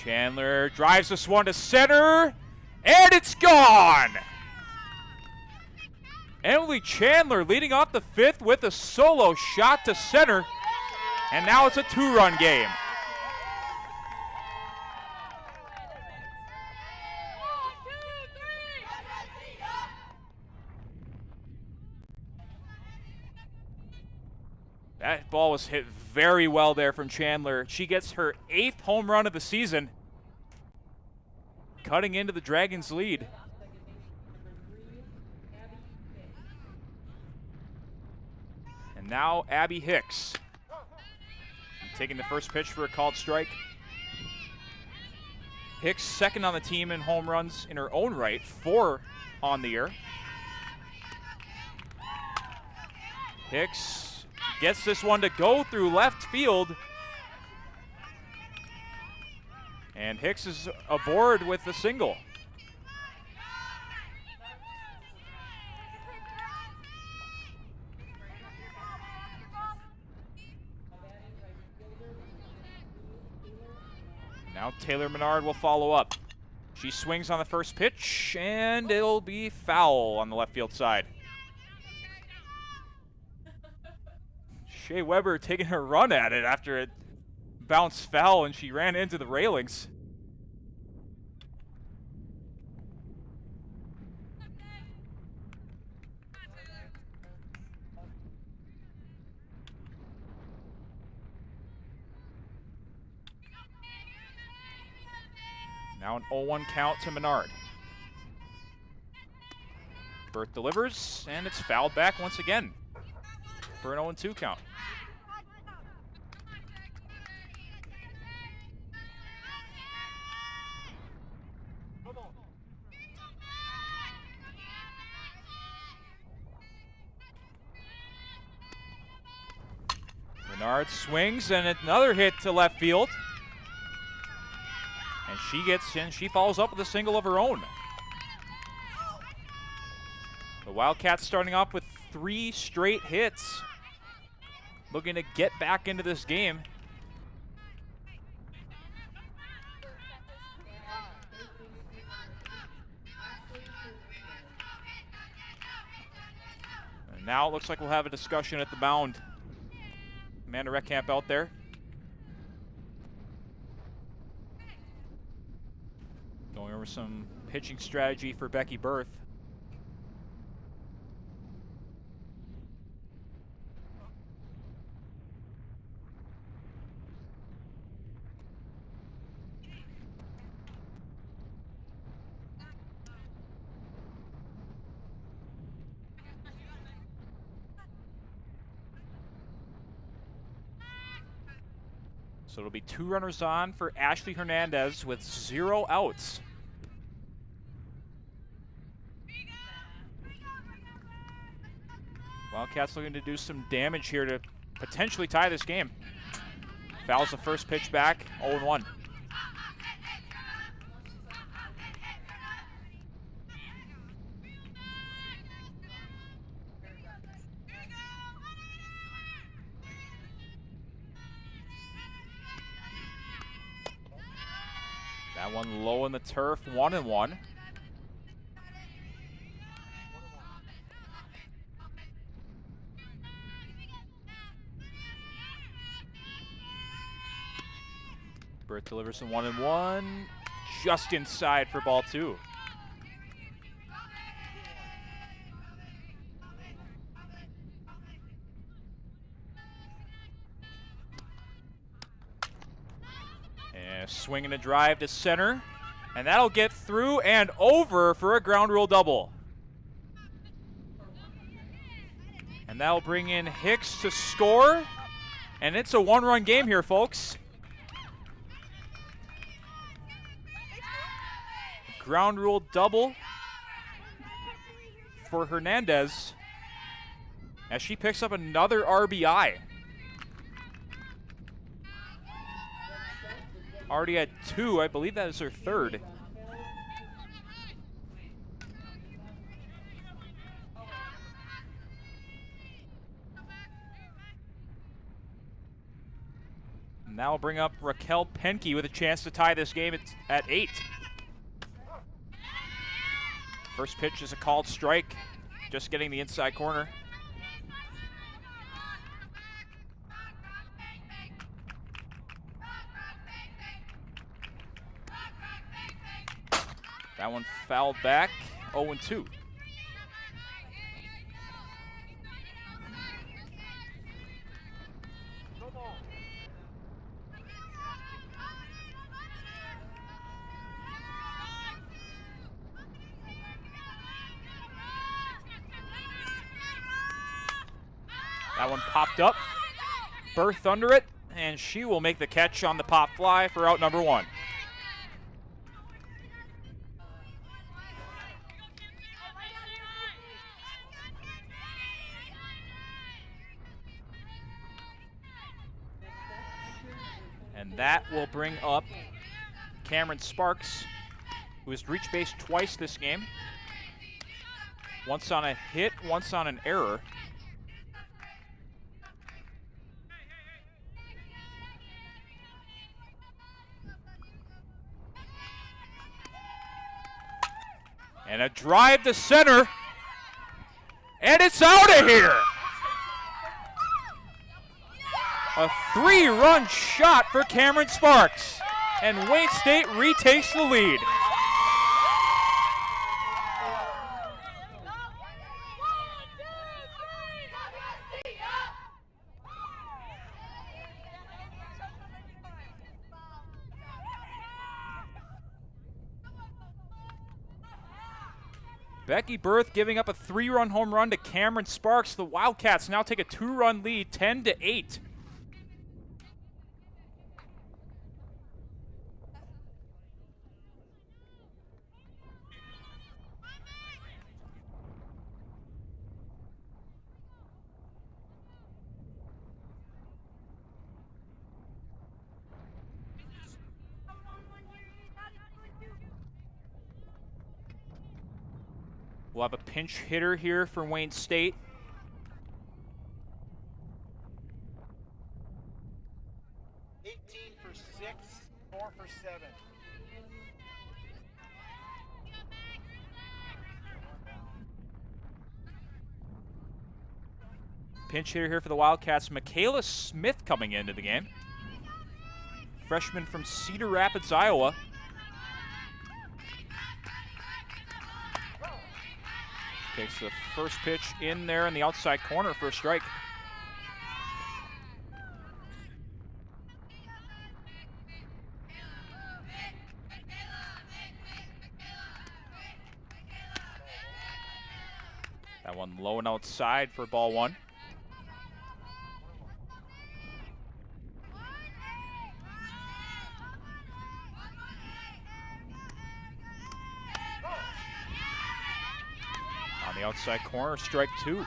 Speaker 1: Chandler drives this one to center, and it's gone! Emily Chandler leading off the fifth with a solo shot to center, and now it's a two-run game. That ball was hit very well there from Chandler. She gets her 8th home run of the season, cutting into the Dragons' lead. And now Abby Hicks taking the first pitch for a called strike. Hicks second on the team in home runs in her own right, 4 on the year. Hicks gets this one to go through left field. And Hicks is aboard with the single. Now Taylor Menard will follow up. She swings on the first pitch, and it'll be foul on the left field side. Shea Weber taking a run at it after it bounced foul and she ran into the railings. Now an 0-1 count to Menard. Berth delivers, and it's fouled back once again for an 0-2 count. Menard swings, and another hit to left field. And she gets in, she follows up with a single of her own. The Wildcats starting off with 3 straight hits, looking to get back into this game. And now it looks like we'll have a discussion at the mound. Amanda Reckamp out there. Going over some pitching strategy for Becky Berth. So it'll be 2 runners on for Ashley Hernandez with 0 outs. Wildcats looking to do some damage here to potentially tie this game. Fouls the first pitch back, 0-1. That one low in the turf, 1-1. Berth delivers some 1-1, just inside for ball 2. And a swing and a drive to center, and that'll get through and over for a ground rule double. And that'll bring in Hicks to score, and it's a 1-run game here, folks. Ground rule double for Hernandez as she picks up another RBI. Already had 2, I believe that is her 3rd. Now we'll bring up Raquel Penke with a chance to tie this game at 8. First pitch is a called strike, just getting the inside corner. That one fouled back, 0-2. That one popped up, Berth under it, and she will make the catch on the pop fly for out number 1. And that will bring up Cameron Sparks, who has reached base twice this game. Once on a hit, once on an error. And a drive to center. And it's out of here. A 3-run shot for Cameron Sparks. And Wayne State retakes the lead. Becky Berth giving up a 3-run home run to Cameron Sparks. The Wildcats now take a 2-run lead, 10-8. We'll have a pinch hitter here for Wayne State.
Speaker 3: For 6, 4 for 7.
Speaker 1: Pinch hitter here for the Wildcats, Michaela Smith coming into the game. Freshman from Cedar Rapids, Iowa. Takes the first pitch in there in the outside corner for a strike. That one low and outside for ball 1. On the outside corner, strike 2.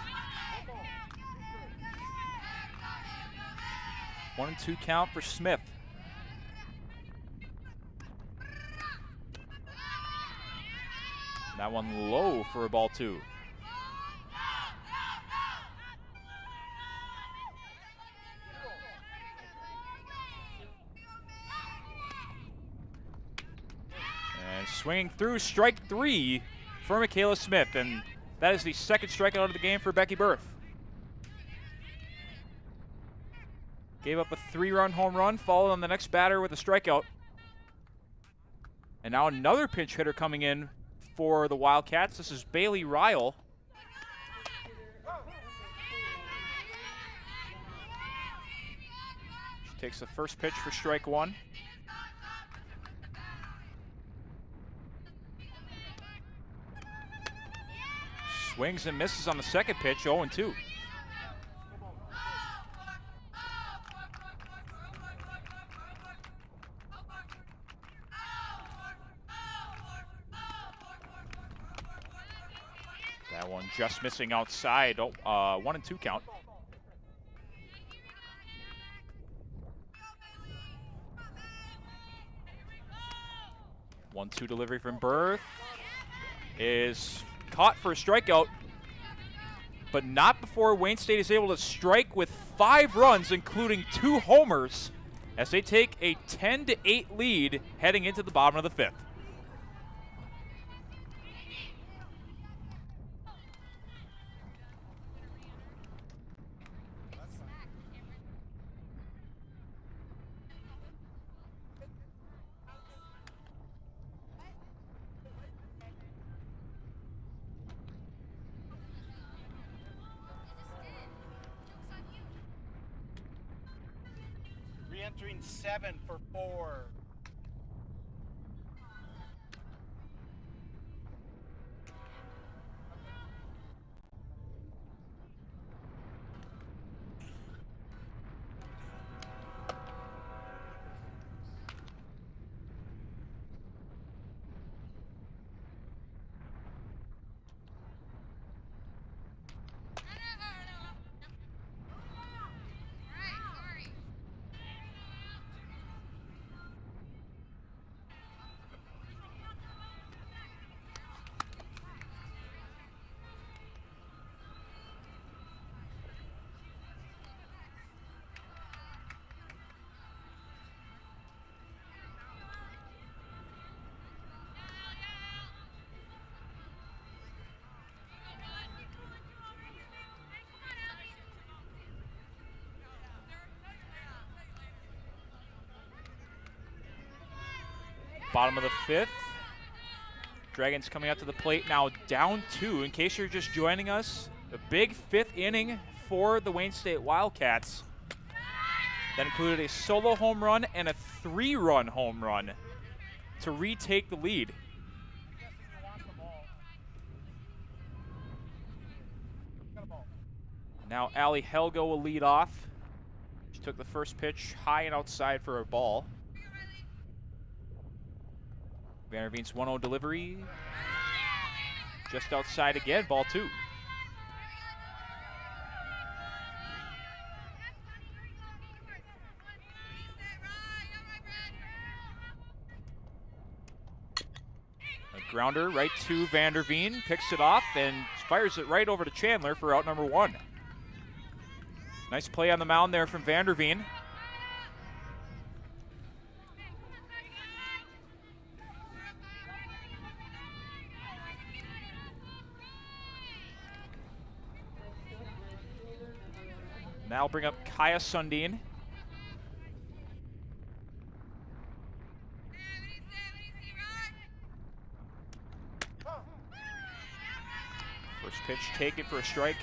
Speaker 1: 1-2 count for Smith. That one low for a ball 2. And swinging through, strike 3 for Michaela Smith. And that is the second strikeout of the game for Becky Berth. Gave up a 3-run home run, followed on the next batter with a strikeout. And now another pinch hitter coming in for the Wildcats. This is Bailey Ryle. She takes the first pitch for strike 1. Swings and misses on the second pitch, 0-2. That one just missing outside, 1-2 count. One-two delivery from Berth is caught for a strikeout, but not before Wayne State is able to strike with 5 runs, including 2 homers, as they take a 10-8 lead heading into the bottom of the 5th.
Speaker 3: Re-entering 7 for 4.
Speaker 1: Bottom of the 5th. Dragons coming out to the plate now down 2. In case you're just joining us, a big 5th inning for the Wayne State Wildcats. That included a solo home run and a 3-run home run to retake the lead. Now Allie Helgo will lead off. She took the first pitch high and outside for a ball. Vanderveen's 1-0 delivery. Just outside again, ball 2. A grounder right to Vanderveen, picks it off and fires it right over to Chandler for out number 1. Nice play on the mound there from Vanderveen. Now bring up Kaya Sundin. First pitch taken for a strike.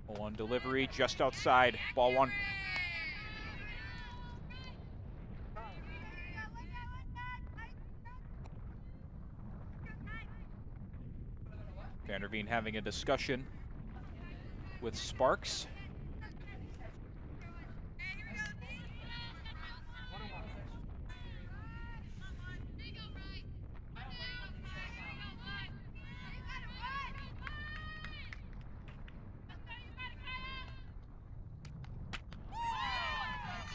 Speaker 1: One delivery just outside, ball 1. Vanderveen having a discussion with Sparks.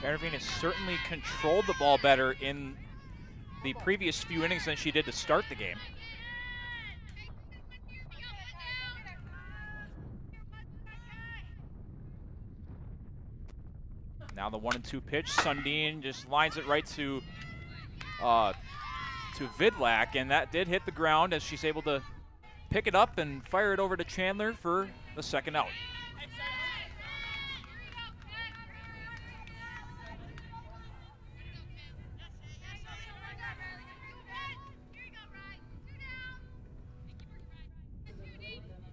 Speaker 1: Vanderveen has certainly controlled the ball better in the previous few innings than she did to start the game. Now the 1-2 pitch, Sundin just lines it right to Vidlak, and that did hit the ground as she's able to pick it up and fire it over to Chandler for the second out.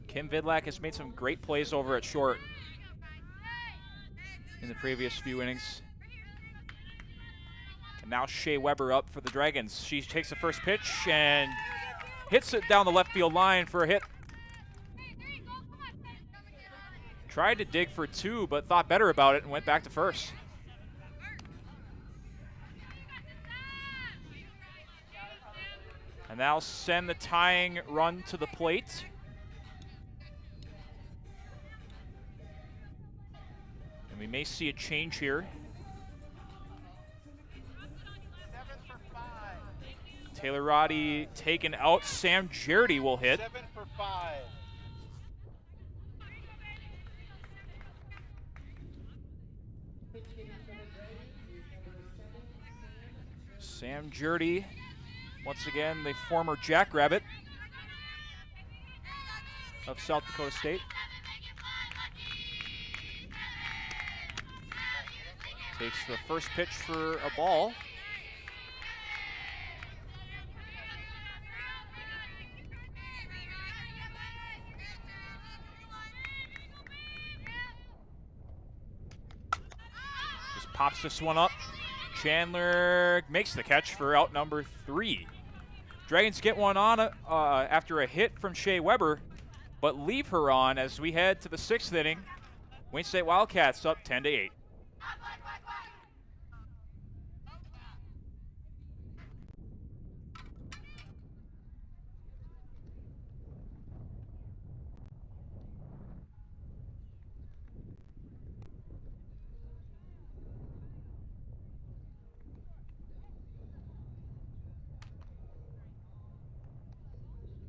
Speaker 1: Kim Vidlak has made some great plays over at short in the previous few innings. And now Shea Weber up for the Dragons. She takes the first pitch and hits it down the left field line for a hit. Tried to dig for 2, but thought better about it and went back to first. And now send the tying run to the plate. And we may see a change here. Taylor Roddy taken out. Sam Jardy will hit.
Speaker 6: 7 for 5.
Speaker 1: Sam Jardy, once again, the former Jackrabbit of South Dakota State. Takes the first pitch for a ball. Just pops this one up. Chandler makes the catch for out number 3. Dragons get one on after a hit from Shea Weber, but leave her on as we head to the 6th inning. Wayne State Wildcats up 10-8.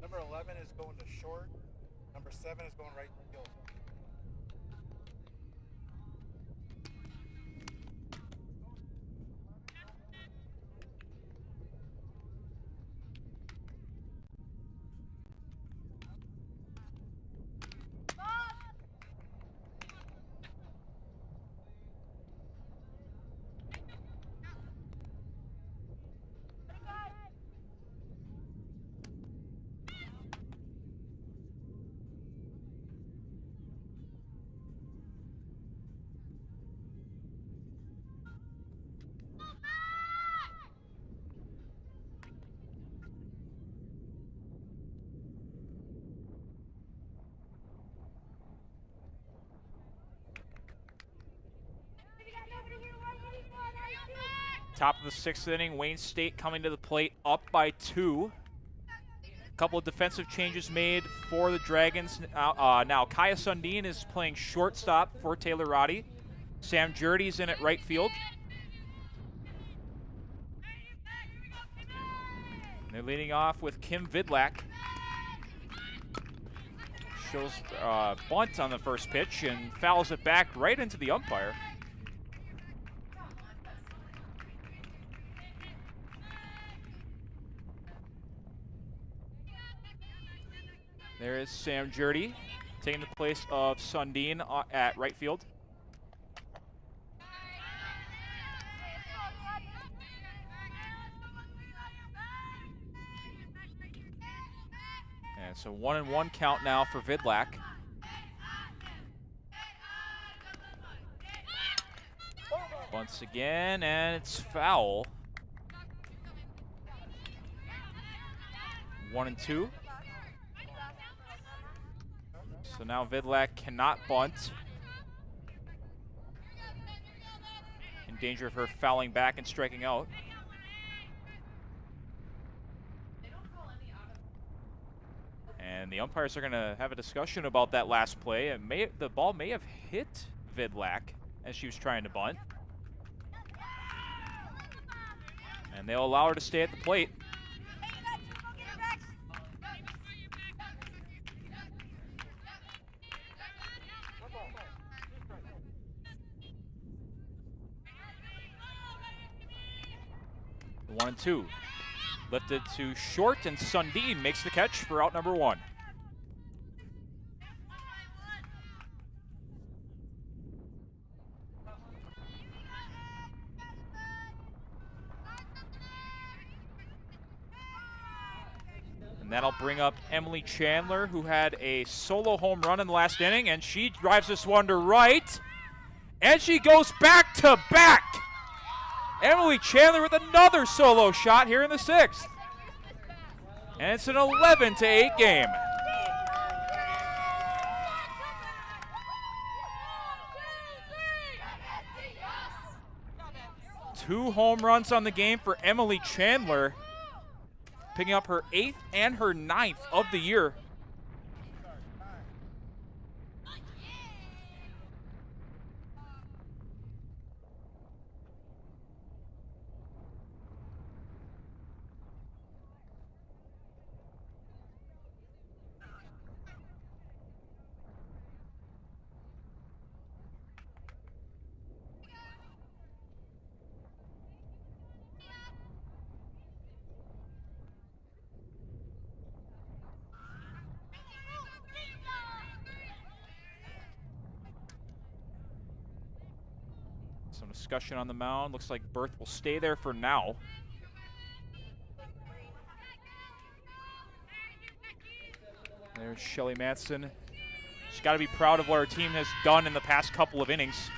Speaker 6: Number 11 is going to short. Number 7 is going right field.
Speaker 1: Top of the 6th inning, Wayne State coming to the plate up by 2. A couple of defensive changes made for the Dragons. Now Kaya Sundin is playing shortstop for Taylor Roddy. Sam Jardy's in at right field. They're leading off with Kim Vidlak. Shows bunt on the first pitch and fouls it back right into the umpire. There is Sam Jardy taking the place of Sundin at right field. And so 1-1 count now for Vidlak. Once again, and it's foul. 1-2. So now Vidlak cannot bunt. In danger of her fouling back and striking out. And the umpires are going to have a discussion about that last play. The ball may have hit Vidlak as she was trying to bunt. And they'll allow her to stay at the plate. The 1-2. Lifted to short, and Sundin makes the catch for out number 1. And that'll bring up Emily Chandler, who had a solo home run in the last inning, and she drives this one to right, and she goes back to back. Emily Chandler with another solo shot here in the 6th. And it's an 11-8 game. Two home runs on the game for Emily Chandler, picking up her 8th and her 9th of the year. Some discussion on the mound. Looks like Berth will stay there for now. There's Shelly Matson. She's got to be proud of what her team has done in the past couple of innings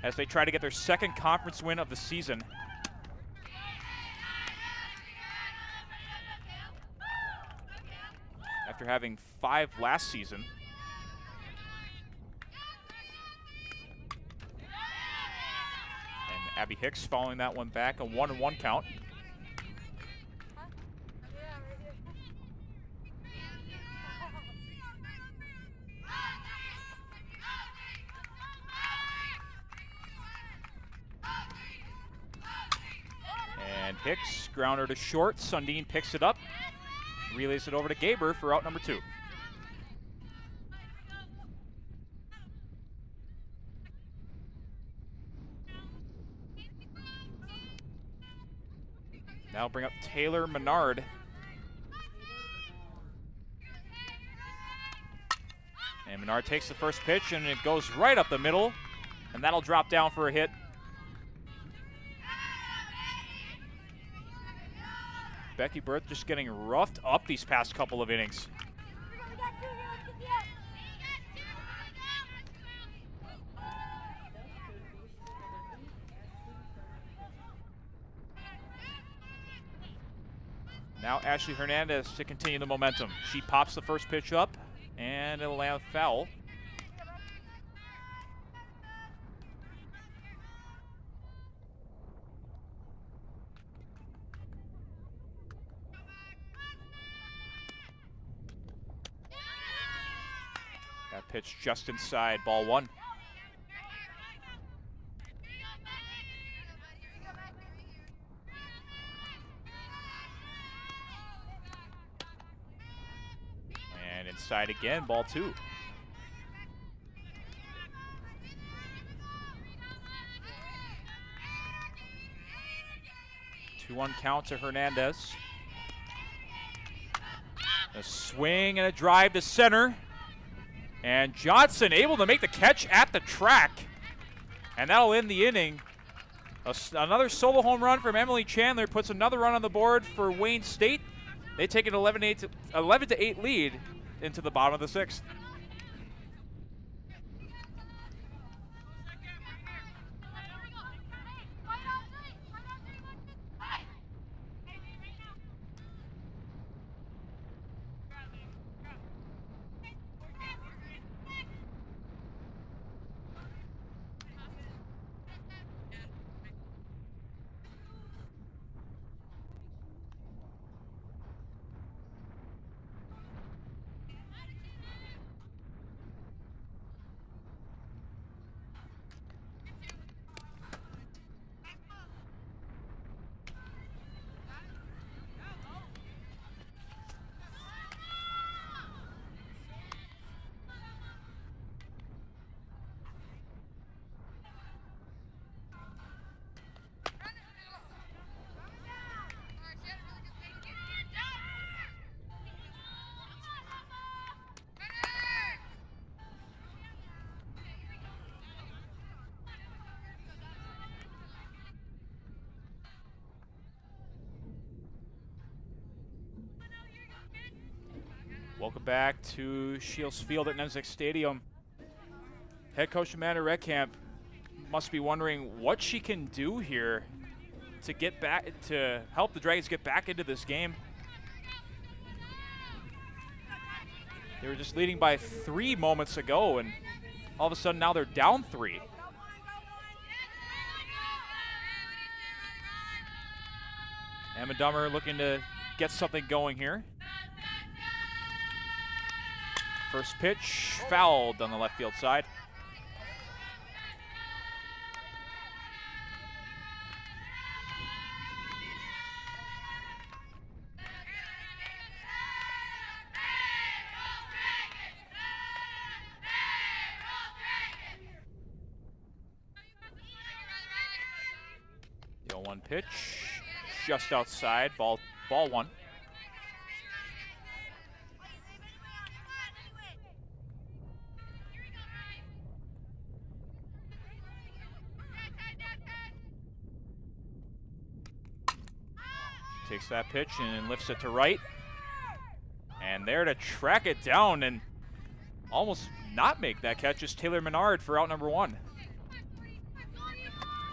Speaker 1: as they try to get their second conference win of the season. After having 5 last season. And Abby Hicks following that one back, a 1-1 count. And Hicks, grounder to short. Sundin picks it up, relays it over to Gaber for out number 2. Now bring up Taylor Menard. And Menard takes the first pitch, and it goes right up the middle, and that'll drop down for a hit. Becky Berth just getting roughed up these past couple of innings. Now Ashley Hernandez to continue the momentum. She pops the first pitch up, and it'll land foul. That pitch just inside, ball 1. And inside again, ball 2. Two 2-1 count to Hernandez. A swing and a drive to center. And Johnson able to make the catch at the track. And that'll end the inning. Another solo home run from Emily Chandler puts another run on the board for Wayne State. They take an 11-8 lead into the bottom of the 6th. Welcome back to Shields Field at Nemzek Stadium. Head coach Amanda Reckamp must be wondering what she can do here to get back, to help the Dragons get back into this game. They were just leading by 3 moments ago, and all of a sudden now they're down 3. Emma Dummer looking to get something going here. First pitch, fouled on the left field side. The 0-1 pitch, just outside, ball 1. Takes that pitch and lifts it to right. And there to track it down and almost not make that catch is Taylor Menard for out number 1.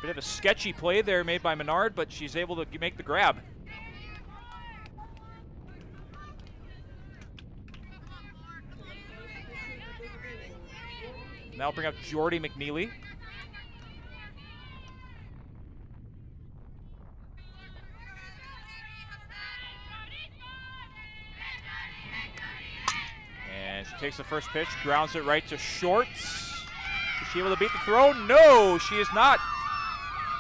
Speaker 1: Bit of a sketchy play there made by Menard, but she's able to make the grab. Now bring up Jordy McNeely. And she takes the first pitch, grounds it right to short. Is she able to beat the throw? No, she is not.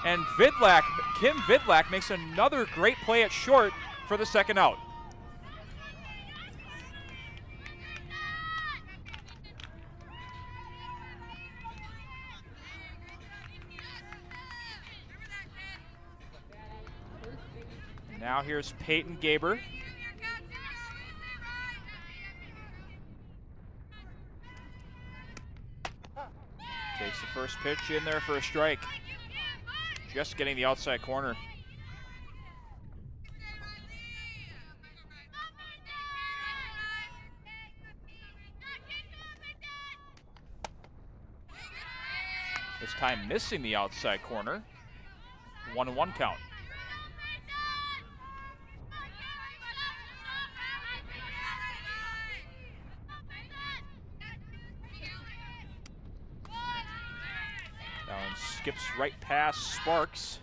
Speaker 1: And Kim Vidlak makes another great play at short for the second out. Now here's Peyton Gaber. Takes the first pitch in there for a strike. Just getting the outside corner. This time missing the outside corner. 1-1 count. That one skips right past Sparks.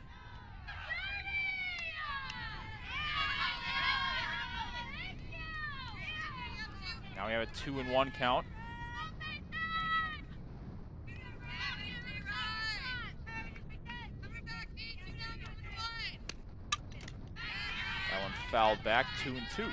Speaker 1: Now we have a 2-1 count. That one fouled back, 2-2.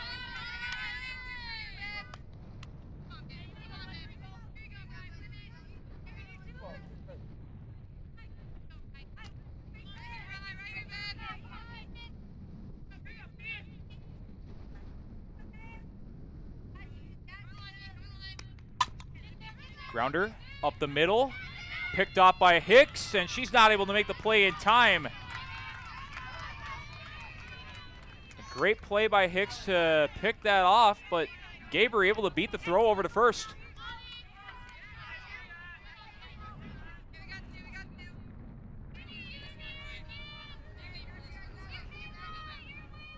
Speaker 1: Grounder up the middle, picked off by Hicks, and she's not able to make the play in time. A great play by Hicks to pick that off, but Gaber able to beat the throw over to first.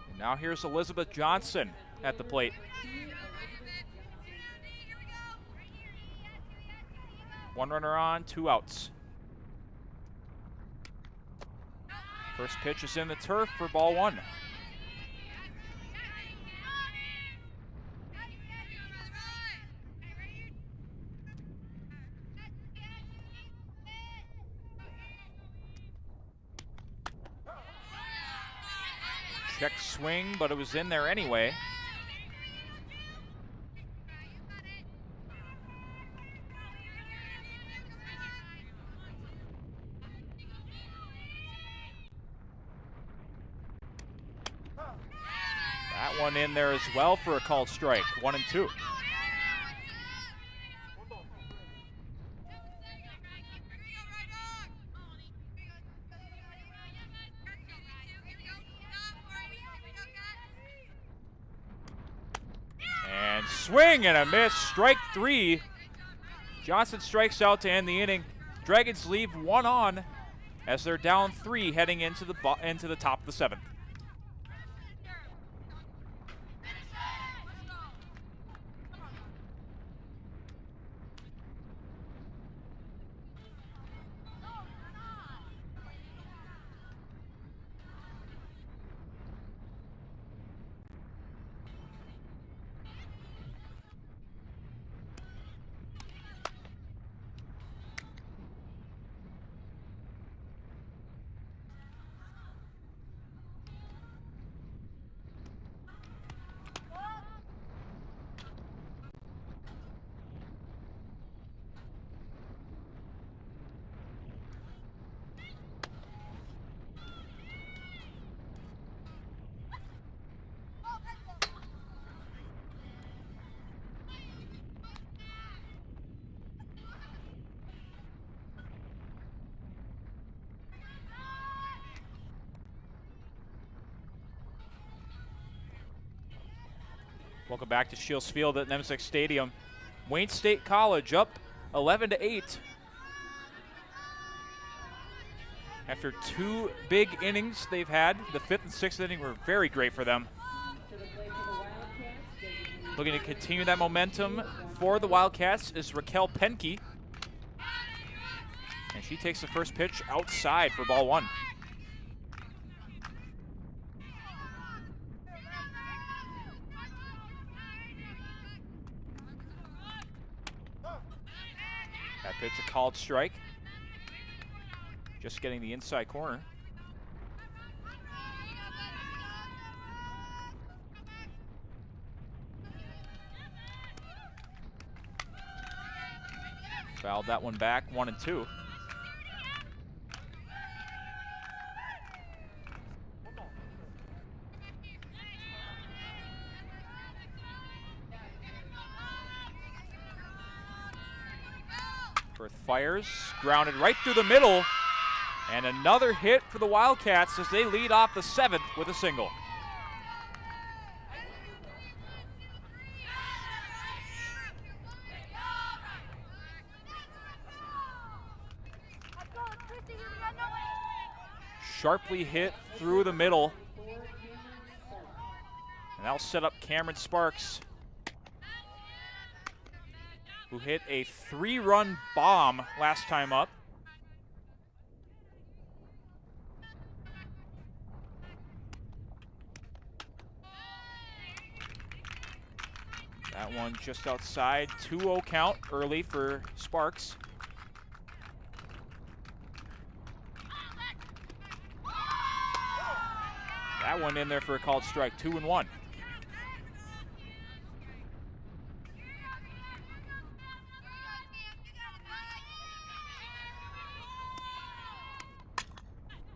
Speaker 1: And now here's Elizabeth Johnson at the plate. One runner on, 2 outs. First pitch is in the turf for ball 1. Check swing, but it was in there anyway. That one in there as well for a called strike, 1-2. And swing and a miss, strike 3. Johnson strikes out to end the inning. Dragons leave 1 on as they're down 3 heading into the top of the 7th. Welcome back to Shields Field at Nemsek Stadium. Wayne State College up 11-8. After 2 big innings they've had, the 5th and 6th inning were very great for them. Looking to continue that momentum for the Wildcats is Raquel Penke. And she takes the first pitch outside for ball 1. That pitch a called strike. Just getting the inside corner. Fouled that one back, 1-2. Firth fires, grounded right through the middle, and another hit for the Wildcats as they lead off the 7th with a single. Sharply hit through the middle, and that'll set up Cameron Sparks, who hit a 3-run bomb last time up. That one just outside, 2-0 count early for Sparks. That one in there for a called strike, 2-1.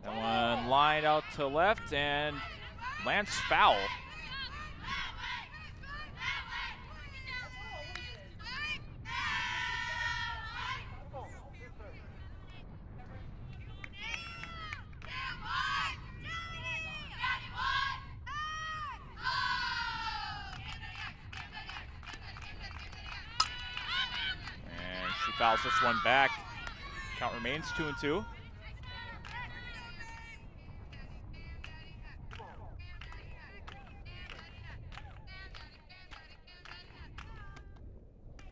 Speaker 1: That one lined out to left and lands foul. Fouls this one back. Count remains 2-2.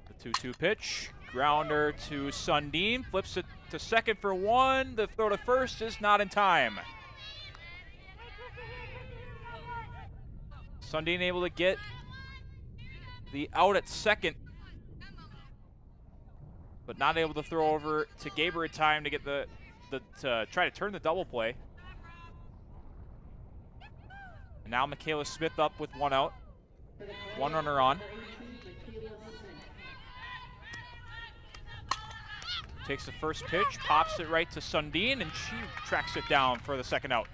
Speaker 1: The 2-2 pitch. Grounder to Sundin. Flips it to second for 1. The throw to first is not in time. Sundin able to get the out at second, but not able to throw over to Gaber in time to get to try to turn the double play. And now Michaela Smith up with 1 out. 1 runner on. Takes the first pitch, pops it right to Sundin, and she tracks it down for the second out.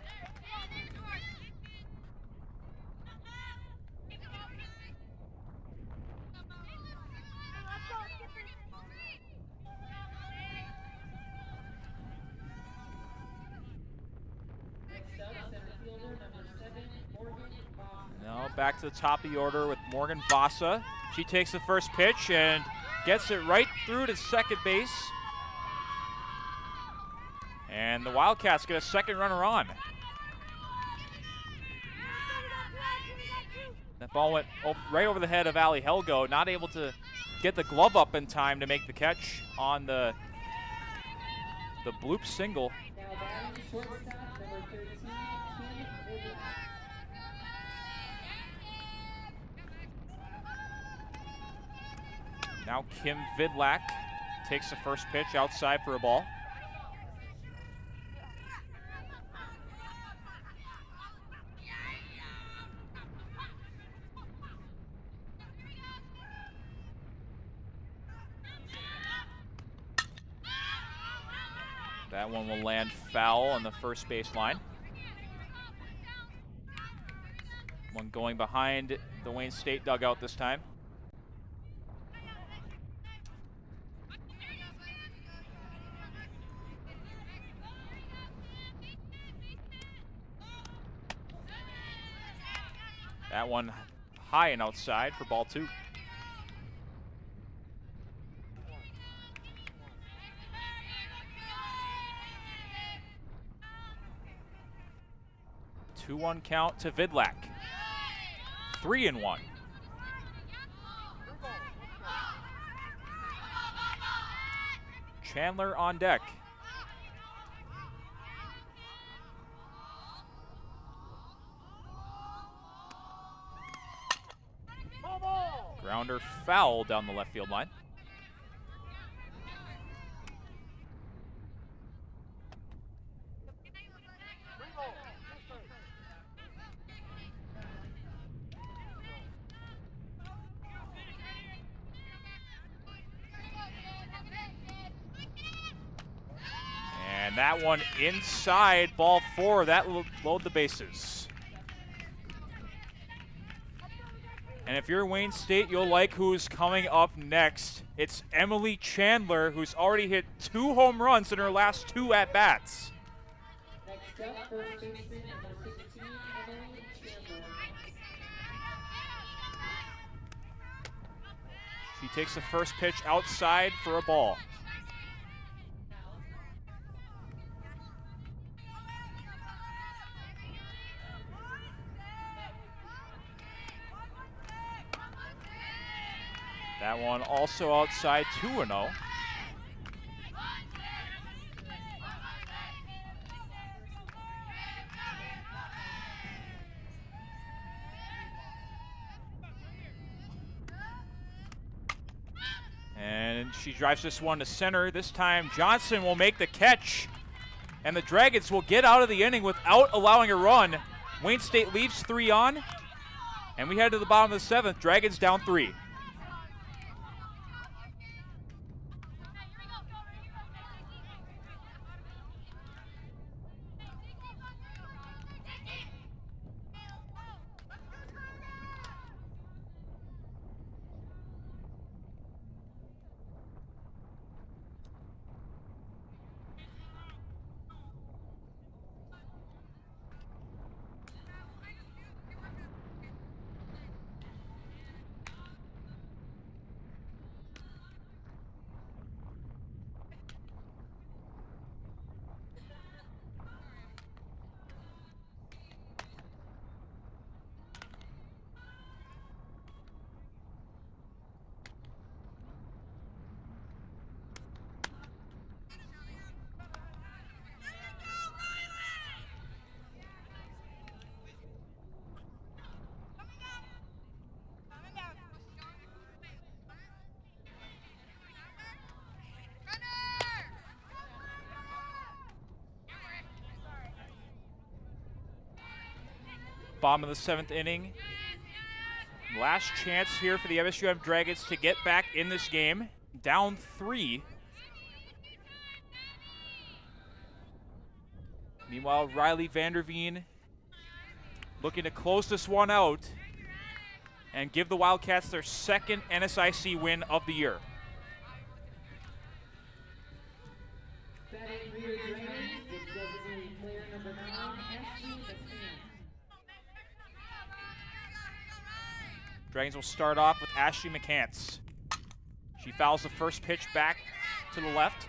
Speaker 1: Now back to the top of the order with Morgan Vasa. She takes the first pitch and gets it right through to second base. And the Wildcats get a second runner on. That ball went right over the head of Ali Helgo, not able to get the glove up in time to make the catch on the bloop single. Now Kim Vidlak takes the first pitch outside for a ball. That one will land foul on the first baseline. One going behind the Wayne State dugout this time. That one high and outside for ball 2. Two 2-1 count to Vidlak. 3-1. Chandler on deck. Grounder foul down the left field line. And that one inside, ball 4. That will load the bases. And if you're Wayne State, you'll like who's coming up next. It's Emily Chandler, who's already hit 2 home runs in her last 2 at-bats.
Speaker 5: Next up, first baseman number 16, Emily Chandler.
Speaker 1: She takes the first pitch outside for a ball. That one also outside, 2-0. And she drives this one to center. This time Johnson will make the catch. And the Dragons will get out of the inning without allowing a run. Wayne State leaves 3 on. And we head to the bottom of the 7th. Dragons down 3. Bottom of the 7th inning. Last chance here for the MSUM Dragons to get back in this game. Down 3. Meanwhile, Riley Vanderveen looking to close this one out and give the Wildcats their 2nd NSIC win of the year.
Speaker 5: Batting for your Dragons, the designated player number 9, Ashley McCann.
Speaker 1: Dragons will start off with Ashley McCants. She fouls the first pitch back to the left.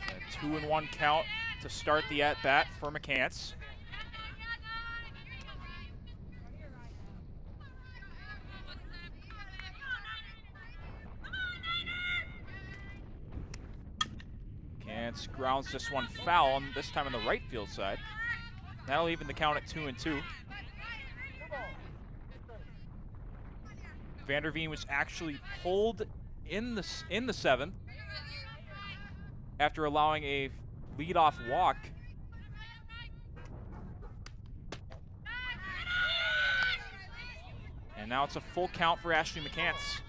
Speaker 1: A 2-1 count to start the at-bat for McCants. McCants grounds this one foul, and this time on the right field side. That'll even the count at 2-2. Vanderveen was actually pulled in the 7th. after allowing a leadoff walk. And now it's a full count for Ashley McCants.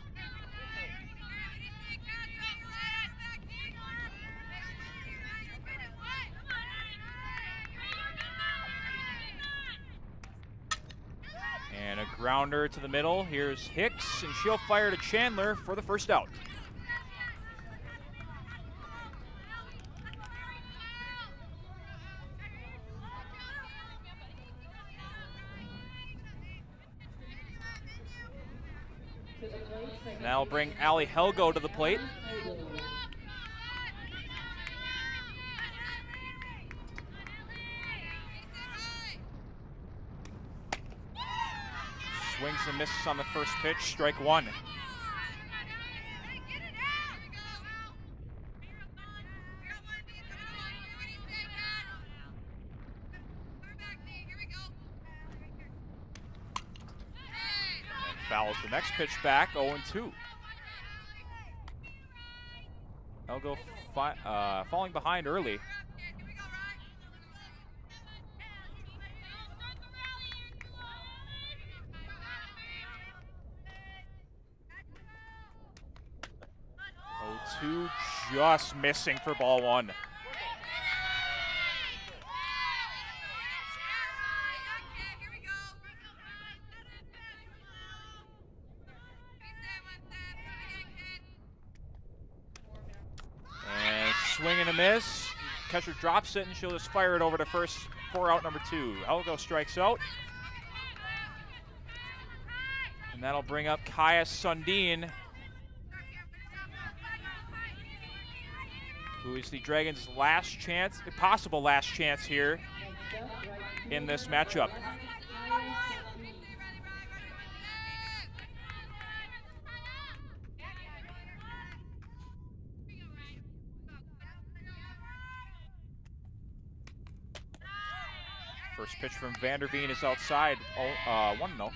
Speaker 1: And a grounder to the middle. Here's Hicks, and she'll fire to Chandler for the first out. Now bring Allie Helgo to the plate. Swings and misses on the first pitch, strike one. And fouls the next pitch back, 0-2. Helgo falling behind early. Two just missing for ball one. And swing and a miss. Catcher drops it, and she'll just fire it over to first for out number two. Helgo strikes out. And that'll bring up Kaya Sundin, who is the Dragons' last chance, possible last chance here in this matchup. First pitch from Vanderveen is outside, 1-0.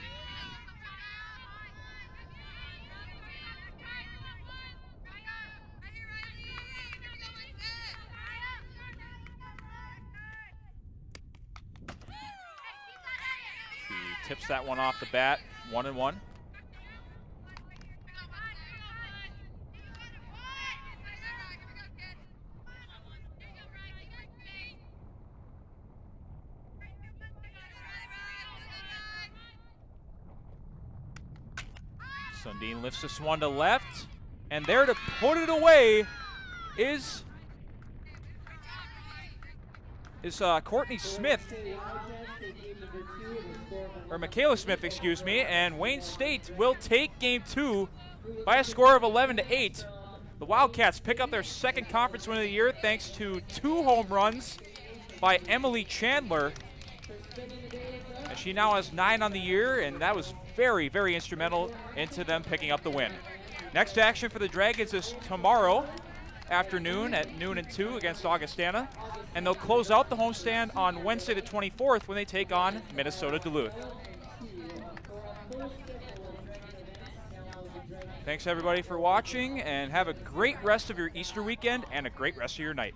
Speaker 1: Tips that one off the bat, 1-1. Sundin lifts this one to left, and there to put it away is Courtney Smith, or Michaela Smith, excuse me, and Wayne State will take game two by a score of 11-8. The Wildcats pick up their second conference win of the year thanks to 2 home runs by Emily Chandler. And she now has 9 on the year, and that was very, very instrumental into them picking up the win. Next action for the Dragons is tomorrow afternoon at noon and 2 against Augustana, and they'll close out the homestand on Wednesday the 24th when they take on Minnesota Duluth. Thanks everybody for watching, and have a great rest of your Easter weekend and a great rest of your night.